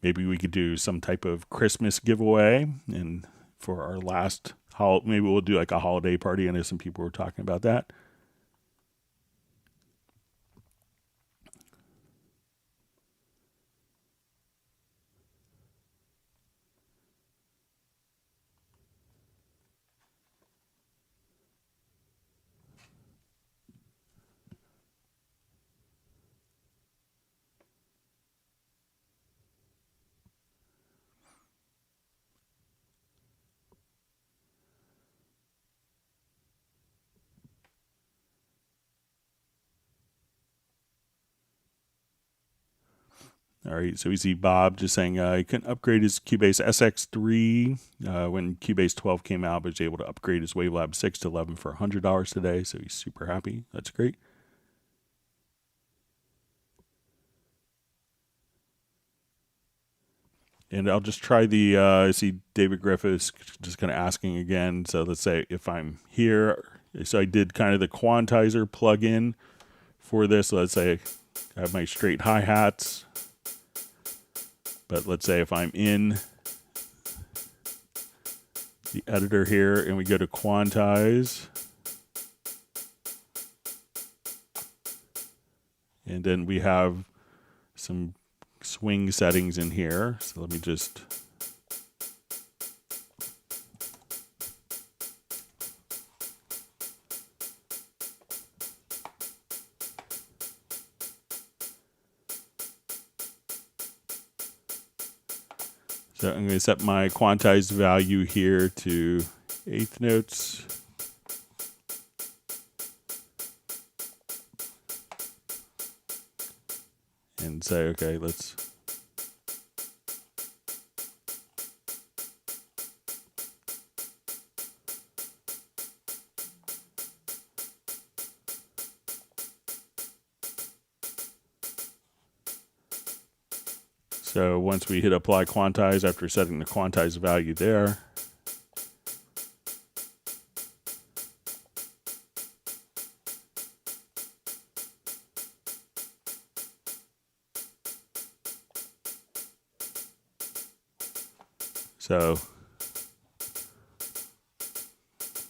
maybe we could do some type of Christmas giveaway, and for our last maybe we'll do like a holiday party. I know some people were talking about that. All right, so we see Bob just saying he couldn't upgrade his Cubase SX3 when Cubase 12 came out, but was able to upgrade his Wavelab 6 to 11 for $100 today, so he's super happy. That's great. And I'll just try I see David Griffiths just kind of asking again. So let's say if I'm here, so I did kind of the quantizer plugin for this. So let's say I have my straight hi-hats. But let's say if I'm in the editor here, and we go to quantize. And then we have some swing settings in here. So let me just... So I'm going to set my quantized value here to eighth notes. And say, okay, let's... So once we hit apply quantize after setting the quantized value there, so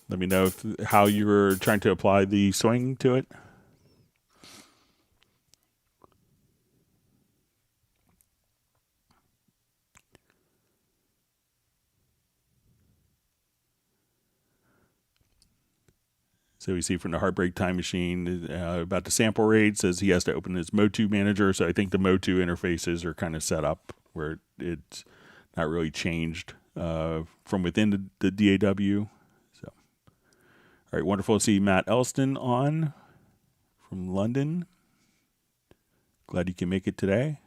let me know how you were trying to apply the swing to it. So we see from the Heartbreak Time Machine about the sample rate, says he has to open his Motu manager. So I think the Motu interfaces are kind of set up where it's not really changed from within the DAW. So, all right, wonderful to see Matt Elston on from London. Glad you can make it today.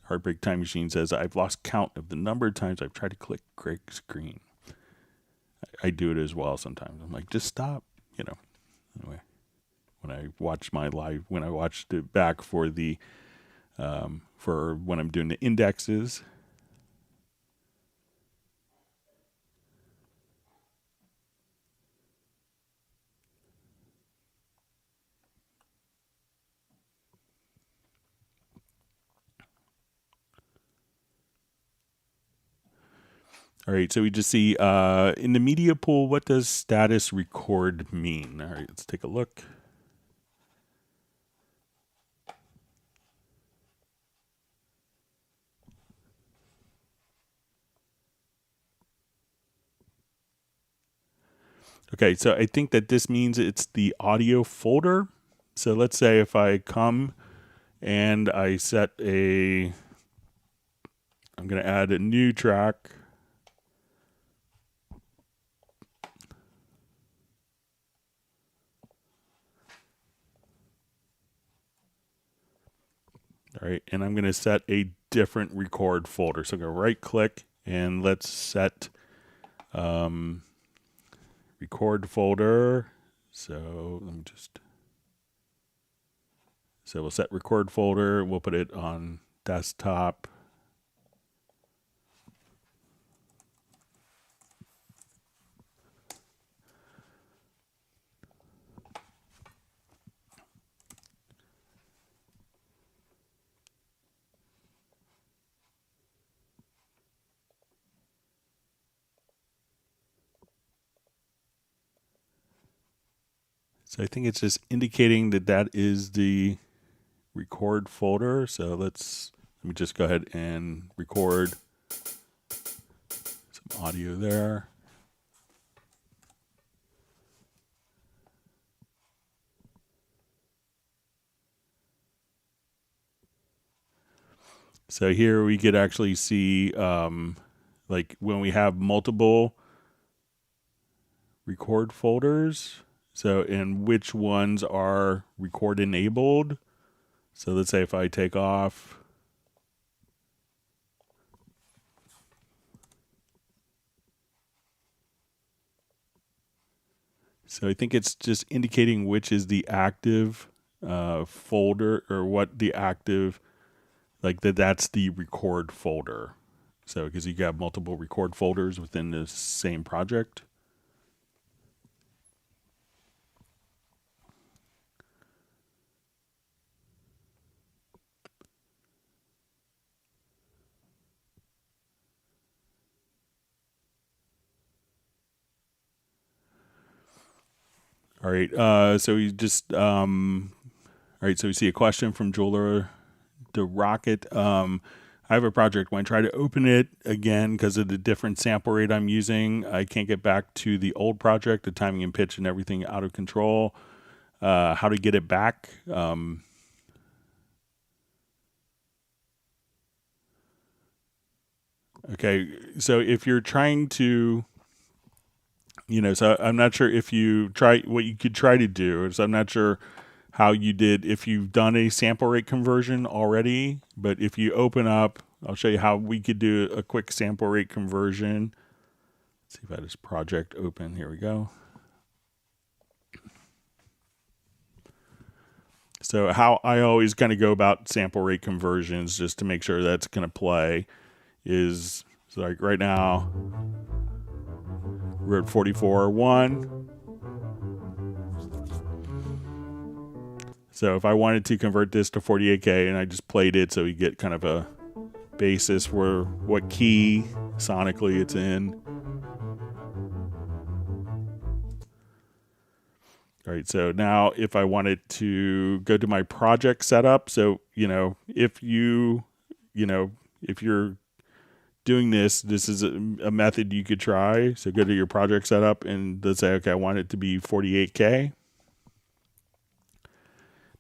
Heartbreak Time Machine says, I've lost count of the number of times I've tried to click Greg's screen. I do it as well sometimes. I'm like, just stop, you know. Anyway, when I watch my live, when I watched it back for the, for when I'm doing the indexes. All right, so we just see in the media pool, what does status record mean? All right, let's take a look. Okay, so I think that this means it's the audio folder. So let's say if I come and I set a, I'm going to add a new track. All right, and I'm going to set a different record folder. So I'm going to right click and let's set record folder. So let me just, so we'll set record folder. We'll put it on desktop. So I think it's just indicating that that is the record folder. So let me just go ahead and record some audio there. So here we could actually see like when we have multiple record folders. So, and which ones are record enabled. So let's say if I take off, so I think it's just indicating which is the active folder, or what the active, like that's the record folder. So because you have multiple record folders within the same project. All right. So we just all right. So we see a question from Jeweler the Rocket. I have a project. When I try to open it again because of the different sample rate I'm using, I can't get back to the old project. The timing and pitch and everything out of control. How to get it back? Okay. So if you're trying to so I'm not sure if you try what you could try to do is I'm not sure how you did if you've done a sample rate conversion already, but if you open up, I'll show you how we could do a quick sample rate conversion. Let's see if I have this project open. Here we go. So how I always kind of go about sample rate conversions just to make sure that's going to play is so like right now we're at 44.1. So if I wanted to convert this to 48K and I just played it so you get kind of a basis for what key sonically it's in. All right, so now if I wanted to go to my project setup, so, if if you're doing this, this is a method you could try. So go to your project setup and let's say, okay, I want it to be 48K.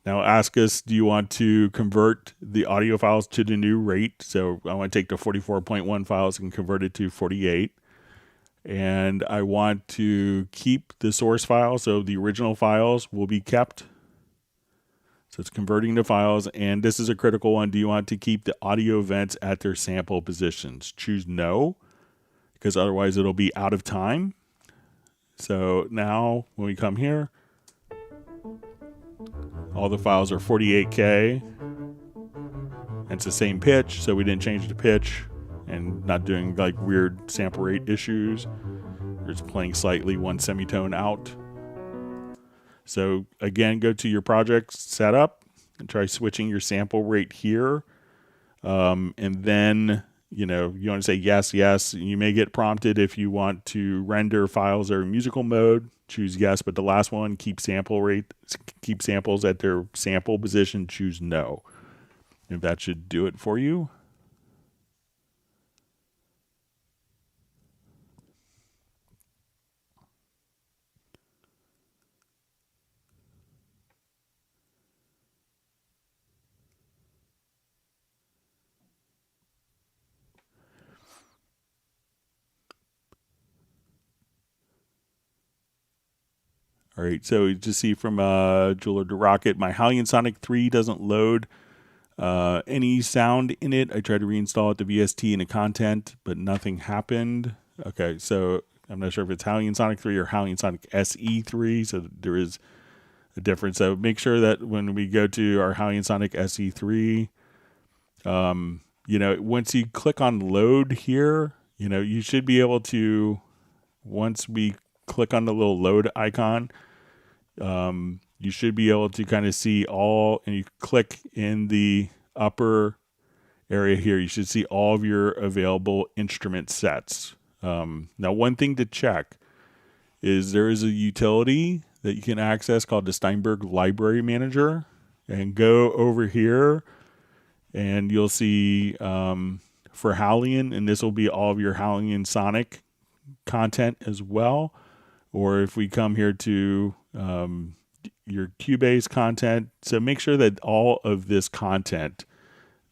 Now ask us, do you want to convert the audio files to the new rate? So I want to take the 44.1 files and convert it to 48. And I want to keep the source file. So the original files will be kept. So it's converting the files. And this is a critical one. Do you want to keep the audio events at their sample positions? Choose no, because otherwise it'll be out of time. So now when we come here, all the files are 48K. And it's the same pitch, so we didn't change the pitch and not doing like weird sample rate issues. We're just playing slightly one semitone out. So again, go to your project setup and try switching your sample rate here. And then, you want to say yes, yes. You may get prompted if you want to render files or musical mode. Choose yes, but the last one, keep samples at their sample position. Choose no. If that should do it for you. All right, so you just see from Jeweler to Rocket, my Halion Sonic 3 doesn't load any sound in it. I tried to reinstall it, the VST and the content, but nothing happened. Okay, so I'm not sure if it's Halion Sonic 3 or Halion Sonic SE3, so there is a difference. So make sure that when we go to our Halion Sonic SE3, once you click on load here, you should be able to, once we click on the little load icon, you should be able to kind of see all, and you click in the upper area here, you should see all of your available instrument sets. Now, one thing to check is there is a utility that you can access called the Steinberg Library Manager, and go over here and you'll see for Halion, and this will be all of your Halion Sonic content as well. Or if we come here to your Cubase content, so make sure that all of this content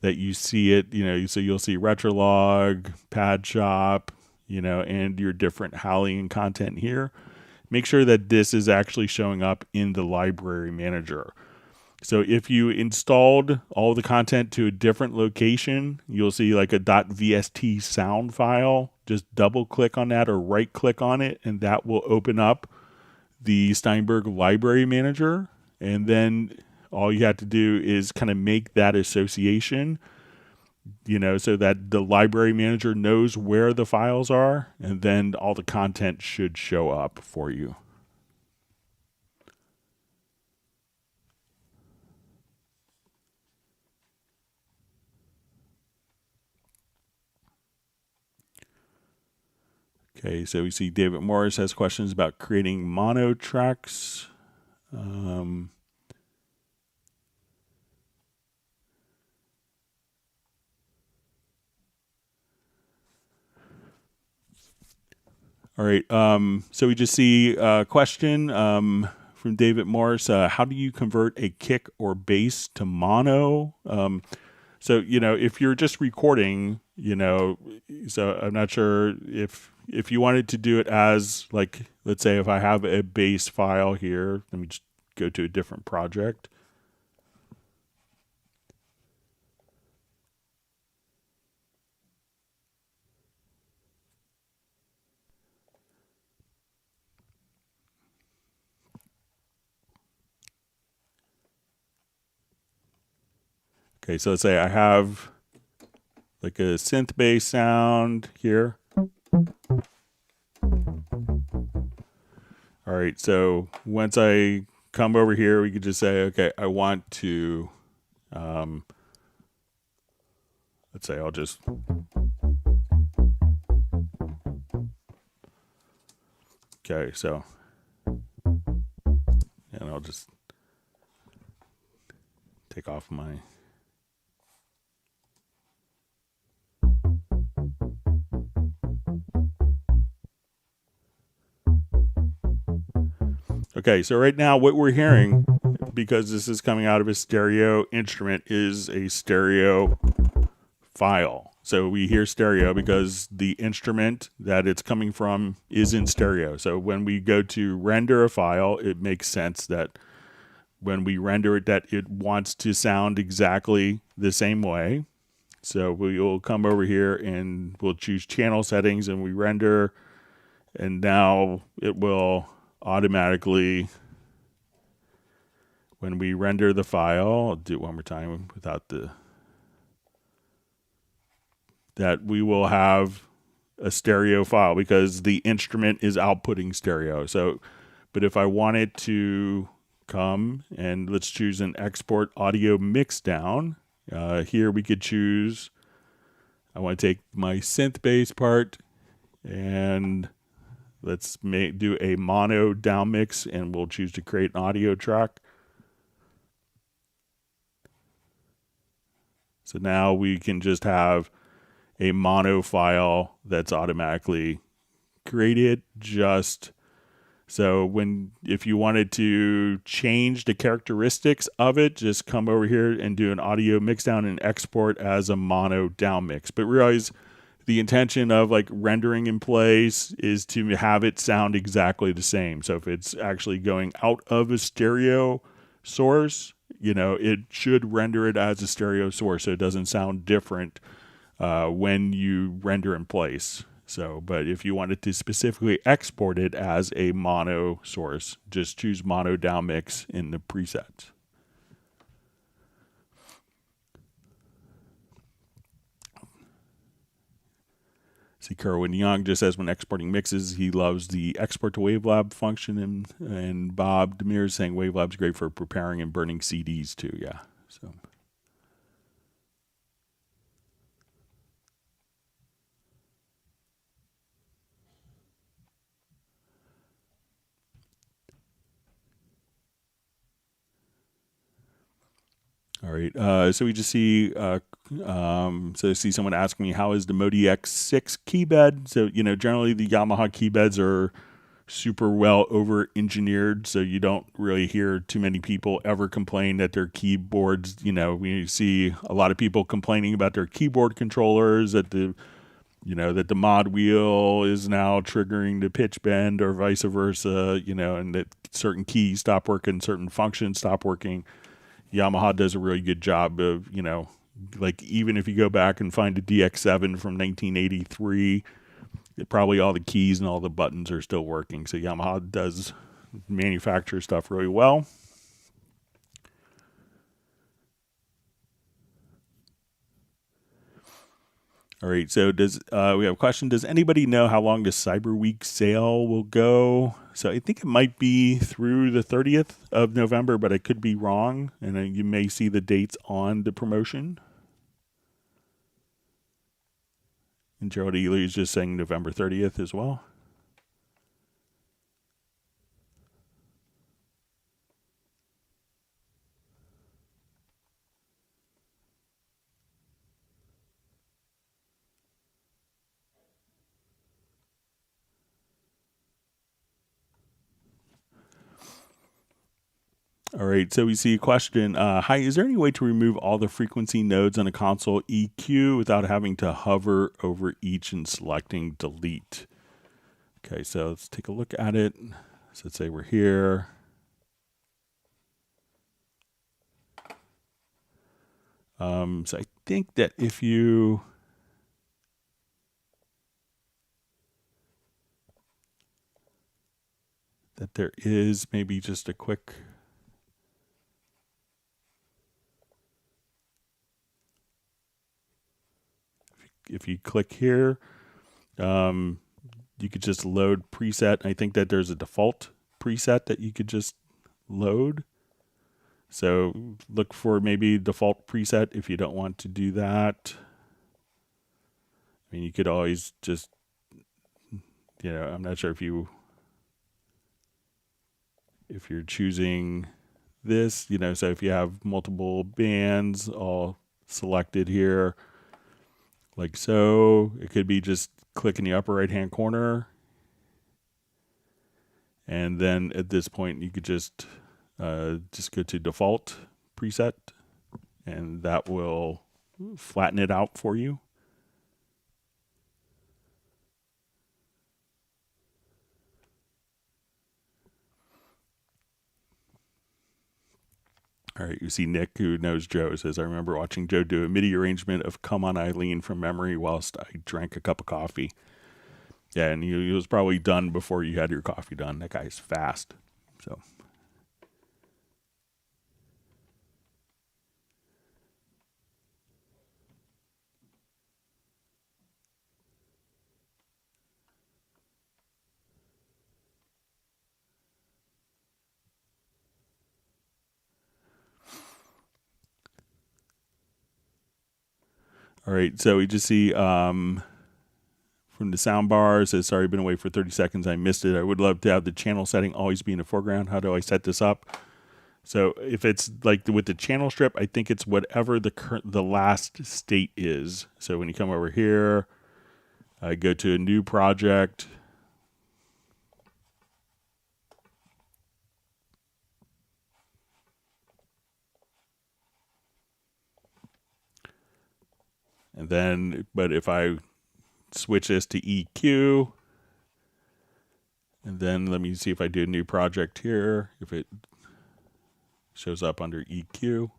that you see it, so you'll see Retrolog, Pad Shop, and your different Halion content here. Make sure that this is actually showing up in the library manager. So if you installed all the content to a different location, you'll see like a .vst sound file. Just double click on that or right click on it, and that will open up the Steinberg Library Manager. And then all you have to do is kind of make that association, so that the library manager knows where the files are, and then all the content should show up for you. Okay, so we see David Morris has questions about creating mono tracks. All right. So we just see a question from David Morris. How do you convert a kick or bass to mono? So, if you're just recording, so I'm not sure if you wanted to do it as, like, let's say if I have a bass file here, let me just go to a different project. Okay, so let's say I have like a synth bass sound here. All right, so once I come over here, we could just say, okay, I want to, let's say I'll just, okay, so, and I'll just take off my, okay, so right now what we're hearing, because this is coming out of a stereo instrument, is a stereo file. So we hear stereo because the instrument that it's coming from is in stereo. So when we go to render a file, it makes sense that when we render it, that it wants to sound exactly the same way. So we will come over here and we'll choose channel settings and we render, and now it will automatically, when we render the file, I'll do it one more time without that we will have a stereo file because the instrument is outputting stereo. So, but if I wanted to come and let's choose an export audio mix down, here we could choose, I want to take my synth bass part and let's do a mono down mix, and we'll choose to create an audio track. So now we can just have a mono file that's automatically created. Just so if you wanted to change the characteristics of it, just come over here and do an audio mix down and export as a mono down mix. But realize the intention of like rendering in place is to have it sound exactly the same. So if it's actually going out of a stereo source, it should render it as a stereo source so it doesn't sound different when you render in place. So, but if you wanted to specifically export it as a mono source, just choose mono down mix in the presets. See, Kerwin Young just says when exporting mixes, he loves the export to Wavelab function, and Bob Demir is saying Wavelab's great for preparing and burning CDs too. Yeah, so. All right. So we just see, so I see someone asking me, how is the Modi X6 keybed? So, generally the Yamaha keybeds are super well over engineered. So you don't really hear too many people ever complain that their keyboards, we see a lot of people complaining about their keyboard controllers, that that the mod wheel is now triggering the pitch bend or vice versa, and that certain keys stop working, certain functions stop working. Yamaha does a really good job of, like even if you go back and find a DX7 from 1983, probably all the keys and all the buttons are still working. So Yamaha does manufacture stuff really well. All right, so we have a question. Does anybody know how long the Cyber Week sale will go? So I think it might be through the 30th of November, but I could be wrong, and you may see the dates on the promotion. And Gerald Ely is just saying November 30th as well. All right, so we see a question. Hi, is there any way to remove all the frequency nodes on a console EQ without having to hover over each and selecting delete? Okay, so let's take a look at it. So let's say we're here. So I think that if you that there is maybe just a quick if you click here, you could just load preset. I think that there's a default preset that you could just load. So look for maybe default preset if you don't want to do that. I mean, you could always just, I'm not sure if you're choosing this, so if you have multiple bands all selected here, like so, it could be just click in the upper right hand corner. And then at this point, you could just go to default preset, and that will flatten it out for you. All right, you see Nick, who knows Joe, says, I remember watching Joe do a MIDI arrangement of Come On Eileen from memory whilst I drank a cup of coffee. Yeah, and he was probably done before you had your coffee done. That guy's fast. So. All right, so we just see from the sound bar, it says, sorry, been away for 30 seconds. I missed it. I would love to have the channel setting always be in the foreground. How do I set this up? So if it's like with the channel strip, I think it's whatever the last state is. So when you come over here, go to a new project. And then, but if I switch this to EQ, and then let me see if I do a new project here, if it shows up under EQ.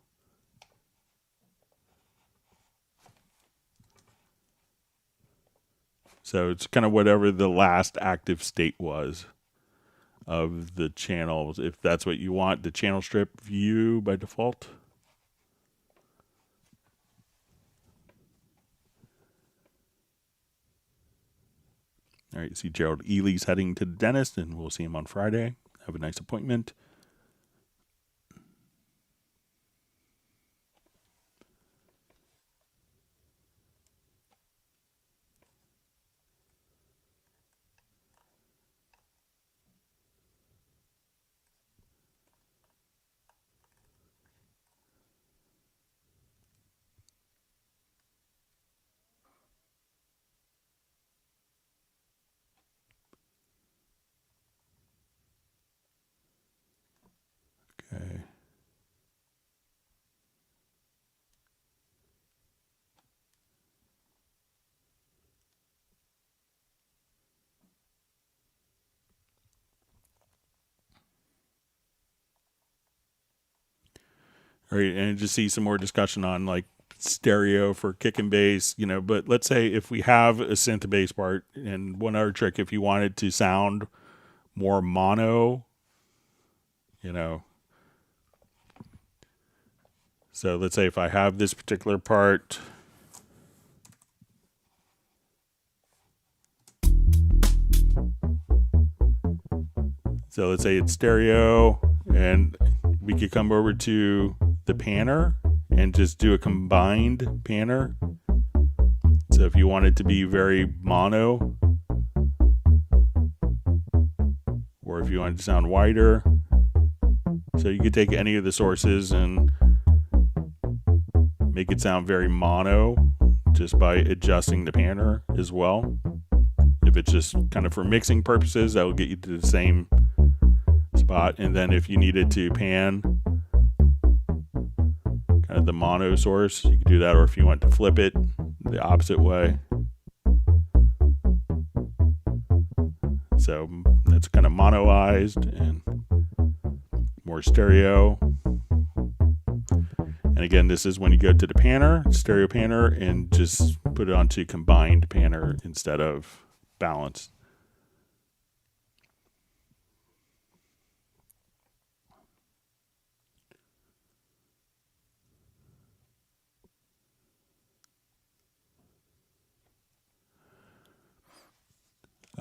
So it's kind of whatever the last active state was of the channels, if that's what you want, the channel strip view by default. All right, see Gerald Ely's heading to the dentist, and we'll see him on Friday. Have a nice appointment. Okay. All right, and just see some more discussion on like stereo for kick and bass, but let's say if we have a synth bass part, and one other trick, if you wanted to sound more mono, so let's say if I have this particular part, so let's say it's stereo, and we could come over to the panner and just do a combined panner. So if you want it to be very mono, or if you want it to sound wider, so you could take any of the sources and make it sound very mono just by adjusting the panner as well. If it's just kind of for mixing purposes, that will get you to the same spot. And then if you needed to pan, kind of the mono source. You can do that, or if you want to flip it the opposite way. So that's kind of monoized and more stereo. And again, this is when you go to the panner, stereo panner, and just put it onto combined panner instead of balanced.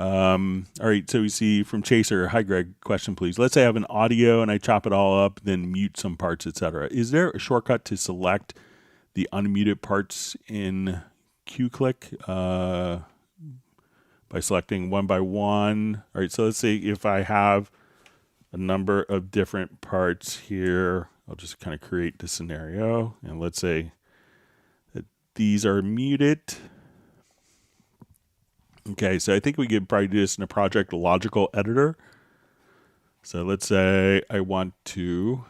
All right, so we see from Chaser, hi Greg, question please. Let's say I have an audio and I chop it all up, then mute some parts, etc. Is there a shortcut to select the unmuted parts in QClick by selecting one by one? All right, so let's say if I have a number of different parts here, I'll just kind of create the scenario, and let's say that these are muted. Okay, so I think we could probably do this in a project logical editor. So let's say I want to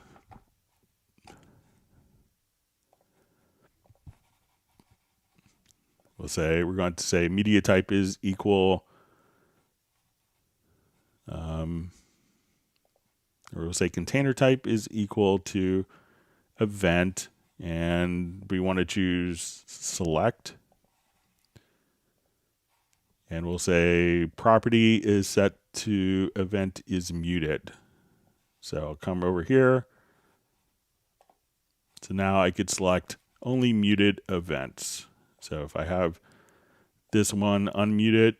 we're going to say media type is equal, or we'll say container type is equal to event, and we want to choose select. And we'll say property is set to event is muted. So I'll come over here. So now I could select only muted events. So if I have this one unmuted,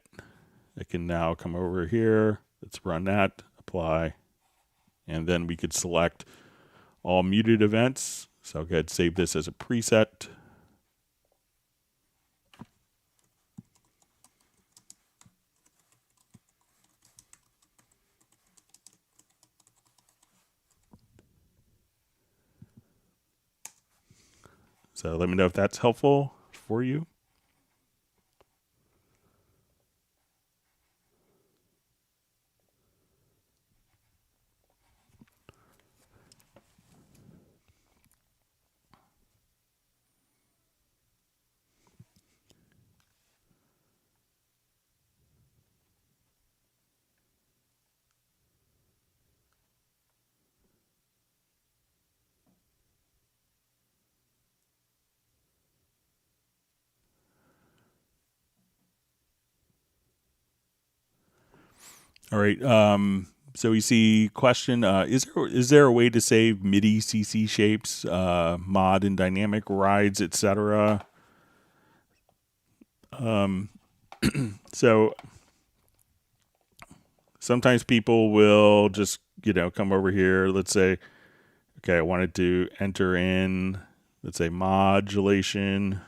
I can now come over here. Let's run that, apply. And then we could select all muted events. So I'll go ahead and save this as a preset. So let me know if that's helpful for you. All right. So we see question: is there a way to save MIDI CC shapes, mod and dynamic rides, etc.? So sometimes people will just come over here. Let's say, okay, I wanted to enter in, let's say, modulation.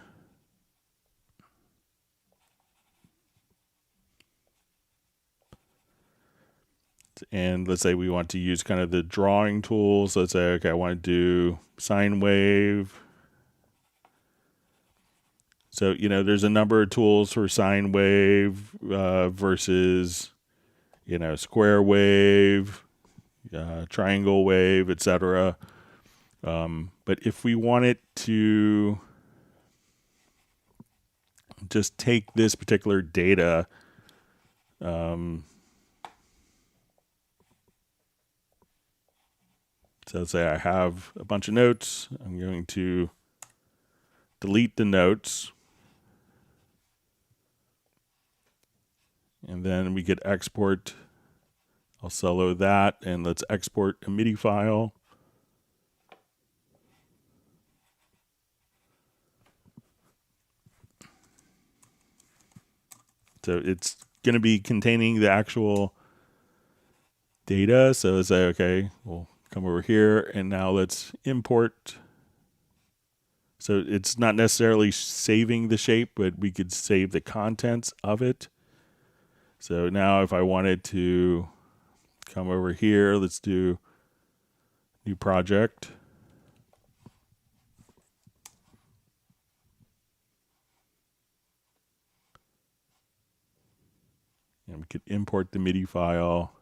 And let's say we want to use kind of the drawing tools. Let's say, okay, I want to do sine wave. So, there's a number of tools for sine wave versus, square wave, triangle wave, etc. But if we wanted to just take this particular data, so let's say I have a bunch of notes. I'm going to delete the notes. And then we could export. I'll solo that, and let's export a MIDI file. So it's going to be containing the actual data. So let's say, okay, we'll come over here, and now let's import. So it's not necessarily saving the shape, but we could save the contents of it. So now if I wanted to come over here, let's do new project. And we could import the MIDI file.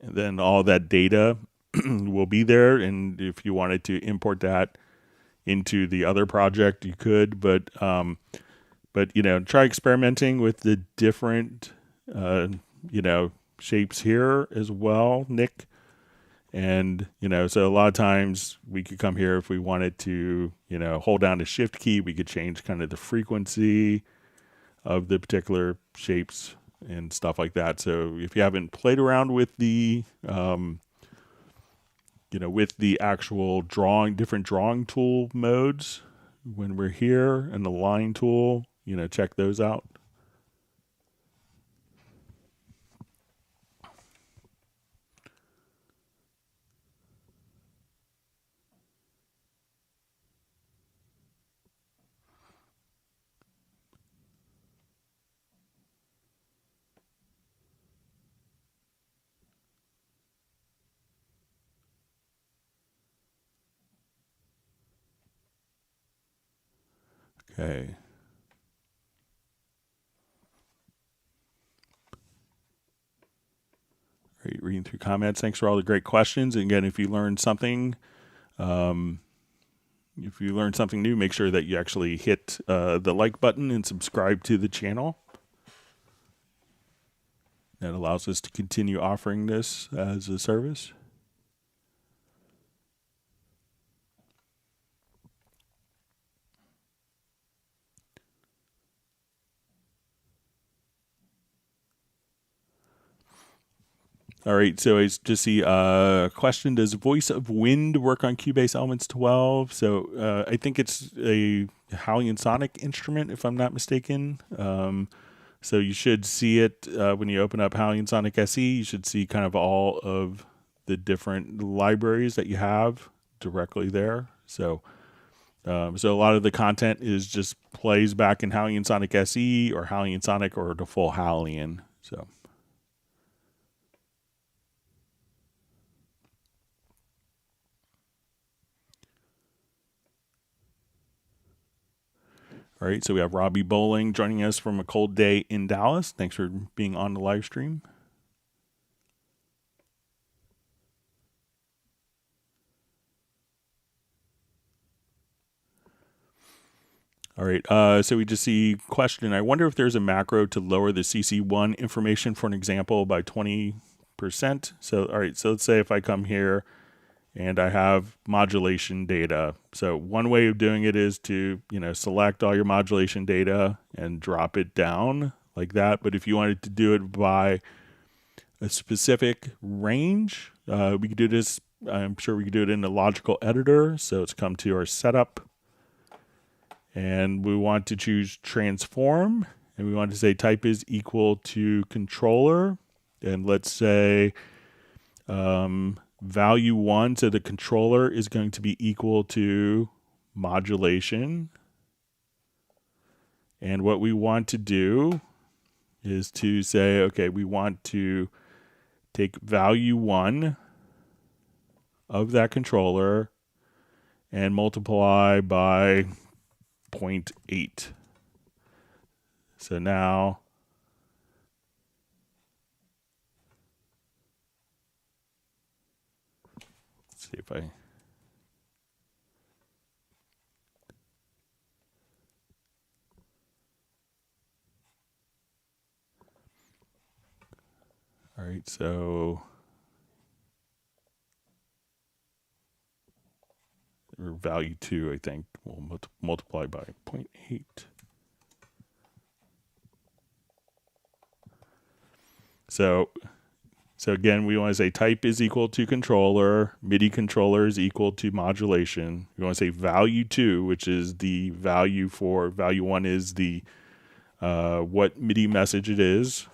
And then all that data will be there. And if you wanted to import that into the other project, you could. But try experimenting with the different shapes here as well, Nick. And so a lot of times we could come here if we wanted to hold down the shift key, we could change kind of the frequency of the particular shapes and stuff like that. So if you haven't played around with the with the actual different drawing tool modes when we're here, and the line tool, check those out. Okay. All right, reading through comments. Thanks for all the great questions. And again, if you learned something, new, make sure that you actually hit the like button and subscribe to the channel. That allows us to continue offering this as a service. All right, so I just see a question. Does Voice of Wind work on Cubase Elements 12? So I think it's a Hallian Sonic instrument, if I'm not mistaken. So you should see it when you open up Hallian Sonic SE. You should see kind of all of the different libraries that you have directly there. So a lot of the content is just plays back in Hallian Sonic SE or Hallian Sonic or the full Hallian. So. All right, so we have Robbie Bowling joining us from a cold day in Dallas. Thanks for being on the live stream. All right, so we just see question. I wonder if there's a macro to lower the CC1 information, for an example, by 20%. So, all right, so let's say if I come here and I have modulation data. So one way of doing it is to, select all your modulation data and drop it down like that. But if you wanted to do it by a specific range, we could do this. I'm sure we could do it in the logical editor. So let's come to our setup. And we want to choose transform. And we want to say type is equal to controller. And let's say value 1, so the controller is going to be equal to modulation. And what we want to do is to say, okay, we want to take value 1 of that controller and multiply by 0.8. So now see if I all right, so or value 2, I think, we'll multiply by 0.8. So again, we want to say type is equal to controller, MIDI controller is equal to modulation. We want to say value 2, which is the value for value 1 is the what MIDI message it is.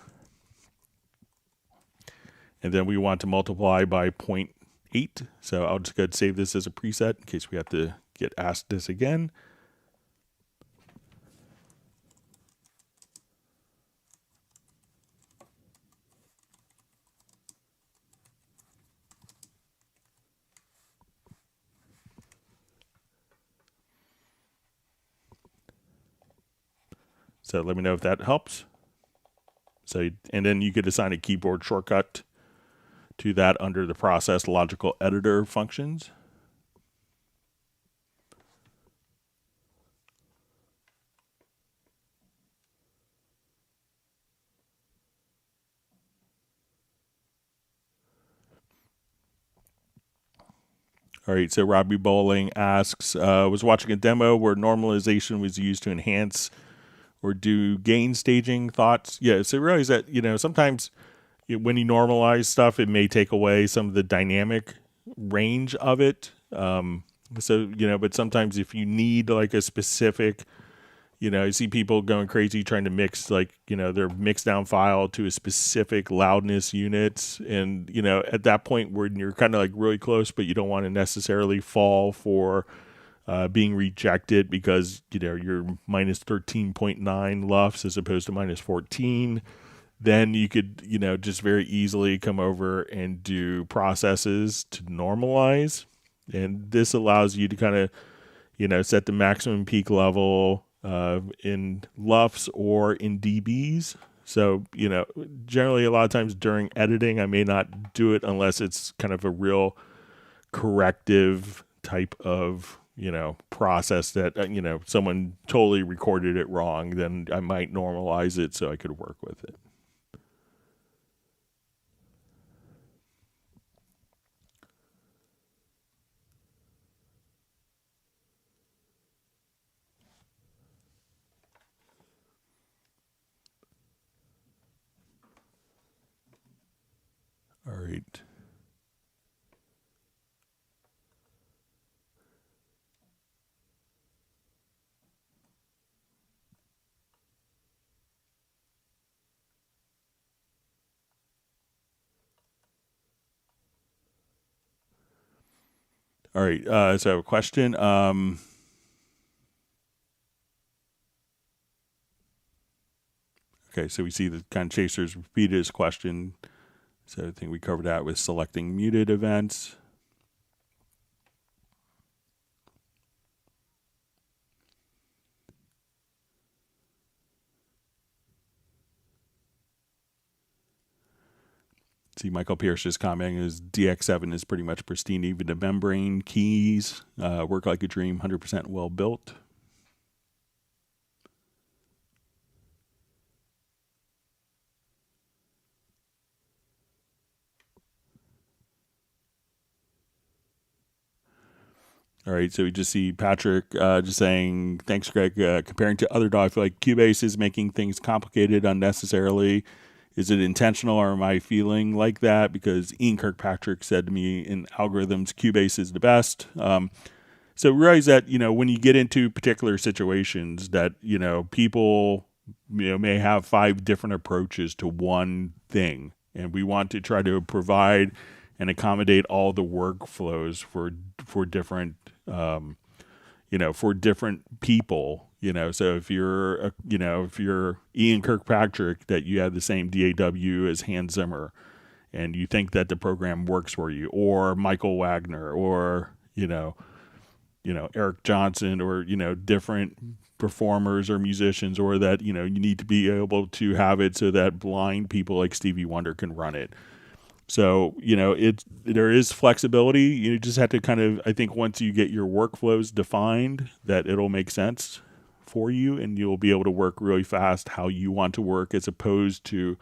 And then we want to multiply by 0.8. So I'll just go ahead and save this as a preset in case we have to get asked this again. So let me know if that helps. So, and then you could assign a keyboard shortcut to that under the process logical editor functions. All right, so Robbie Bowling asks, was watching a demo where normalization was used to enhance or do gain staging. Thoughts? Yeah, so realize that, sometimes when you normalize stuff, it may take away some of the dynamic range of it. But sometimes if you need like a specific, you see people going crazy trying to mix their mix down file to a specific loudness unit. And, at that point when you're kind of like really close, but you don't want to necessarily fall for being rejected because, you're minus 13.9 LUFS as opposed to minus 14, then you could, just very easily come over and do processes to normalize. And this allows you to kind of, set the maximum peak level in LUFS or in dBs. So, generally a lot of times during editing, I may not do it unless it's kind of a real corrective type of, process that, someone totally recorded it wrong. Then I might normalize it so I could work with it. All right. All right. So I have a question. Okay, so we see the kind of chasers repeated his question. So I think we covered that with selecting muted events. See, Michael Pierce is commenting is DX7 is pretty much pristine. Even the membrane keys work like a dream, 100% well built. All right, so we just see Patrick just saying, thanks, Greg. Comparing to other DAW, I feel like Cubase is making things complicated unnecessarily. Is it intentional or am I feeling like that? Because Ian Kirkpatrick said to me in algorithms, Cubase is the best. So realize that, when you get into particular situations that, people, may have 5 different approaches to one thing. And we want to try to provide and accommodate all the workflows for different, for different people. So if you're, if you're Ian Kirkpatrick, that you have the same DAW as Hans Zimmer, and you think that the program works for you, or Michael Wagner, or Eric Johnson, or different performers or musicians, or that you need to be able to have it so that blind people like Stevie Wonder can run it. So, there is flexibility. You just have to kind of, I think once you get your workflows defined, that it'll make sense for you and you'll be able to work really fast how you want to work, as opposed to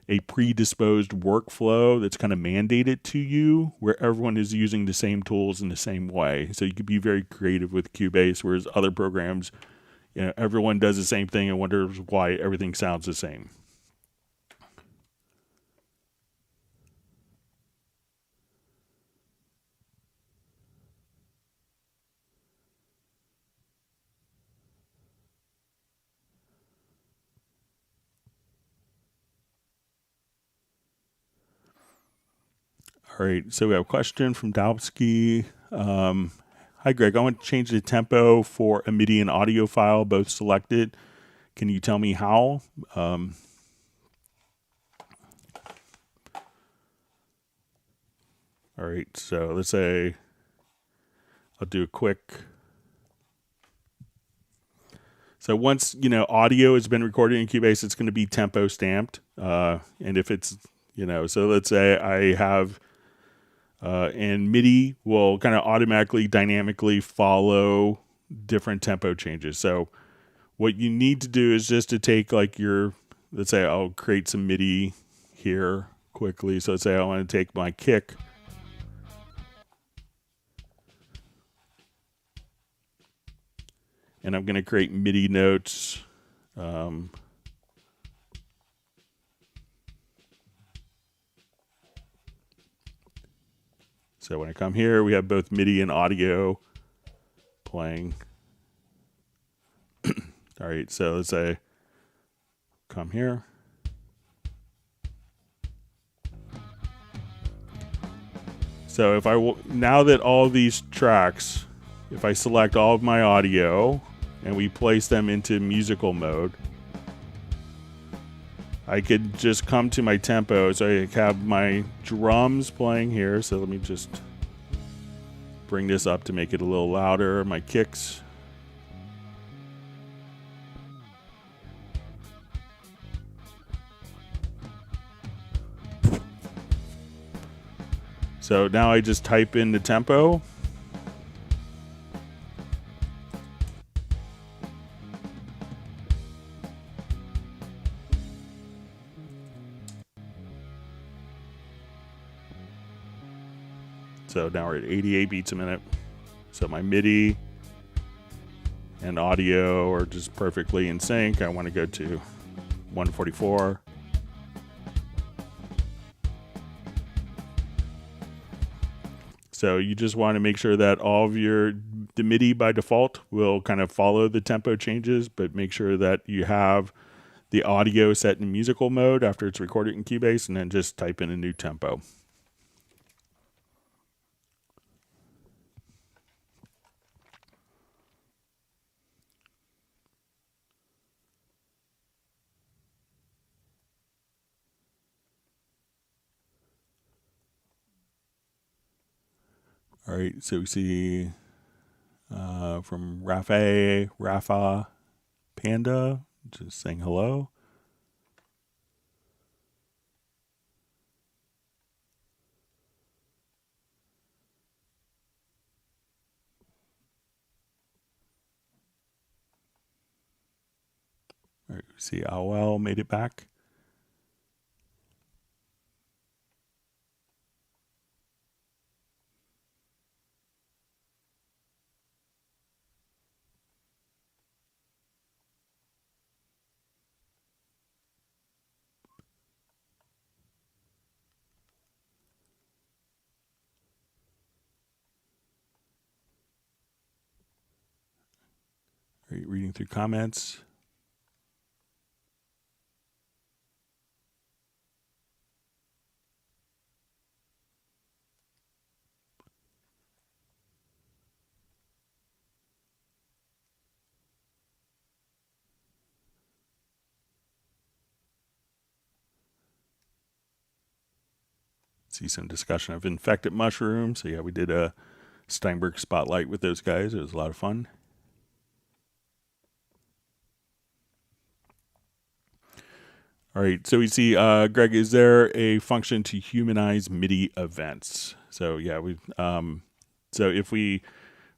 a predisposed workflow that's kind of mandated to you where everyone is using the same tools in the same way. So you could be very creative with Cubase, whereas other programs, everyone does the same thing and wonders why everything sounds the same. All right, so we have a question from Dalbsky. Hi, Greg. I want to change the tempo for a MIDI and audio file, both selected. Can you tell me how? All right, so let's say I'll do a quick. So once, audio has been recorded in Cubase, it's going to be tempo stamped. And if it's, So let's say I have, and MIDI will kind of automatically, dynamically follow different tempo changes. So what you need to do is just to take like let's say I'll create some MIDI here quickly. So let's say I want to take my kick. And I'm going to create MIDI notes. So when I come here, we have both MIDI and audio playing. All right, so let's say come here. So if now that all these tracks, if I select all of my audio and we place them into musical mode, I could just come to my tempo. So I have my drums playing here. So let me just bring this up to make it a little louder. My kicks. So now I just type in the tempo. So now we're at 88 beats a minute. So my MIDI and audio are just perfectly in sync. I want to go to 144. So you just want to make sure that all of the MIDI by default will kind of follow the tempo changes, but make sure that you have the audio set in musical mode after it's recorded in Cubase, and then just type in a new tempo. All right, so we see from Rafa Panda, just saying hello. All right, we see Awel made it back. All right, reading through comments. See some discussion of infected mushrooms. So yeah, we did a Steinberg spotlight with those guys. It was a lot of fun. All right, so we see, Greg, is there a function to humanize MIDI events? So yeah, so if we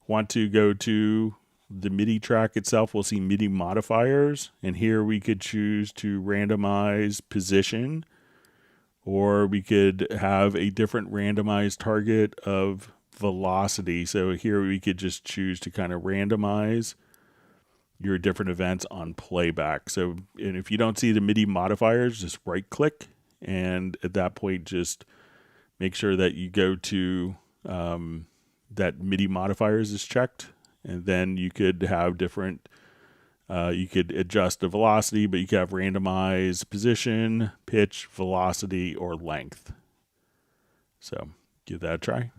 want to go to the MIDI track itself, we'll see MIDI modifiers, and here we could choose to randomize position, or we could have a different randomized target of velocity. So here we could just choose to kind of randomize your different events on playback. So, and if you don't see the MIDI modifiers, just right click, and at that point just make sure that you go to that MIDI modifiers is checked, and then you could have different you could adjust the velocity, but you could have randomized position, pitch, velocity, or length. So give that a try.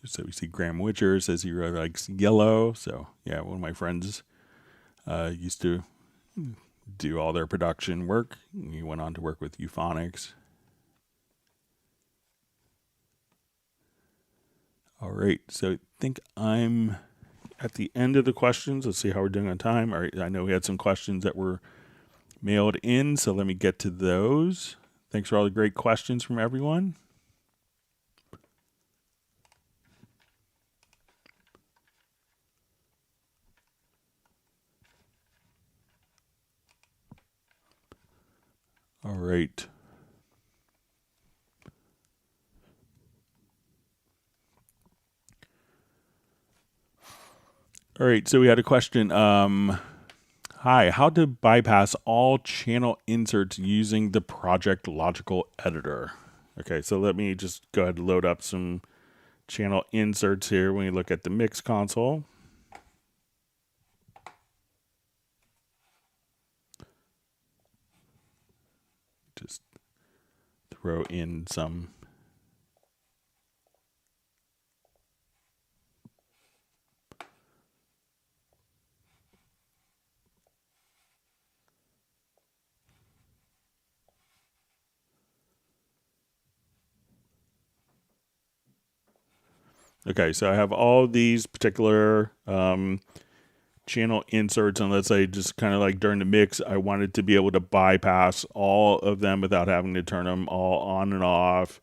So we see Graham Witcher says he really likes yellow. So yeah, one of my friends used to do all their production work. He went on to work with Euphonics. All right, so I think I'm at the end of the questions. Let's see how we're doing on time. All right, I know we had some questions that were mailed in, so let me get to those. Thanks for all the great questions from everyone. All right. All right, so we had a question. Hi, how to bypass all channel inserts using the Project Logical Editor? Okay, so let me just go ahead and load up some channel inserts here when you look at the mix console. Just throw in some. Okay, so I have all these particular channel inserts, and let's say just kind of like during the mix, I wanted to be able to bypass all of them without having to turn them all on and off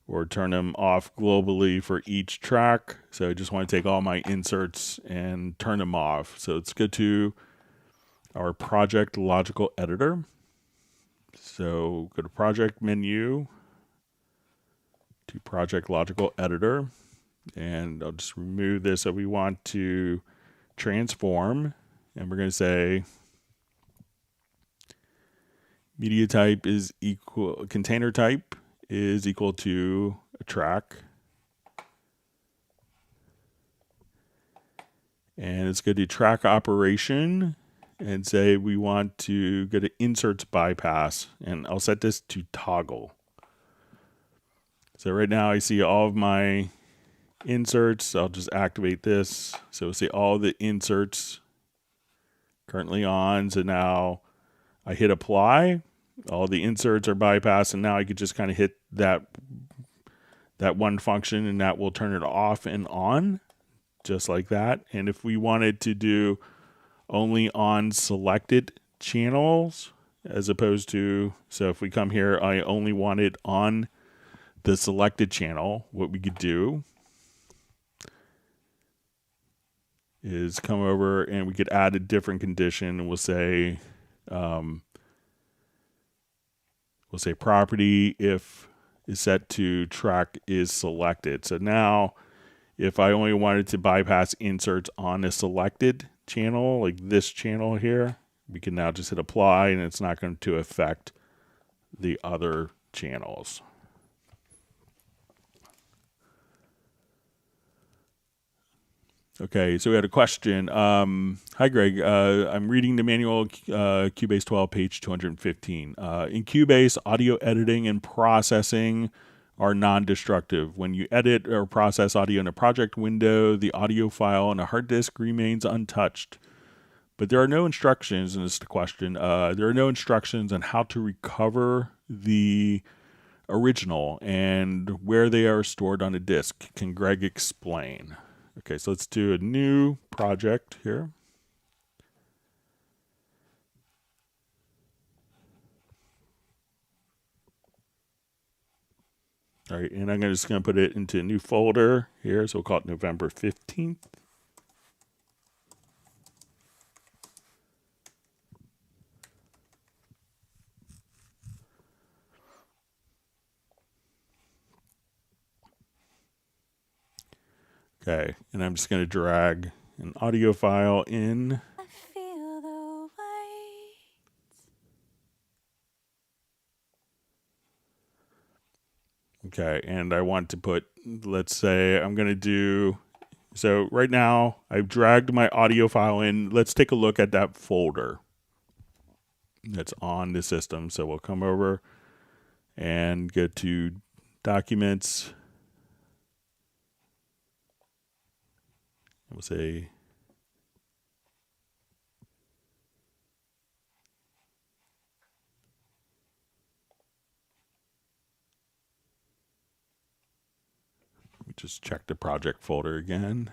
or turn them off globally for each track. So I just want to take all my inserts and turn them off. So let's go to our Project Logical Editor. So go to Project menu, to Project Logical Editor, and I'll just remove this. So we want to transform, and we're going to say media type is equal, container type is equal to a track. And let's go to track operation and say we want to go to inserts bypass, and I'll set this to toggle. So right now I see all of my inserts. I'll just activate this. So we'll see all the inserts currently on. So now I hit apply. All the inserts are bypassed, and now I could just kind of hit that one function, and that will turn it off and on, just like that. And if we wanted to do only on selected channels, as opposed to, so if we come here, I only want it on the selected channel, what we could do is come over and we could add a different condition, and we'll say property if is set to track is selected. So now if I only wanted to bypass inserts on a selected channel, like this channel here, we can now just hit apply, and it's not going to affect the other channels. Okay, so we had a question. Hi, Greg. I'm reading the manual, Cubase 12, page 215. In Cubase, audio editing and processing are non-destructive. When you edit or process audio in a project window, the audio file on a hard disk remains untouched. But there are no instructions, and this is the question, there are no instructions on how to recover the original and where they are stored on a disk. Can Greg explain? Okay, so let's do a new project here. All right, and I'm just going to put it into a new folder here. So we'll call it November 15th. Okay, and I'm just going to drag an audio file in. I feel the weight. Okay, and I want to put, let's say I'm going to do, so right now I've dragged my audio file in. Let's take a look at that folder that's on the system. So we'll come over and go to Documents. We'll say just check the project folder again.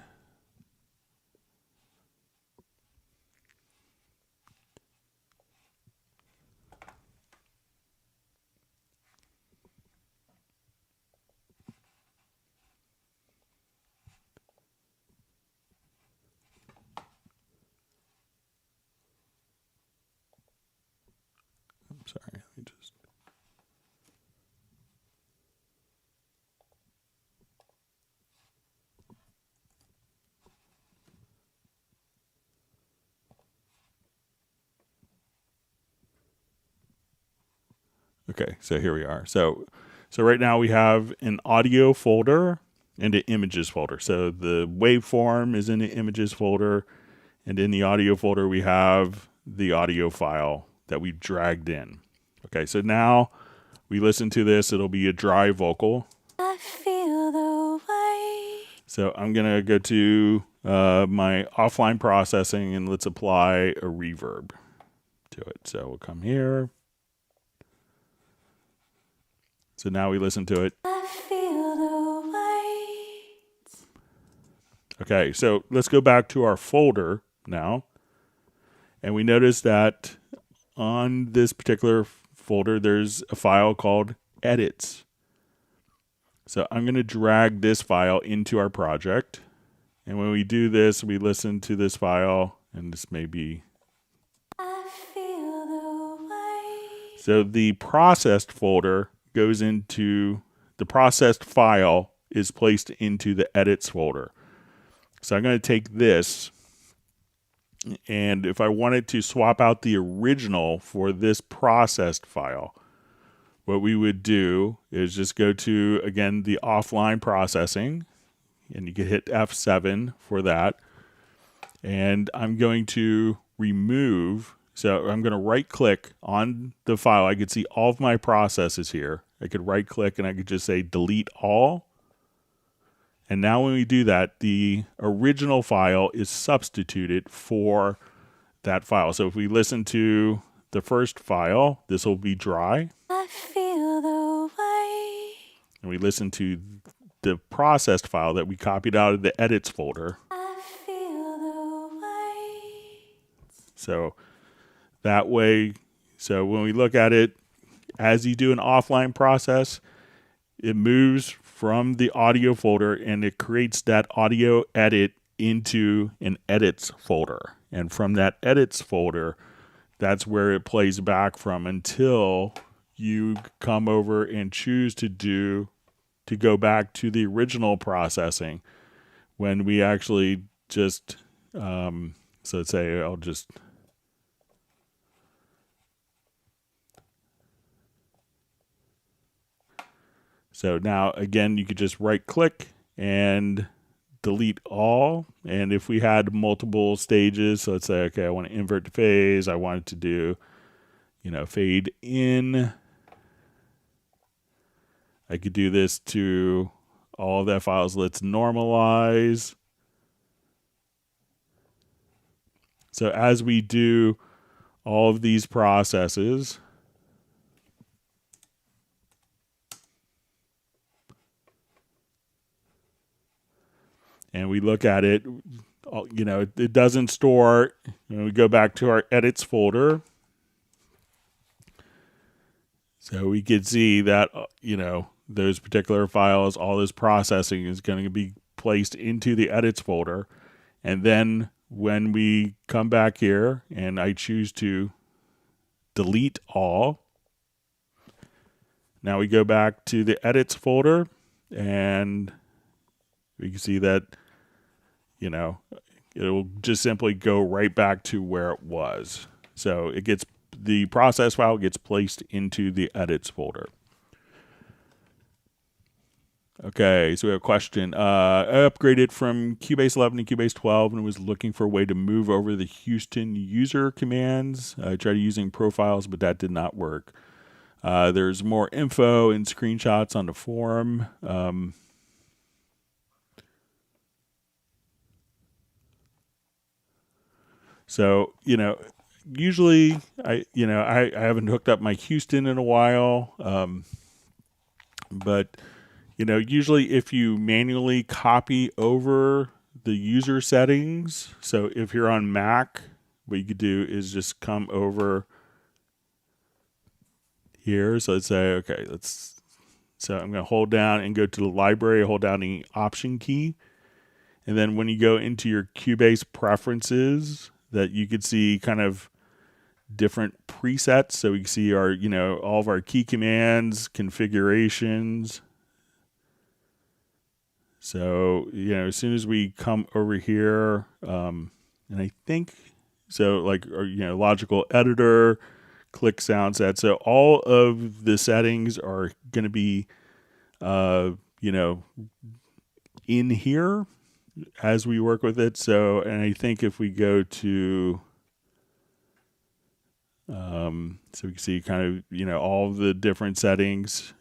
I'm sorry, let me just. Okay, so here we are. So right now we have an audio folder and an images folder. So the waveform is in the images folder, and in the audio folder we have the audio file that we dragged in. Okay, so now we listen to this. It'll be a dry vocal. I feel the way. So I'm gonna go to my offline processing and let's apply a reverb to it. So we'll come here. So now we listen to it. I feel the weight. Okay, so let's go back to our folder now. And we notice that on this particular folder, there's a file called edits. So I'm going to drag this file into our project. And when we do this, we listen to this file, and this may be. I feel the weight. So the processed folder goes into the processed file is placed into the edits folder. So I'm going to take this, and if I wanted to swap out the original for this processed file, what we would do is just go to, again, the offline processing, and you can hit F7 for that. And I'm going to remove, so I'm going to right click on the file. I could see all of my processes here. I could right click and I could just say delete all. And now when we do that, the original file is substituted for that file. So if we listen to the first file, this will be dry. I feel the way. And we listen to the processed file that we copied out of the edits folder. I feel the way. So that way, so when we look at it, as you do an offline process, it moves from the audio folder and it creates that audio edit into an edits folder. And from that edits folder, that's where it plays back from until you come over and choose to go back to the original processing when we actually just, so let's say I'll just, so now again, you could just right click and delete all. And if we had multiple stages, so let's say, okay, I want to invert the phase. I want it to do, fade in. I could do this to all of that files. Let's normalize. So as we do all of these processes, and we look at it, it doesn't store, we go back to our edits folder. So we could see that, those particular files, all this processing is going to be placed into the edits folder. And then when we come back here and I choose to delete all, now we go back to the edits folder and we can see that, it'll just simply go right back to where it was. So the process file gets placed into the edits folder. Okay, so we have a question. I upgraded from Cubase 11 to Cubase 12 and was looking for a way to move over the Houston user commands. I tried using profiles, but that did not work. There's more info and screenshots on the forum. So, usually I haven't hooked up my Houston in a while. But, Usually if you manually copy over the user settings, so if you're on Mac, what you could do is just come over here. So let's say, okay, so I'm going to hold down and go to the library, hold down the Option key. And then when you go into your Cubase preferences, that you could see kind of different presets. So we can see our, all of our key commands, configurations. So, as soon as we come over here, and I think, so like, logical editor, click sound set. So all of the settings are going to be, in here as we work with it. So, and I think if we go to, so we can see kind of, all of the different settings.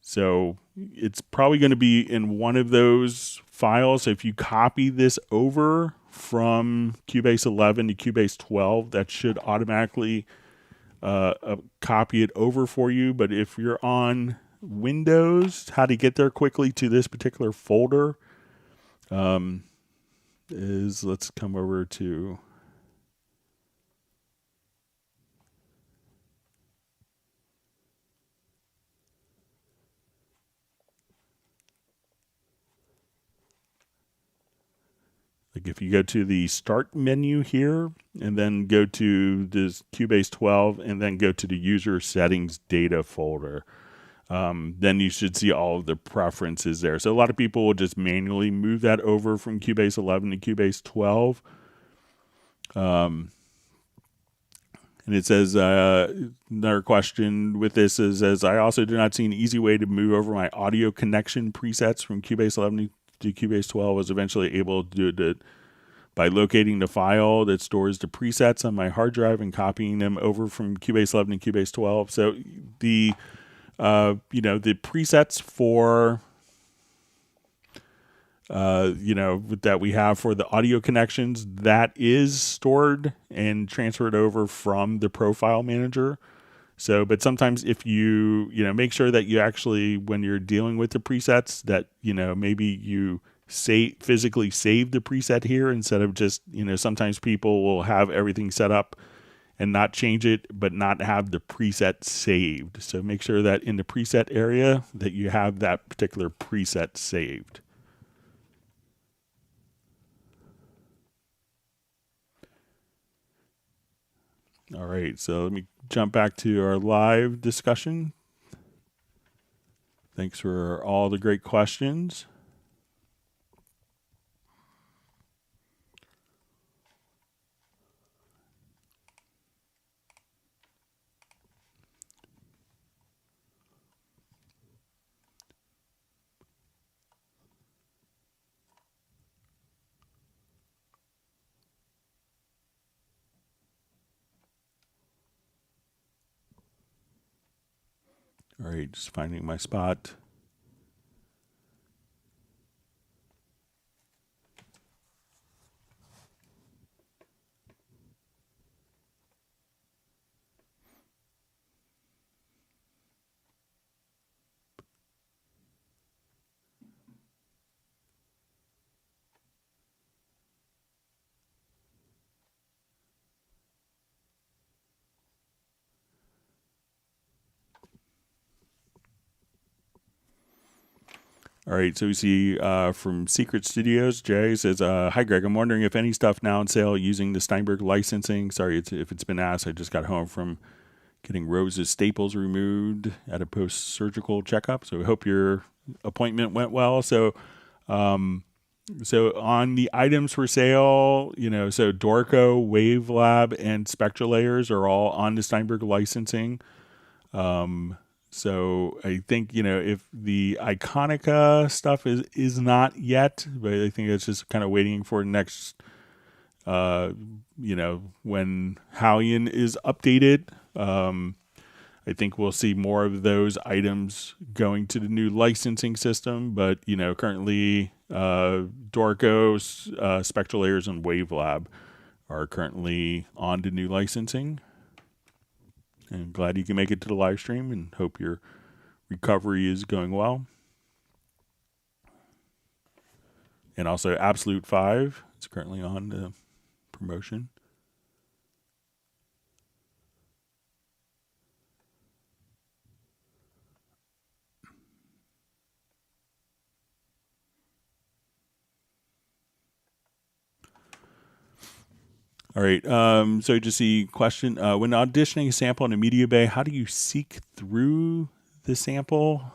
So it's probably going to be in one of those files. So if you copy this over from Cubase 11 to Cubase 12, that should automatically copy it over for you. But if you're on Windows, how to get there quickly to this particular folder is, let's come over to, like if you go to the Start menu here and then go to this Cubase 12 and then go to the User Settings Data folder, then you should see all of the preferences there. So a lot of people will just manually move that over from Cubase 11 to Cubase 12. And it says, another question with this is, I also do not see an easy way to move over my audio connection presets from Cubase 11 to Cubase 12. I was eventually able to do it by locating the file that stores the presets on my hard drive and copying them over from Cubase 11 to Cubase 12. So the the presets for that we have for the audio connections, that is stored and transferred over from the profile manager. So, but sometimes if you make sure that you actually, when you're dealing with the presets, that maybe you physically save the preset here instead of just sometimes people will have everything set up and not change it, but not have the preset saved. So make sure that in the preset area that you have that particular preset saved. All right, so let me jump back to our live discussion. Thanks for all the great questions. All right, just finding my spot. All right, so we see from Secret Studios, Jay says, hi, Greg. I'm wondering if any stuff now on sale using the Steinberg licensing. Sorry if it's been asked. I just got home from getting Rose's staples removed at a post-surgical checkup. So we hope your appointment went well. So on the items for sale, so Dorco, Wavelab, and Spectra Layers are all on the Steinberg licensing. So I think, if the Iconica stuff is not yet, but I think it's just kind of waiting for next, when Hallian is updated. I think we'll see more of those items going to the new licensing system, but, currently Dorco, Spectral Layers, and Wavelab are currently on the new licensing. And glad you can make it to the live stream and hope your recovery is going well. And also Absolute 5 is currently on the promotion. All right. So just the question: when auditioning a sample in a media bay, how do you seek through the sample?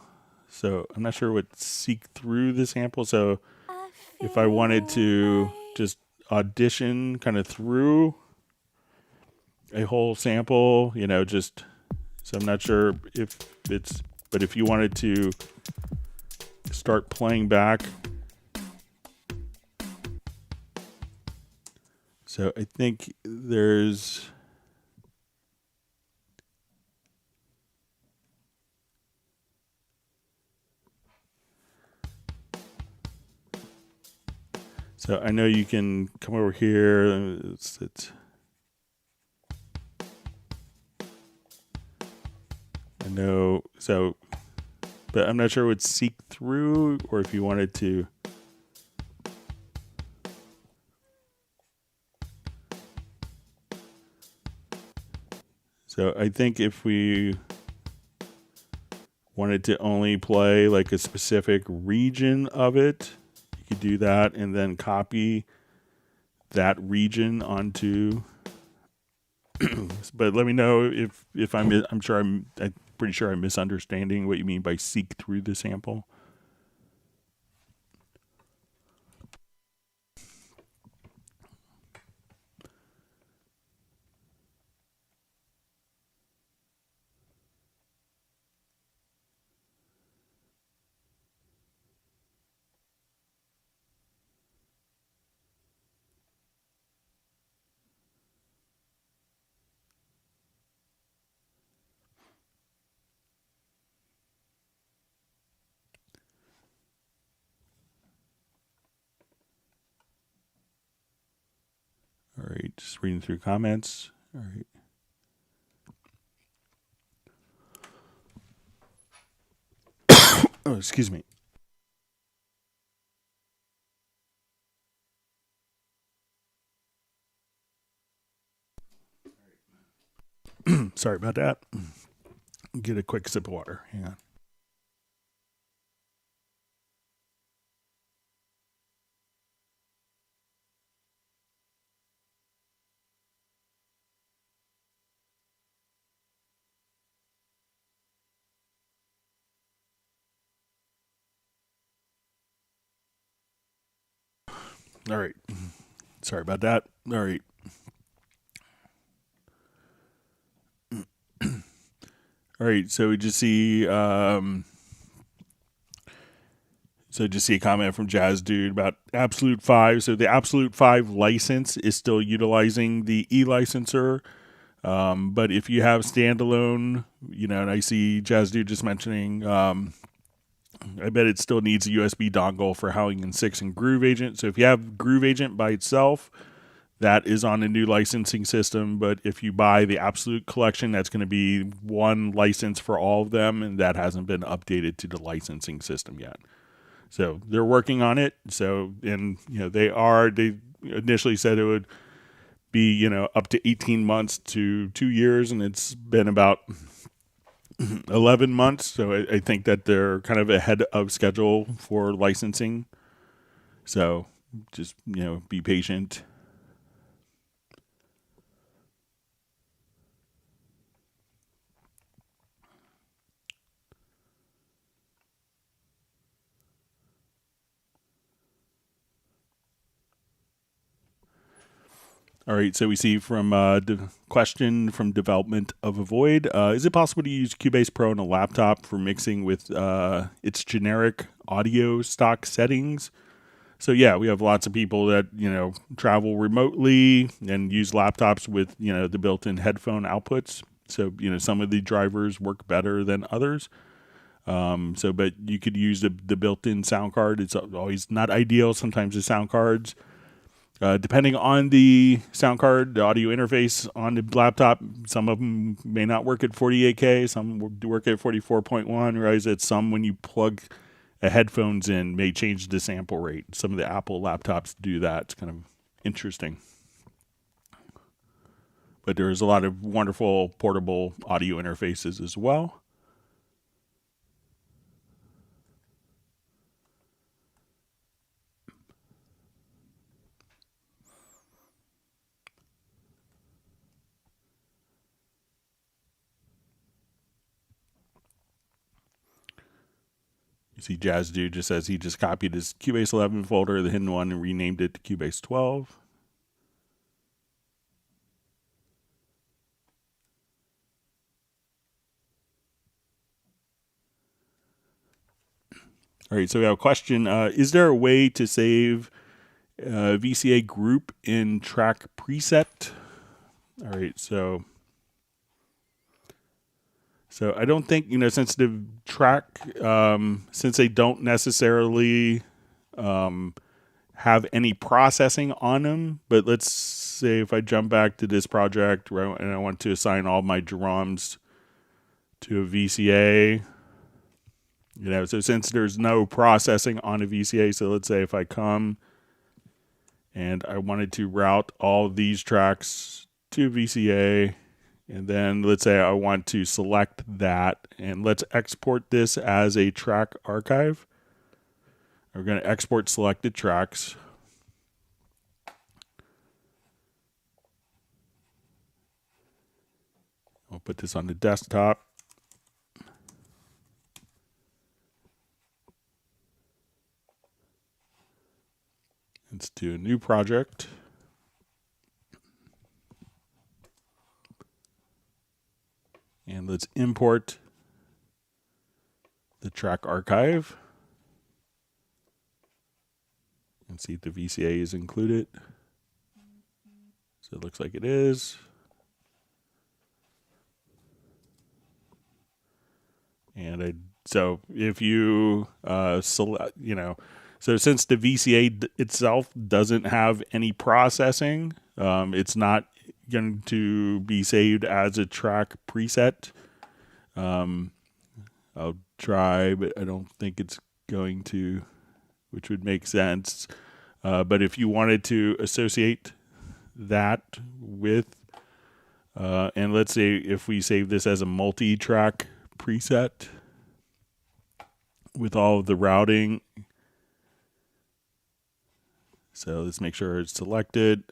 So I'm not sure what seek through the sample. So if I wanted to just audition kind of through a whole sample, just so I'm not sure if it's, but if you wanted to start playing back. So I think there's so I know you can come over here. I know so, but I'm not sure what seek through or if you wanted to. So I think if we wanted to only play like a specific region of it, you could do that and then copy that region onto. But let me know if I'm pretty sure I'm misunderstanding what you mean by seek through the sample. All right, just reading through comments. All right. Oh, excuse me. Sorry about that. Get a quick sip of water. Hang on. All right. Sorry about that. All right. All right. So we just see just see a comment from Jazz Dude about Absolute 5. So the Absolute 5 license is still utilizing the e-licenser. But if you have standalone, and I see Jazz Dude just mentioning, I bet it still needs a USB dongle for Howling 6 and Groove Agent. So if you have Groove Agent by itself, that is on a new licensing system. But if you buy the Absolute Collection, that's going to be one license for all of them, and that hasn't been updated to the licensing system yet. So they're working on it. So, and they initially said it would be, up to 18 months to 2 years, and it's been about 11 months. So I think that they're kind of ahead of schedule for licensing. So just, be patient. All right, so we see from question from Development of a Void. Is it possible to use Cubase Pro on a laptop for mixing with its generic audio stock settings? So yeah, we have lots of people that, travel remotely and use laptops with, the built-in headphone outputs. So, some of the drivers work better than others. But you could use the built-in sound card. It's always not ideal. Sometimes the sound cards Depending on the sound card, the audio interface on the laptop, some of them may not work at 48K, some work at 44.1, whereas at some, when you plug headphones in, may change the sample rate. Some of the Apple laptops do that. It's kind of interesting. But there's a lot of wonderful portable audio interfaces as well. You see Jazz Dude just says he just copied his Cubase 11 folder, the hidden one, and renamed it to Cubase 12. All right, so we have a question. Is there a way to save VCA group in track preset? All right, so I don't think, since the track, since they don't necessarily have any processing on them, but let's say if I jump back to this project and I want to assign all my drums to a VCA, so since there's no processing on a VCA, so let's say if I come and I wanted to route all of these tracks to VCA, and then let's say I want to select that, and let's export this as a track archive. We're going to export selected tracks. I'll put this on the desktop. Let's do a new project. And let's import the track archive. And see if the VCA is included. So it looks like it is. And so if you select, so since the VCA itself doesn't have any processing, it's not going to be saved as a track preset. I'll try, but I don't think it's going to, which would make sense. But if you wanted to associate that with, and let's say if we save this as a multi-track preset with all of the routing. So let's make sure it's selected,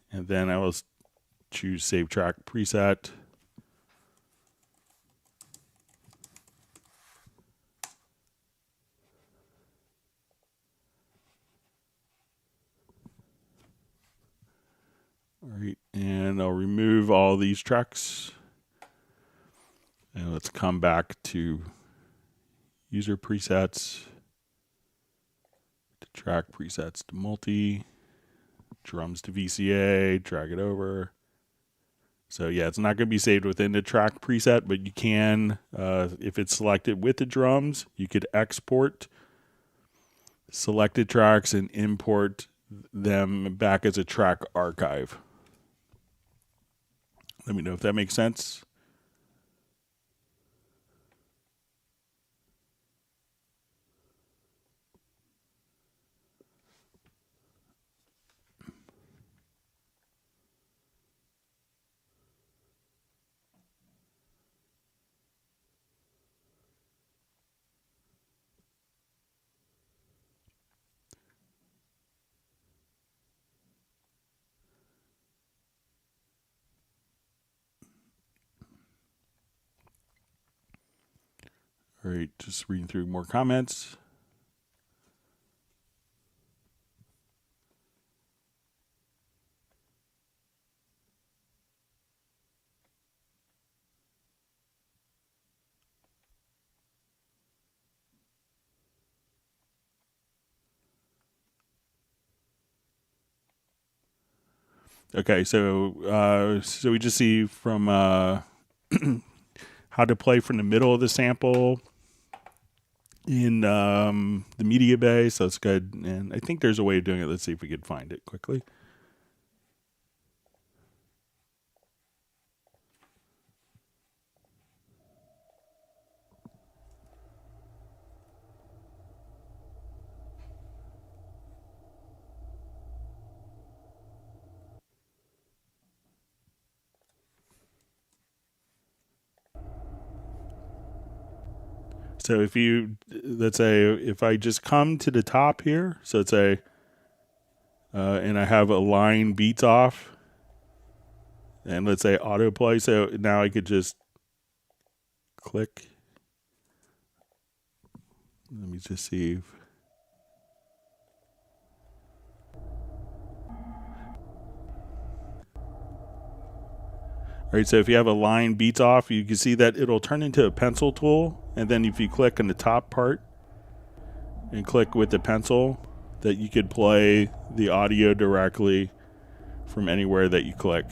and then I will choose Save Track Preset. All right, and I'll remove all these tracks. And let's come back to User Presets, to Track Presets to Multi, Drums to VCA, drag it over. So yeah, it's not going to be saved within the track preset, but you can, if it's selected with the drums, you could export selected tracks and import them back as a track archive. Let me know if that makes sense. All right, just reading through more comments. Okay, so we just see from how to play from the middle of the sample in the media bay, so it's good. And I think there's a way of doing it. Let's see if we can find it quickly. So if you, let's say, if I just come to the top here, so let's say, and I have a line beats off, and let's say autoplay. So now I could just click. Let me just see. All right, so if you have a line beats off, you can see that it'll turn into a pencil tool. And then if you click on the top part and click with the pencil, that you could play the audio directly from anywhere that you click.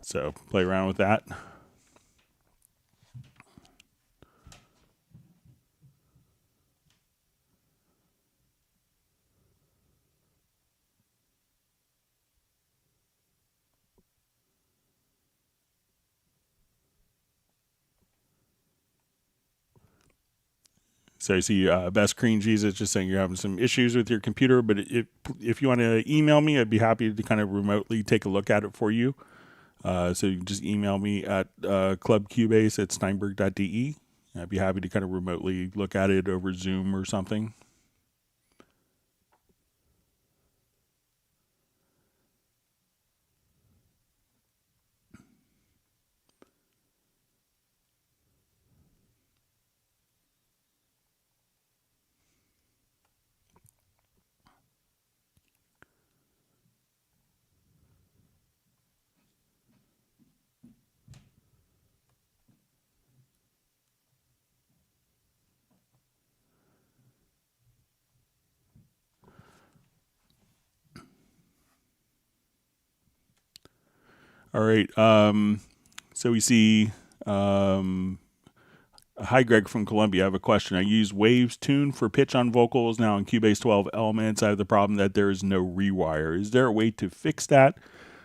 So play around with that. So I see Best Cream Jesus just saying you're having some issues with your computer, but if you want to email me, I'd be happy to kind of remotely take a look at it for you. So you can just email me at clubcubase@steinberg.de. I'd be happy to kind of remotely look at it over Zoom or something. All right. So we see, hi, Greg from Columbia. I have a question. I use Waves Tune for pitch on vocals now in Cubase 12 Elements. I have the problem that there is no rewire. Is there a way to fix that?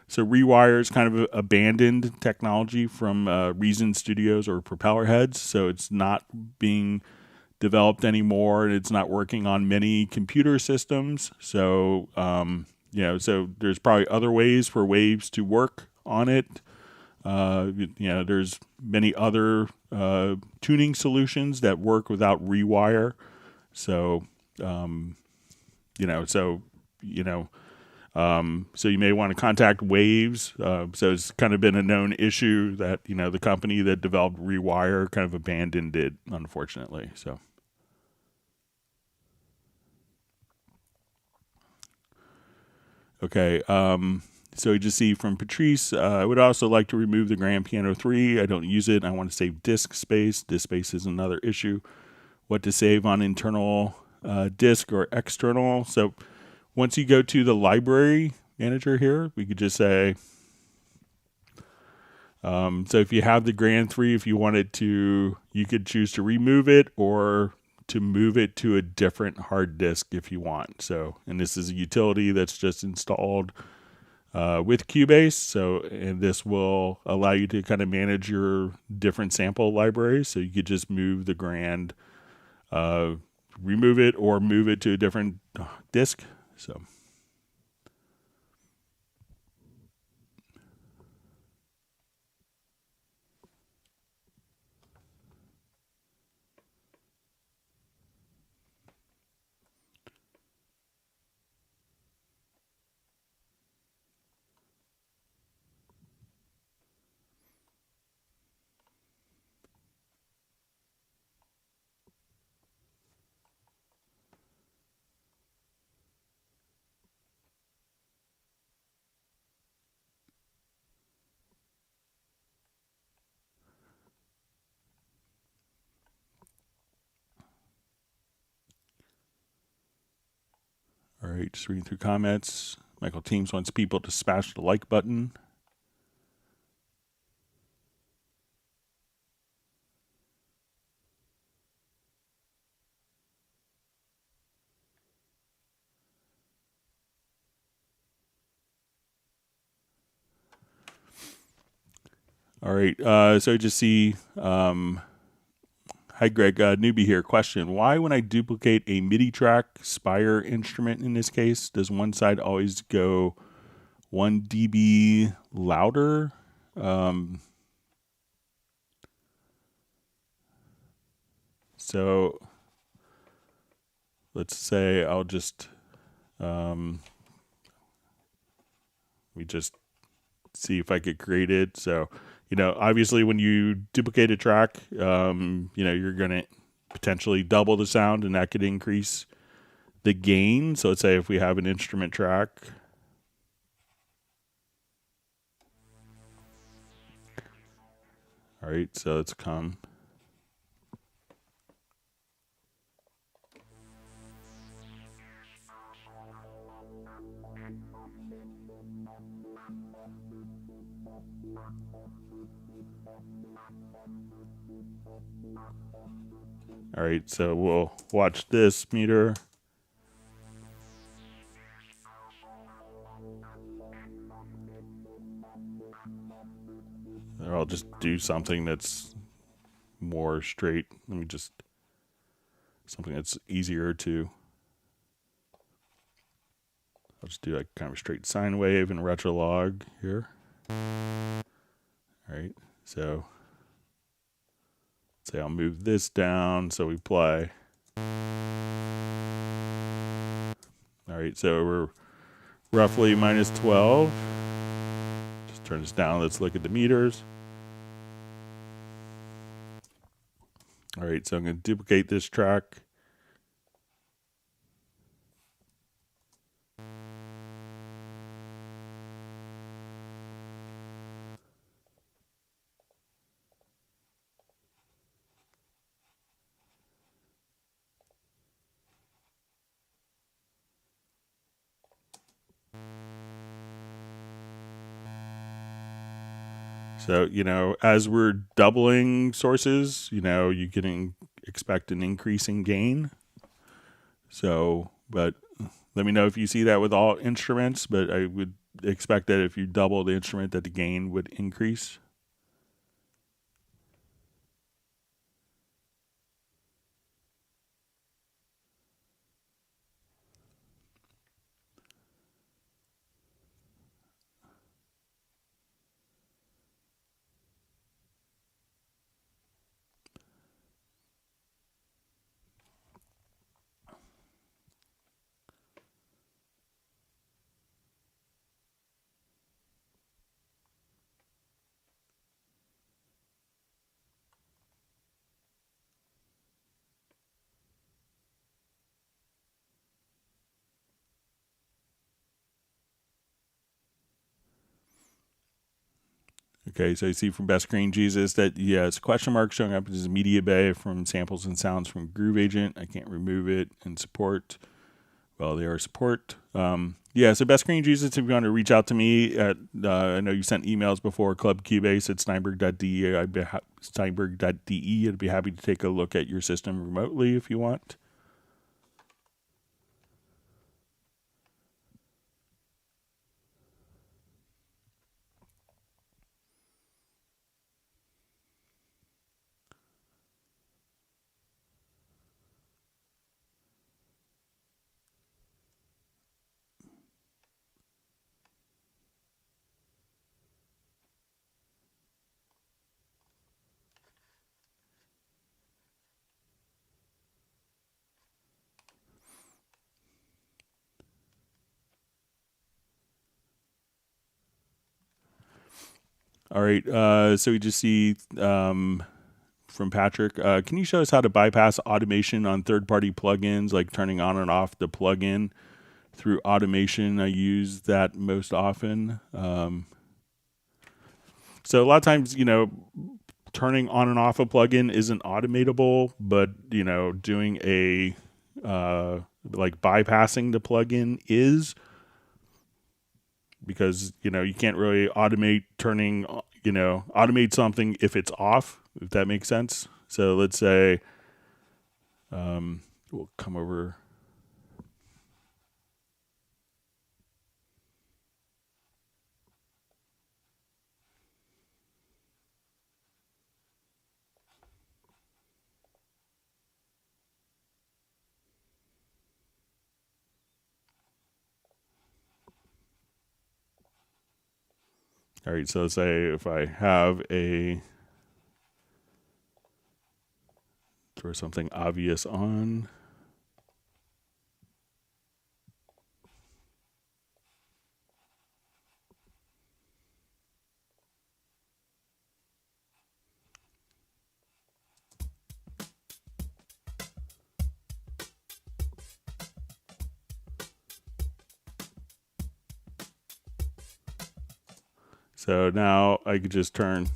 So rewire is kind of an abandoned technology from Reason Studios or Propeller Heads. So it's not being developed anymore, and it's not working on many computer systems. So, so there's probably other ways for Waves to work on it. There's many other tuning solutions that work without rewire. So, so you may want to contact Waves. So it's kind of been a known issue that, the company that developed Rewire kind of abandoned it, unfortunately. So. Okay. So you just see from Patrice, I would also like to remove the Grand Piano 3. I don't use it. I want to save disk space. Disk space is another issue. What to save on internal disk or external. So once you go to the library manager here, we could just say, so if you have the Grand 3, if you wanted to, you could choose to remove it or to move it to a different hard disk if you want. So, and this is a utility that's just installed with Cubase. So, and this will allow you to kind of manage your different sample libraries. So you could just move the Grand, remove it or move it to a different disk. So. All right, just reading through comments. Michael Teams wants people to smash the like button. All right, so I just see, hi Greg, newbie here. Question, why when I duplicate a MIDI track, Spire instrument in this case, does one side always go 1 dB louder. So let's say I'll just, we just see if I could create it. So, obviously when you duplicate a track, you're going to potentially double the sound, and that could increase the gain. So let's say if we have an instrument track, all right, so let's come. All right, so we'll watch this meter. Or I'll just do something that's more straight. Let me just, something that's easier to, I'll just do like kind of a straight sine wave and retro log here. All right, so say I'll move this down so we play. All right, so we're roughly minus 12. Just turn this down. Let's look at the meters. All right, so I'm going to duplicate this track. So, as we're doubling sources, you can expect an increase in gain. So, but let me know if you see that with all instruments, but I would expect that if you double the instrument that the gain would increase. Okay, so you see from Best Green Jesus that, it's a question mark showing up as a media bay from samples and sounds from Groove Agent. I can't remove it and support. Well, they are support. So Best Green Jesus, if you want to reach out to me at, I know you sent emails before, clubcubase at steinberg.de. Steinberg.de. I'd be happy to take a look at your system remotely if you want. All right, so we just see from Patrick, can you show us how to bypass automation on third-party plugins, like turning on and off the plugin through automation? I use that most often. So a lot of times, turning on and off a plugin isn't automatable, but, doing a, like bypassing the plugin is, because, you can't really automate automate something if it's off, if that makes sense. So let's say, we'll come over. All right, so let's say if I have throw something obvious on. So now I could just turn.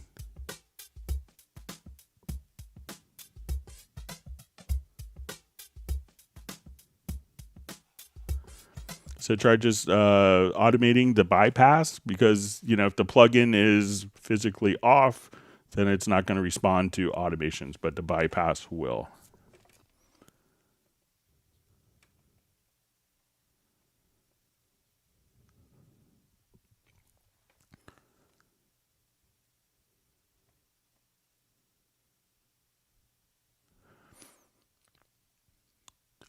So try just automating the bypass, because, if the plugin is physically off, then it's not going to respond to automations, but the bypass will.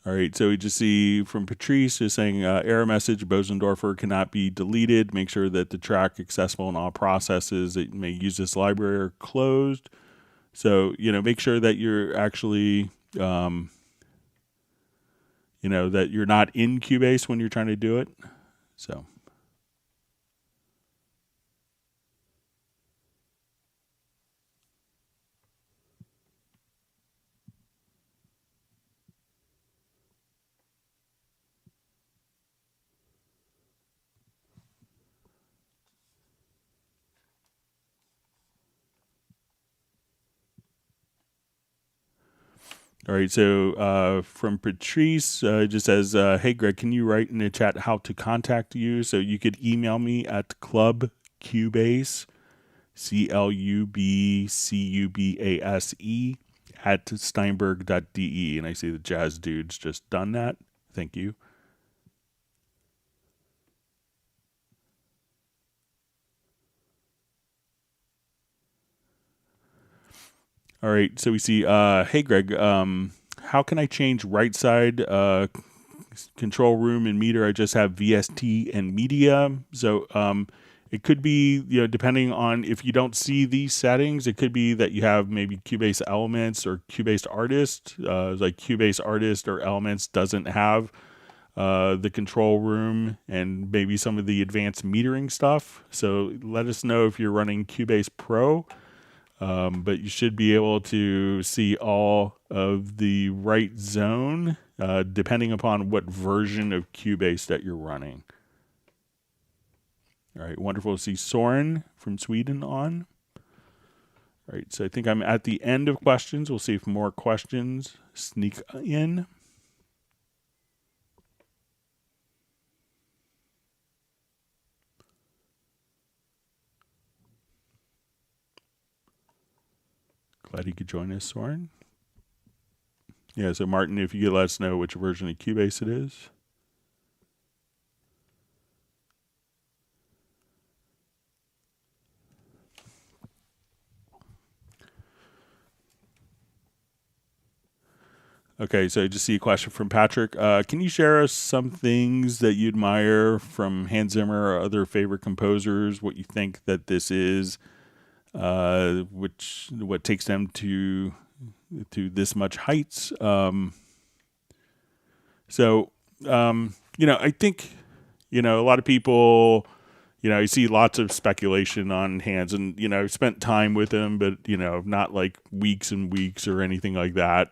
All right, so we just see from Patrice is saying error message, Bosendorfer cannot be deleted. Make sure that the track accessible in all processes that may use this library are closed. So, make sure that you're actually, that you're not in Cubase when you're trying to do it. So. All right, so from Patrice, it just says, hey, Greg, can you write in the chat how to contact you? So you could email me at clubcubase, CLUBCUBASE, at steinberg.de. And I see the Jazz Dude's just done that. Thank you. All right, so we see, hey, Greg, how can I change right side control room and meter? I just have VST and media. So it could be, depending on if you don't see these settings, it could be that you have maybe Cubase Elements or Cubase Artist. Like Cubase Artist or Elements doesn't have the control room and maybe some of the advanced metering stuff. So let us know if you're running Cubase Pro. But you should be able to see all of the right zone depending upon what version of Cubase that you're running. All right, wonderful to see Soren from Sweden on. All right, so I think I'm at the end of questions. We'll see if more questions sneak in. Glad you could join us, Soren. Yeah, so Martin, if you could let us know which version of Cubase it is. Okay, so I just see a question from Patrick. Can you share us some things that you admire from Hans Zimmer or other favorite composers? What you think that this is, what takes them to this much heights? I think, a lot of people, you see lots of speculation on Hans, and I've spent time with him, but not like weeks and weeks or anything like that.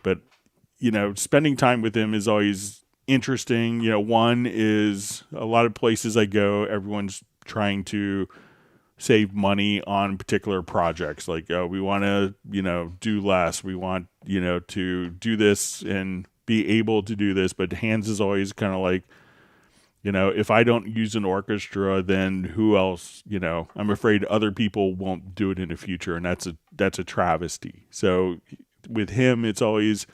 But spending time with him is always interesting. One is a lot of places I go, everyone's trying to save money on particular projects. Like, we want to, do less. We want, to do this and be able to do this. But Hans is always kind of like, if I don't use an orchestra, then who else? I'm afraid other people won't do it in the future, and that's a travesty. So with him, it's always,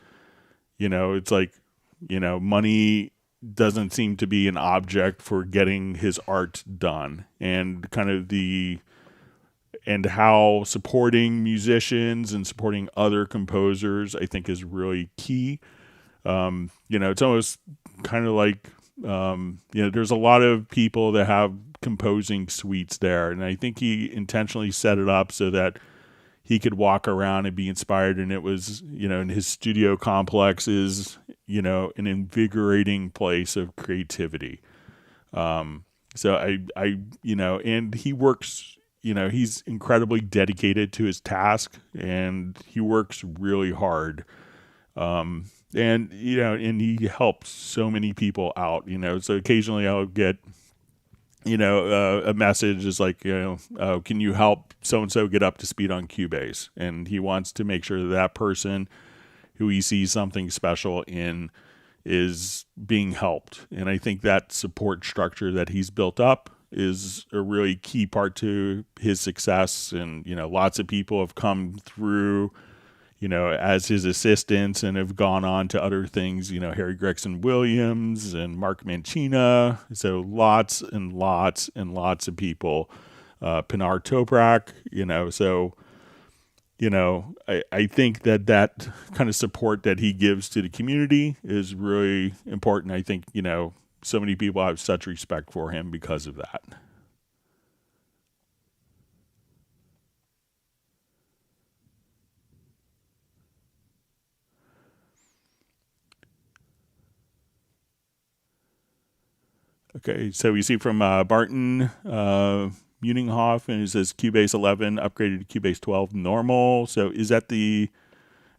it's like, money doesn't seem to be an object for getting his art done, and kind of and how supporting musicians and supporting other composers, I think, is really key. It's almost kind of like, there's a lot of people that have composing suites there. And I think he intentionally set it up so that he could walk around and be inspired. And it was, in his studio complex is, an invigorating place of creativity. So and he works, he's incredibly dedicated to his task, and he works really hard. And he helps so many people out, so occasionally I'll get, a message is like, can you help so-and-so get up to speed on Cubase? And he wants to make sure that person who he sees something special in is being helped. And I think that support structure that he's built up is a really key part to his success. And, lots of people have come through, as his assistants and have gone on to other things, Harry Gregson Williams and Mark Mancina. So lots and lots and lots of people, Pinar Toprak, I think that kind of support that he gives to the community is really important. I think, so many people have such respect for him because of that. Okay, so we see from Barton Muninghoff, and it says Cubase 11 upgraded to Cubase 12 normal. So is that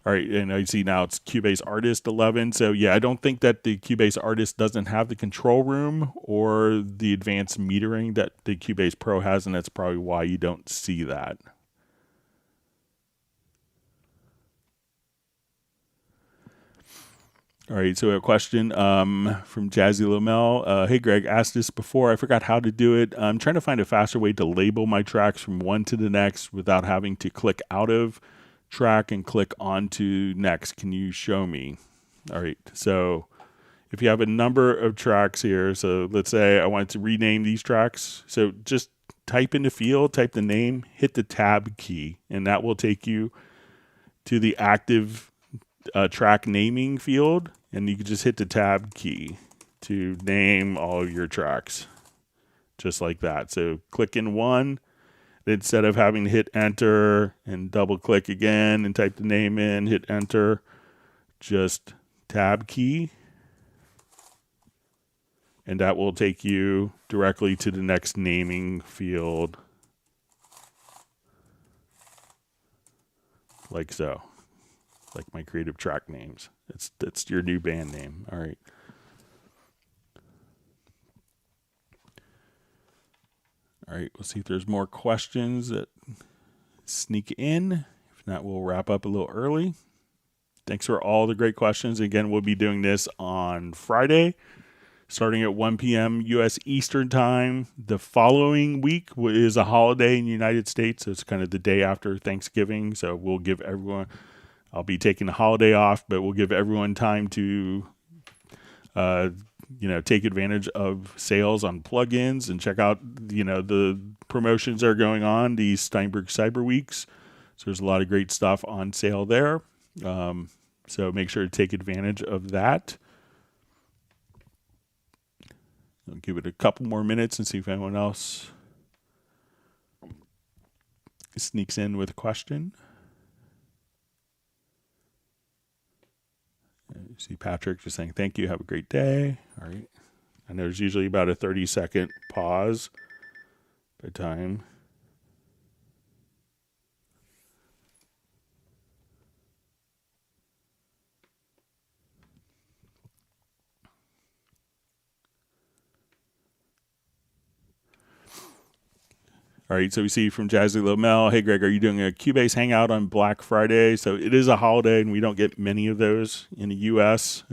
all right, and I see now it's Cubase Artist 11. So yeah, I don't think that the Cubase Artist doesn't have the control room or the advanced metering that the Cubase Pro has, and that's probably why you don't see that. All right, so a question from Jazzy Lomel. Hey, Greg, asked this before. I forgot how to do it. I'm trying to find a faster way to label my tracks from one to the next without having to click out of track and click on to next. Can you show me? All right, so if you have a number of tracks here, so let's say I wanted to rename these tracks. So just type in the field, type the name, hit the tab key, and that will take you to the active track naming field, and you can just hit the tab key to name all of your tracks just like that. So click in one, instead of having to hit enter and double click again and type the name in, hit enter, just tab key, and that will take you directly to the next naming field like so. Like my creative track names. That's your new band name. All right. All right, we'll see if there's more questions that sneak in. If not, we'll wrap up a little early. Thanks for all the great questions. Again, we'll be doing this on Friday, starting at 1 p.m. U.S. Eastern Time. The following week is a holiday in the United States, so it's kind of the day after Thanksgiving. So we'll give everyone... I'll be taking the holiday off, but we'll give everyone time to, take advantage of sales on plugins and check out, the promotions that are going on, these Steinberg Cyber Weeks. So there's a lot of great stuff on sale there. So make sure to take advantage of that. I'll give it a couple more minutes and see if anyone else sneaks in with a question. You see Patrick just saying, thank you, have a great day. All right. I know there's usually about a 30-second pause by time. All right, so we see from Jazzy Lomel, hey, Greg, are you doing a Cubase Hangout on Black Friday? So it is a holiday, and we don't get many of those in the U.S.,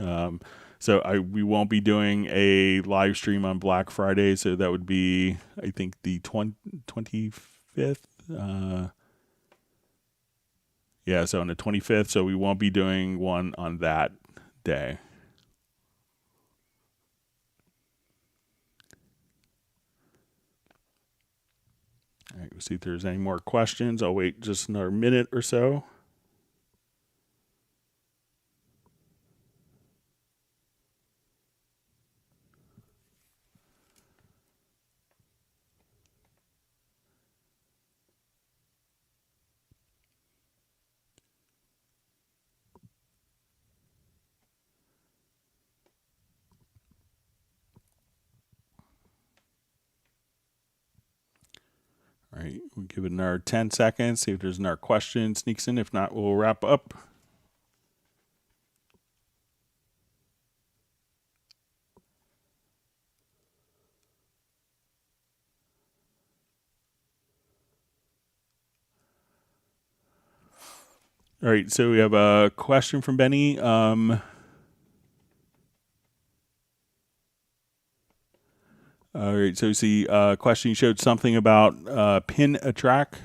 so we won't be doing a live stream on Black Friday, so that would be, I think, the 25th. Yeah, so on the 25th, so we won't be doing one on that day. All right, we'll see if there's any more questions. I'll wait just another minute or so. All right, we'll give it another 10 seconds, see if there's another question sneaks in. If not, we'll wrap up. All right, so we have a question from Benny. All right, so you see a question. You showed something about pin a track.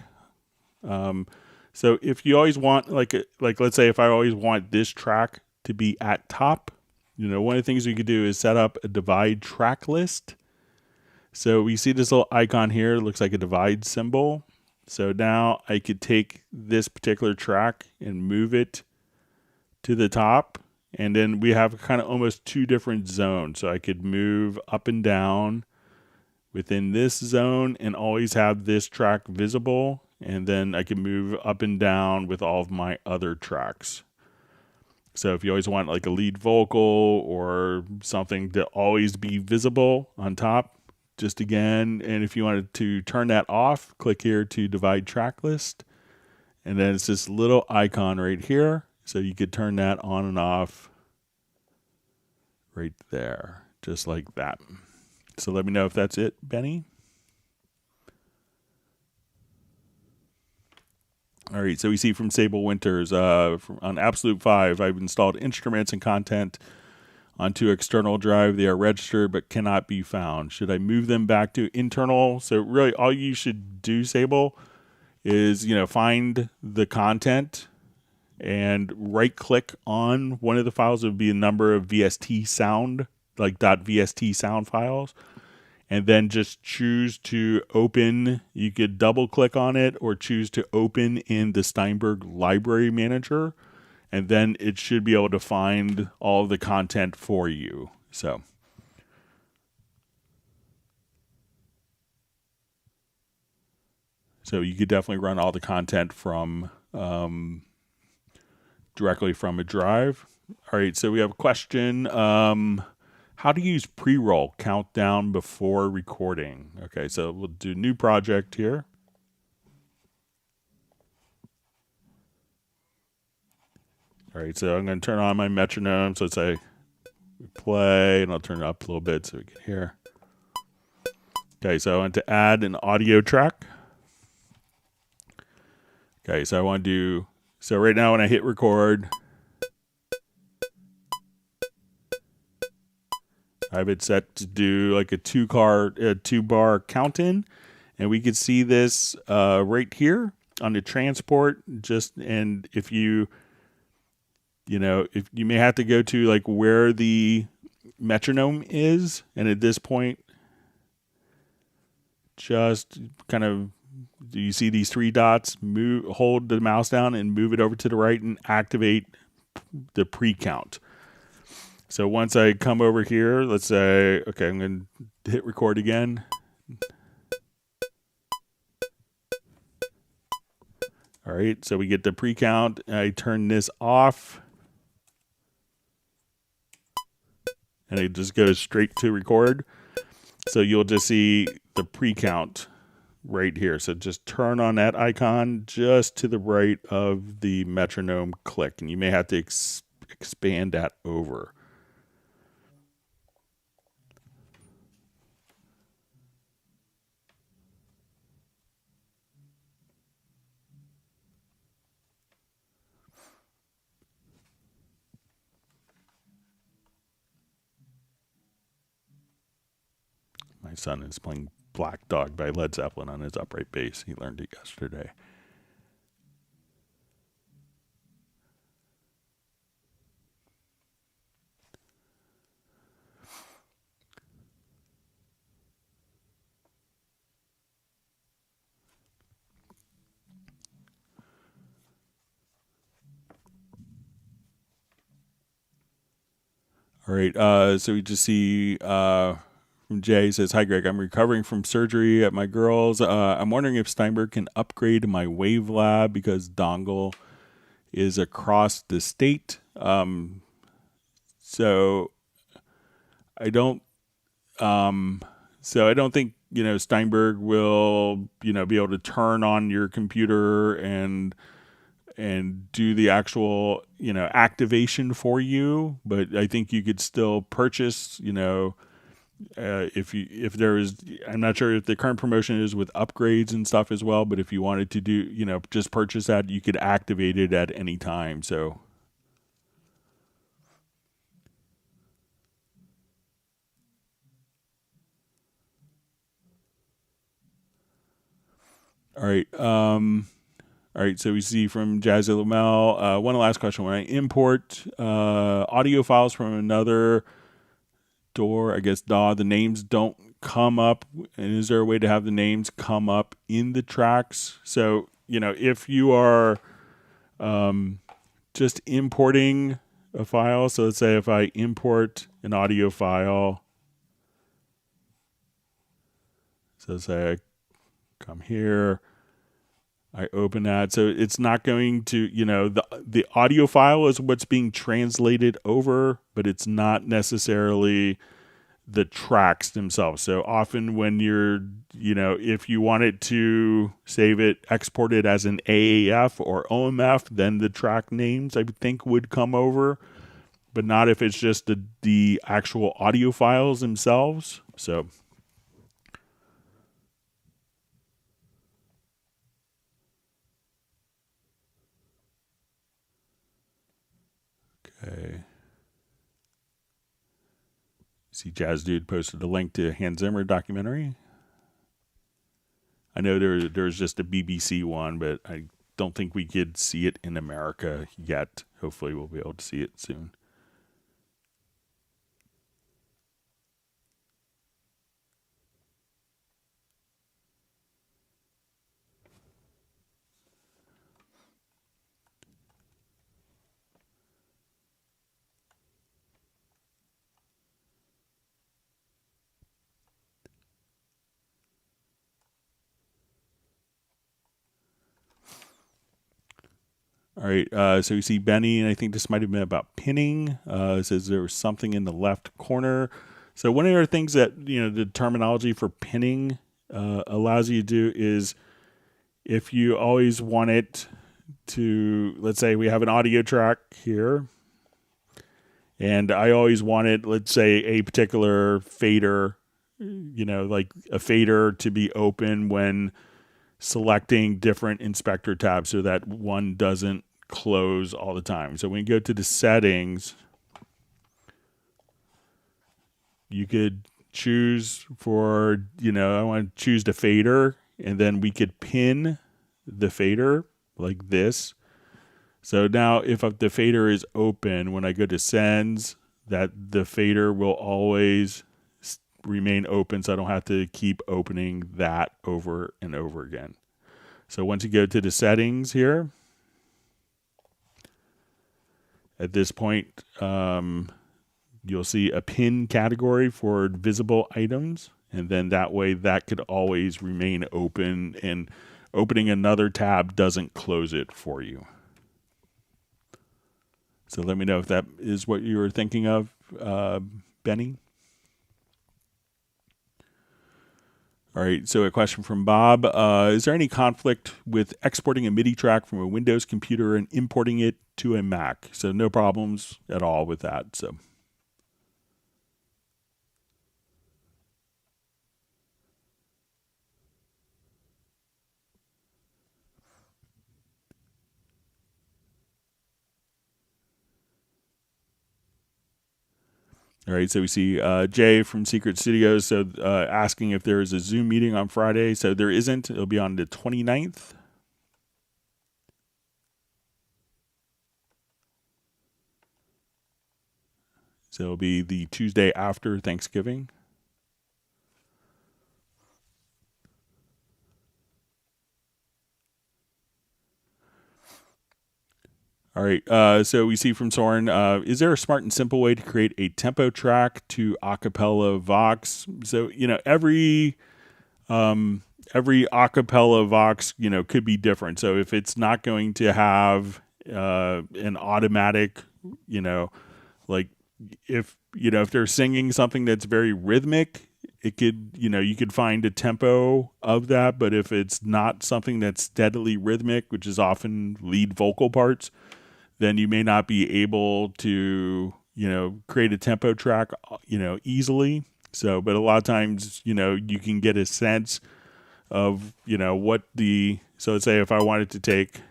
So if you always want, like let's say if I always want this track to be at top, one of the things we could do is set up a divide track list. So we see this little icon here, it looks like a divide symbol. So now I could take this particular track and move it to the top. And then we have kind of almost two different zones. So I could move up and down within this zone and always have this track visible. And then I can move up and down with all of my other tracks. So if you always want like a lead vocal or something to always be visible on top, just again, and if you wanted to turn that off, click here to divide track list. And then it's this little icon right here. So you could turn that on and off right there, just like that. So let me know if that's it, Benny. All right, so we see from Sable Winters, on Absolute 5, I've installed instruments and content onto external drive. They are registered but cannot be found. Should I move them back to internal? So really all you should do, Sable, is find the content and right click on one of the files. It would be a number of VST sound, like .vst sound files. And then just choose to open. You could double click on it or choose to open in the Steinberg Library Manager. And then it should be able to find all of the content for you. So you could definitely run all the content from directly from a drive. All right, so we have a question. How to use pre-roll countdown before recording. Okay, so we'll do new project here. All right, so I'm going to turn on my metronome. So let's say play, and I'll turn it up a little bit so we can hear. Okay, so I want to add an audio track. Okay, so I want to do, so right now when I hit record, I have it set to do like a two bar count in, and we could see this right here on the transport. And if you may have to go to like where the metronome is, and at this point, just kind of, do you see these three dots? Hold the mouse down and move it over to the right and activate the pre-count. So once I come over here, let's say, okay, I'm going to hit record again. All right, so we get the pre-count. I turn this off. And it just goes straight to record. So you'll just see the pre-count right here. So just turn on that icon just to the right of the metronome click. And you may have to expand that over. My son is playing Black Dog by Led Zeppelin on his upright bass. He learned it yesterday. All right, so we just see from Jay, says, "Hi Greg, I'm recovering from surgery at my girl's. I'm wondering if Steinberg can upgrade my Wave Lab because dongle is across the state. So I don't think Steinberg will, be able to turn on your computer and do the actual, activation for you. But I think you could still purchase, if there is, I'm not sure if the current promotion is with upgrades and stuff as well, but if you wanted to do, just purchase that, you could activate it at any time. So, all right. All right, so we see from Jazzy Lamel, one last question. When I import audio files from another door, I guess DAW, the names don't come up. And is there a way to have the names come up in the tracks? So, if you are just importing a file, so let's say if I import an audio file, so say I come here, I open that. So it's not going to, the audio file is what's being translated over, but it's not necessarily the tracks themselves. So often when you're, if you wanted to save it, export it as an AAF or OMF, then the track names I think would come over, but not if it's just the actual audio files themselves. So okay. See, Jazz Dude posted a link to Hans Zimmer documentary. I know there's just a BBC one, but I don't think we could see it in America yet. Hopefully we'll be able to see it soon. All right, so we see Benny, and I think this might have been about pinning. It says there was something in the left corner. So one of the things that, the terminology for pinning allows you to do is if you always want it to, let's say we have an audio track here, and I always wanted, let's say, a particular fader, like a fader to be open when selecting different inspector tabs so that one doesn't close all the time. So when you go to the settings, you could choose for, I want to choose the fader, and then we could pin the fader like this. So now if the fader is open, when I go to sends, that the fader will always remain open, so I don't have to keep opening that over and over again. So once you go to the settings here, at this point, you'll see a pin category for visible items, and then that way that could always remain open, and opening another tab doesn't close it for you. So let me know if that is what you were thinking of, Benny. All right, so a question from Bob. Is there any conflict with exporting a MIDI track from a Windows computer and importing it to a Mac? So no problems at all with that. So. All right, so we see Jay from Secret Studios, so asking if there is a Zoom meeting on Friday. So there isn't. It'll be on the 29th. So it'll be the Tuesday after Thanksgiving. All right, so we see from Soren, is there a smart and simple way to create a tempo track to acapella Vox? So, every acapella Vox, could be different. So if it's not going to have an automatic, like if they're singing something that's very rhythmic, it could, you could find a tempo of that, but if it's not something that's steadily rhythmic, which is often lead vocal parts, then you may not be able to, create a tempo track, easily. So, but a lot of times, you can get a sense of, so let's say if I wanted to take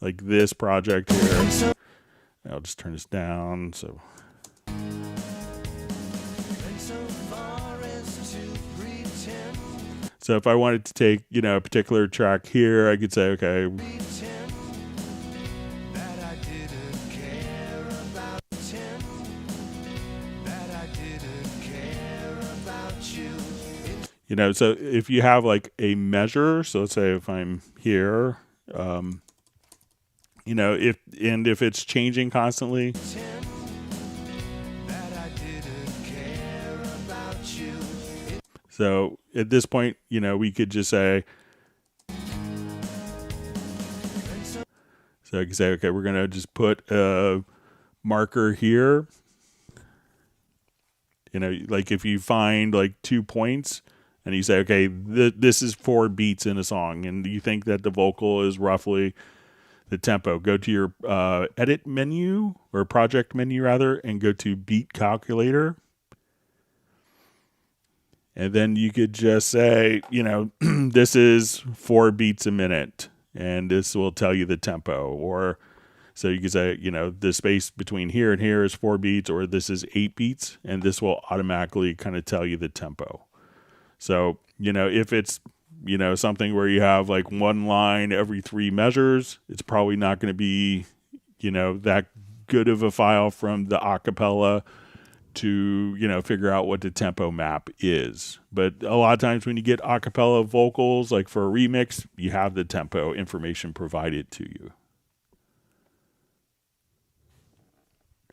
like this project here, I'll just turn this down. So if I wanted to take, a particular track here, I could say, okay, so if you have like a measure, so let's say if I'm here, if it's changing constantly, so at this point, we could just say, so I can say, okay, we're going to just put a marker here. Like if you find like 2 points and you say, okay, this is 4 beats in a song, and you think that the vocal is roughly the tempo, go to your edit menu or project menu rather, and go to beat calculator. And then you could just say, this is 4 beats a minute, and this will tell you the tempo. Or so you could say, the space between here and here is 4 beats, or this is 8 beats, and this will automatically kind of tell you the tempo. So, if it's, something where you have like one line every 3 measures, it's probably not going to be, that good of a file from the acapella to, figure out what the tempo map is. But a lot of times when you get acapella vocals, like for a remix, you have the tempo information provided to you.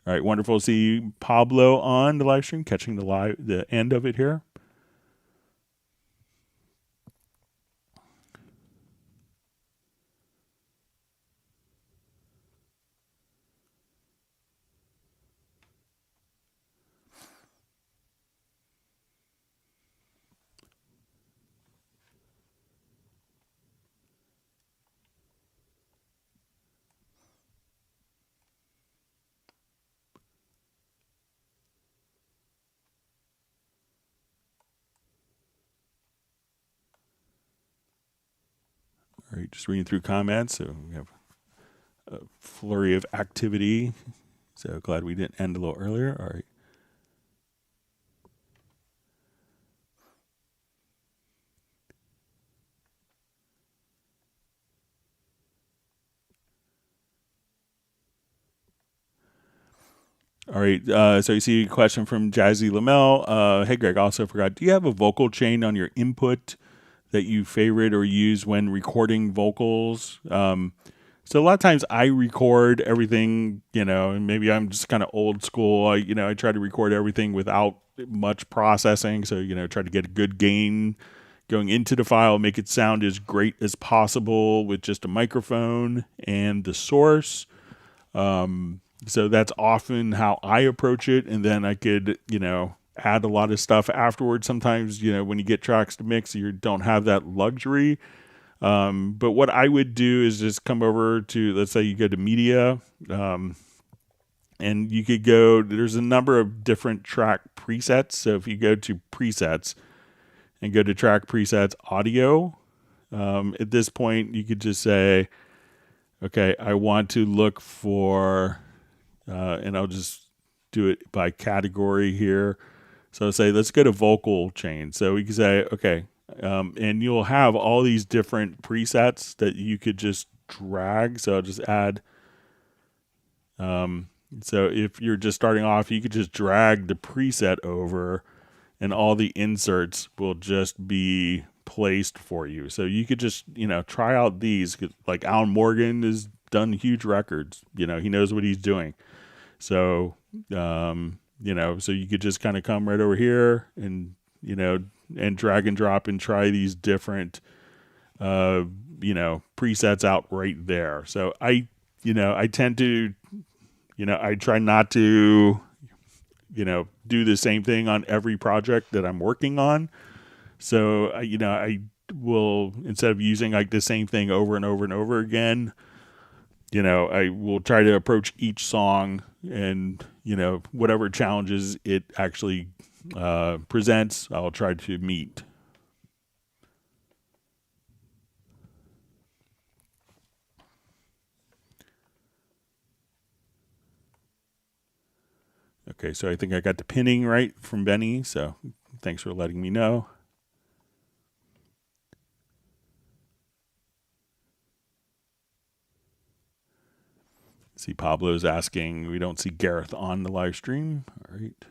All right, wonderful to see Pablo on the live stream, catching the end of it here. All right, just reading through comments. So we have a flurry of activity. So glad we didn't end a little earlier. All right. All right, so you see a question from Jazzy Lamel. Hey, Greg, also forgot, do you have a vocal chain on your input that you favorite or use when recording vocals? So a lot of times I record everything, and maybe I'm just kind of old school. I try to record everything without much processing. So, try to get a good gain going into the file, make it sound as great as possible with just a microphone and the source. So that's often how I approach it. And then I could, add a lot of stuff afterwards. Sometimes, when you get tracks to mix, you don't have that luxury. But what I would do is just come over to, let's say you go to media, and you could go, there's a number of different track presets. So if you go to presets and go to track presets audio, at this point you could just say, okay, I want to look for, and I'll just do it by category here. So say, let's go to vocal chain. So we can say, okay, and you'll have all these different presets that you could just drag. So I'll just add, so if you're just starting off, you could just drag the preset over and all the inserts will just be placed for you. So you could just, try out these, like Alan Morgan has done huge records, he knows what he's doing. So, so you could just kind of come right over here and, and drag and drop and try these different, presets out right there. So I tend to, I try not to, do the same thing on every project that I'm working on. So, I will, instead of using like the same thing over and over and over again, I will try to approach each song and, whatever challenges it actually presents, I'll try to meet. Okay, so I think I got the pinning right from Benny, so thanks for letting me know. See, Pablo's asking, we don't see Gareth on the live stream. All right.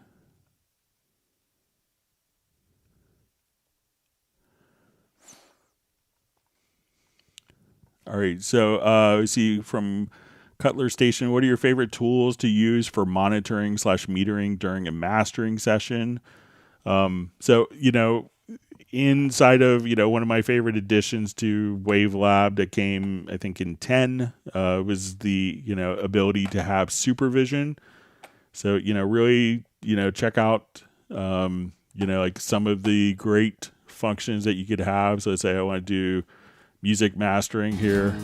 All right, so we see from Cutler Station, what are your favorite tools to use for monitoring / metering during a mastering session? So, inside of, one of my favorite additions to Wavelab that came, I think, in 10 was the, ability to have supervision. So, really, check out, like some of the great functions that you could have. So let's say I want to do music mastering here.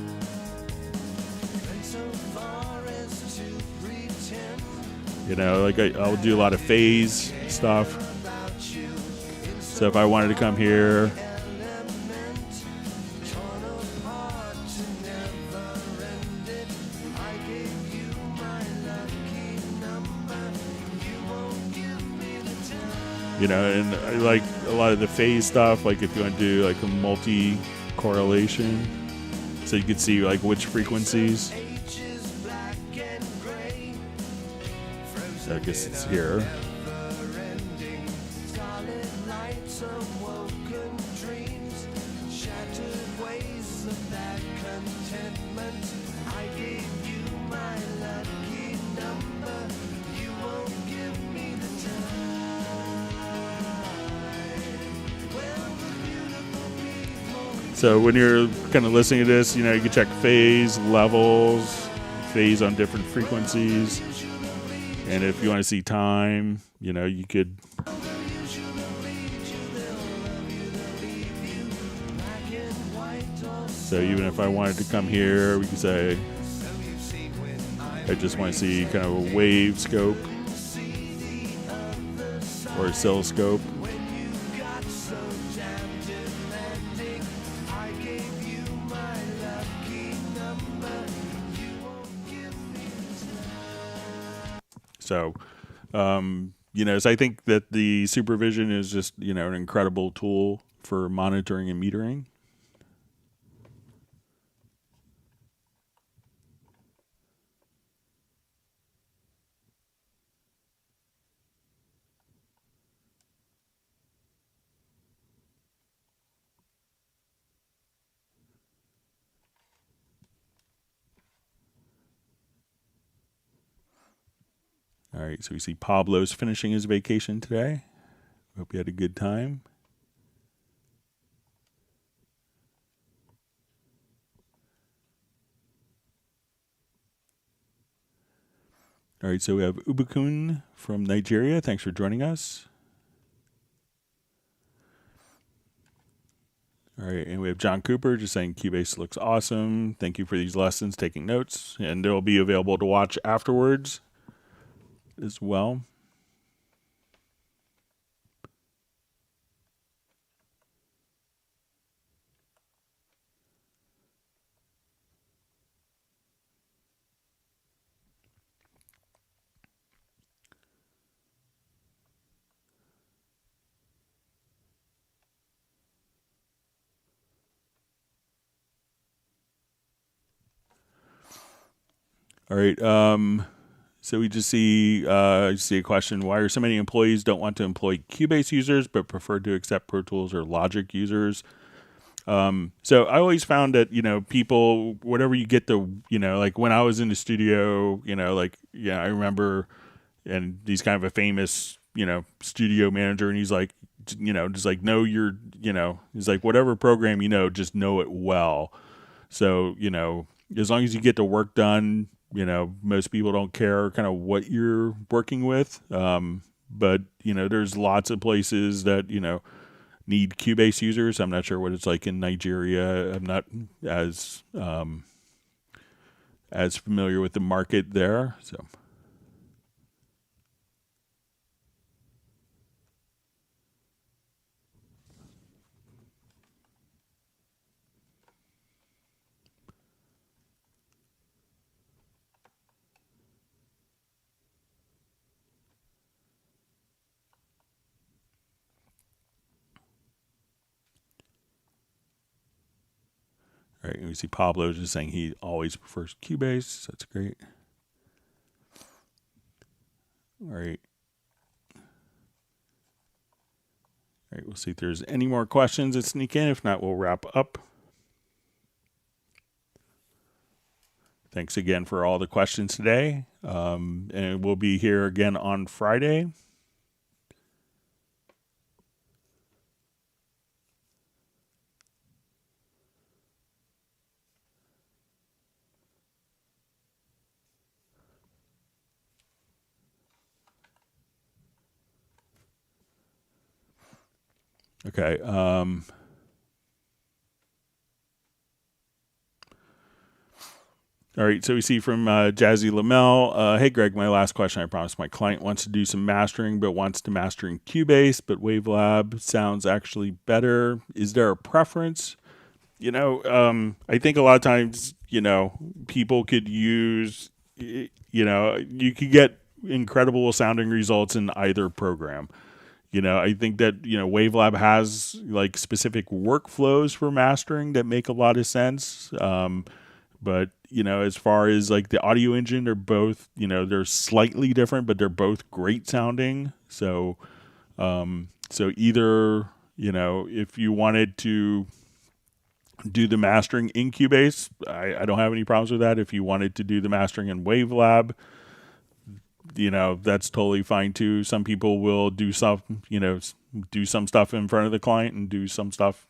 I'll do a lot of phase stuff. So if I wanted to come here, and I like a lot of the phase stuff, like if you want to do like a multi-correlation, so you can see like which frequencies. So I guess it's here. So when you're kind of listening to this, you can check phase, levels, phase on different frequencies. And if you want to see time, you could. So even if I wanted to come here, we could say, I just want to see kind of a wave scope or oscilloscope. So, so I think that the supervision is just, an incredible tool for monitoring and metering. All right, so we see Pablo's finishing his vacation today. Hope you had a good time. All right, so we have Ubukun from Nigeria. Thanks for joining us. All right, and we have John Cooper just saying Cubase looks awesome. Thank you for these lessons, taking notes, and they'll be available to watch afterwards as well. All right. So we just see a question: why are so many employees don't want to employ Cubase users but prefer to accept Pro Tools or Logic users? So I always found that people, whatever you get the like when I was in the studio, I remember, and he's kind of a famous studio manager, and he's like just like know your he's like whatever program just know it well. So as long as you get the work done. Most people don't care kind of what you're working with. but there's lots of places that need Cubase users. I'm not sure what it's like in Nigeria. I'm not as familiar with the market there. So. All right, and we see Pablo just saying he always prefers Cubase. That's great. All right. All right, we'll see if there's any more questions that sneak in. If not, we'll wrap up. Thanks again for all the questions today. And we'll be here again on Friday. Okay. All right, so we see from Jazzy Lamel, hey Greg, my last question, I promise. My client wants to do some mastering, but wants to master in Cubase, but Wavelab sounds actually better. Is there a preference? I think a lot of times, people could use, you could get incredible sounding results in either program. I think that, Wavelab has like specific workflows for mastering that make a lot of sense. But, as far as like the audio engine, they're both, they're slightly different, but they're both great sounding. So either, if you wanted to do the mastering in Cubase, I don't have any problems with that. If you wanted to do the mastering in Wavelab, that's totally fine too. Some people will do some stuff in front of the client and do some stuff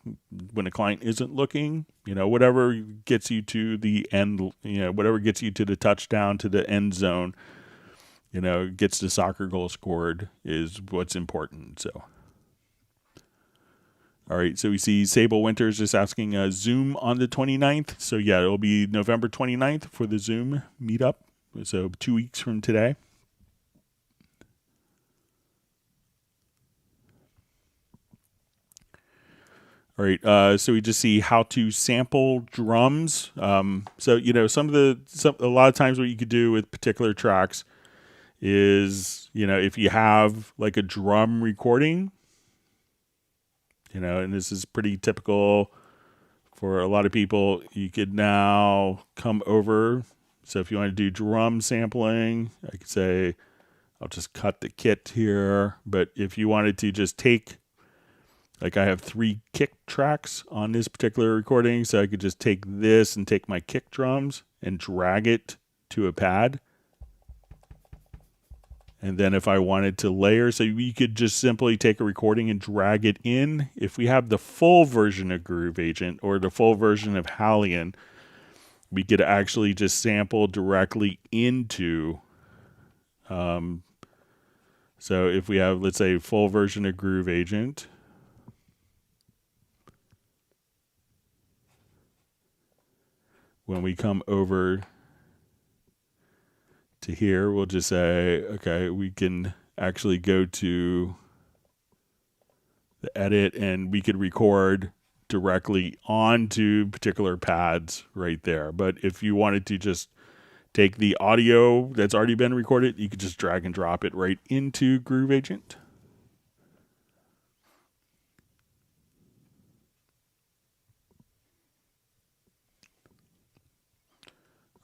when the client isn't looking. Whatever gets you to the end, whatever gets you to the touchdown, to the end zone, gets the soccer goal scored is what's important. So, all right. So we see Sable Winters just asking Zoom on the 29th. So yeah, it'll be November 29th for the Zoom meetup. So 2 weeks from today. All right, so we just see how to sample drums. So a lot of times what you could do with particular tracks is, if you have like a drum recording, and this is pretty typical for a lot of people, you could now come over. So if you want to do drum sampling, I could say, I'll just cut the kit here. But if you wanted to just take, like I have 3 kick tracks on this particular recording, so I could just take this and take my kick drums and drag it to a pad. And then if I wanted to layer, so we could just simply take a recording and drag it in. If we have the full version of Groove Agent or the full version of Hallion, we could actually just sample directly into. So if we have, let's say, full version of Groove Agent, when we come over to here, we'll just say, okay, we can actually go to the edit and we could record directly onto particular pads right there. But if you wanted to just take the audio that's already been recorded, you could just drag and drop it right into Groove Agent.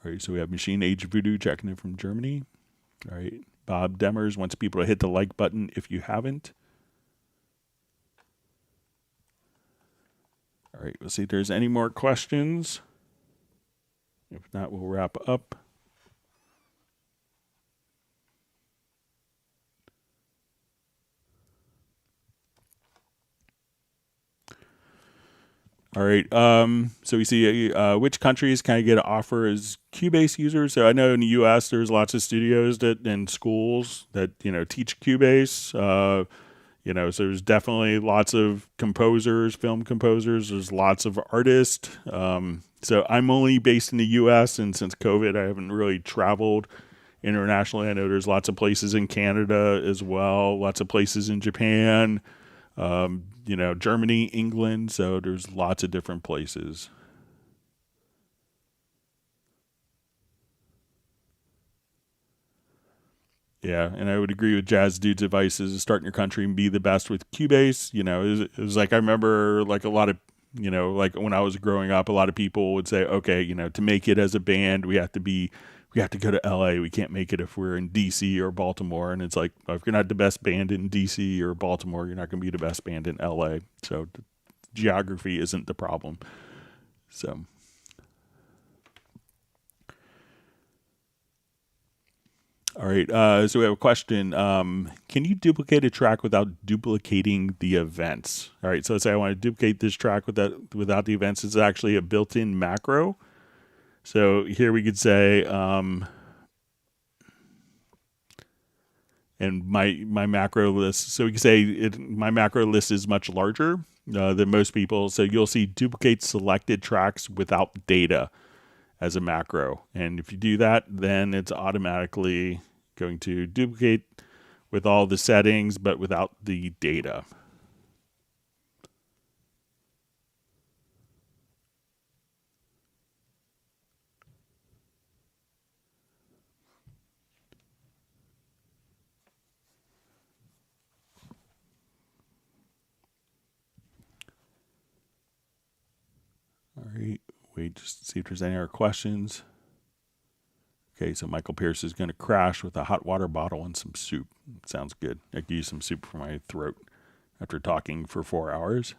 All right, so we have Machine Age Voodoo checking in from Germany. All right, Bob Demers wants people to hit the like button if you haven't. All right, we'll see if there's any more questions. If not, we'll wrap up. All right. So we see which countries can I get an offer as Cubase users. So I know in the U.S. there's lots of studios that and schools that teach Cubase. So there's definitely lots of composers, film composers. There's lots of artists. So I'm only based in the U.S. and since COVID, I haven't really traveled internationally. I know there's lots of places in Canada as well. Lots of places in Japan. Germany, England, so there's lots of different places. Yeah, and I would agree with Jazz Dude's advice is start in your country and be the best with Cubase. It was like I remember like a lot of, like when I was growing up, a lot of people would say, okay, to make it as a band, we have to go to LA. We can't make it if we're in DC or Baltimore. And it's like, well, if you're not the best band in DC or Baltimore, you're not going to be the best band in LA. So geography isn't the problem. So. All right. So we have a question. Can you duplicate a track without duplicating the events? All right. So let's say I want to duplicate this track without the events. It's actually a built-in macro. So here we could say, and my macro list. So we can say my macro list is much larger than most people. So you'll see duplicate selected tracks without data as a macro. And if you do that, then it's automatically going to duplicate with all the settings, but without the data. All right, wait just to see if there's any other questions. Okay, so Michael Pierce is going to crash with a hot water bottle and some soup. Sounds good. I could use some soup for my throat after talking for 4 hours.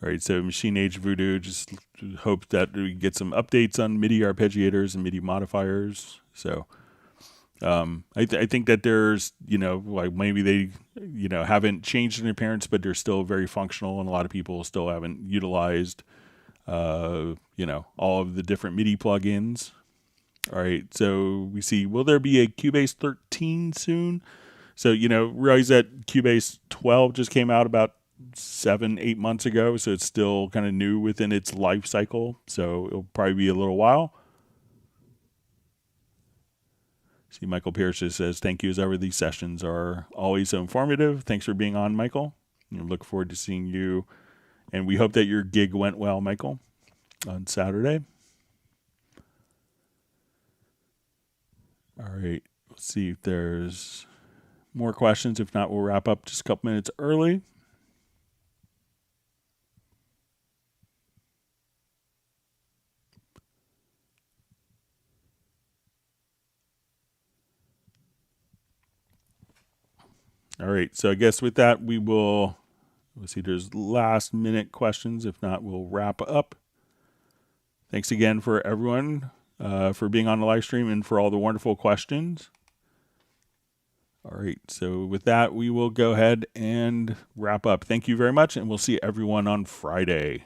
All right, so Machine Age Voodoo just hope that we get some updates on MIDI arpeggiators and MIDI modifiers. So I think that there's, like maybe they, haven't changed in appearance, but they're still very functional, and a lot of people still haven't utilized, all of the different MIDI plugins. All right, so we see, will there be a Cubase 13 soon? So, realize that Cubase 12 just came out about 7-8 months ago, so it's still kind of new within its life cycle, so it'll probably be a little while. See, Michael Pierce says, thank you as ever. These sessions are always so informative. Thanks for being on, Michael. I look forward to seeing you, and we hope that your gig went well, Michael, on Saturday. All right, let's see if there's more questions. If not, we'll wrap up just a couple minutes early. All right, so I guess with that, let's see, there's last minute questions. If not, we'll wrap up. Thanks again for everyone for being on the live stream and for all the wonderful questions. All right, so with that, we will go ahead and wrap up. Thank you very much, and we'll see everyone on Friday.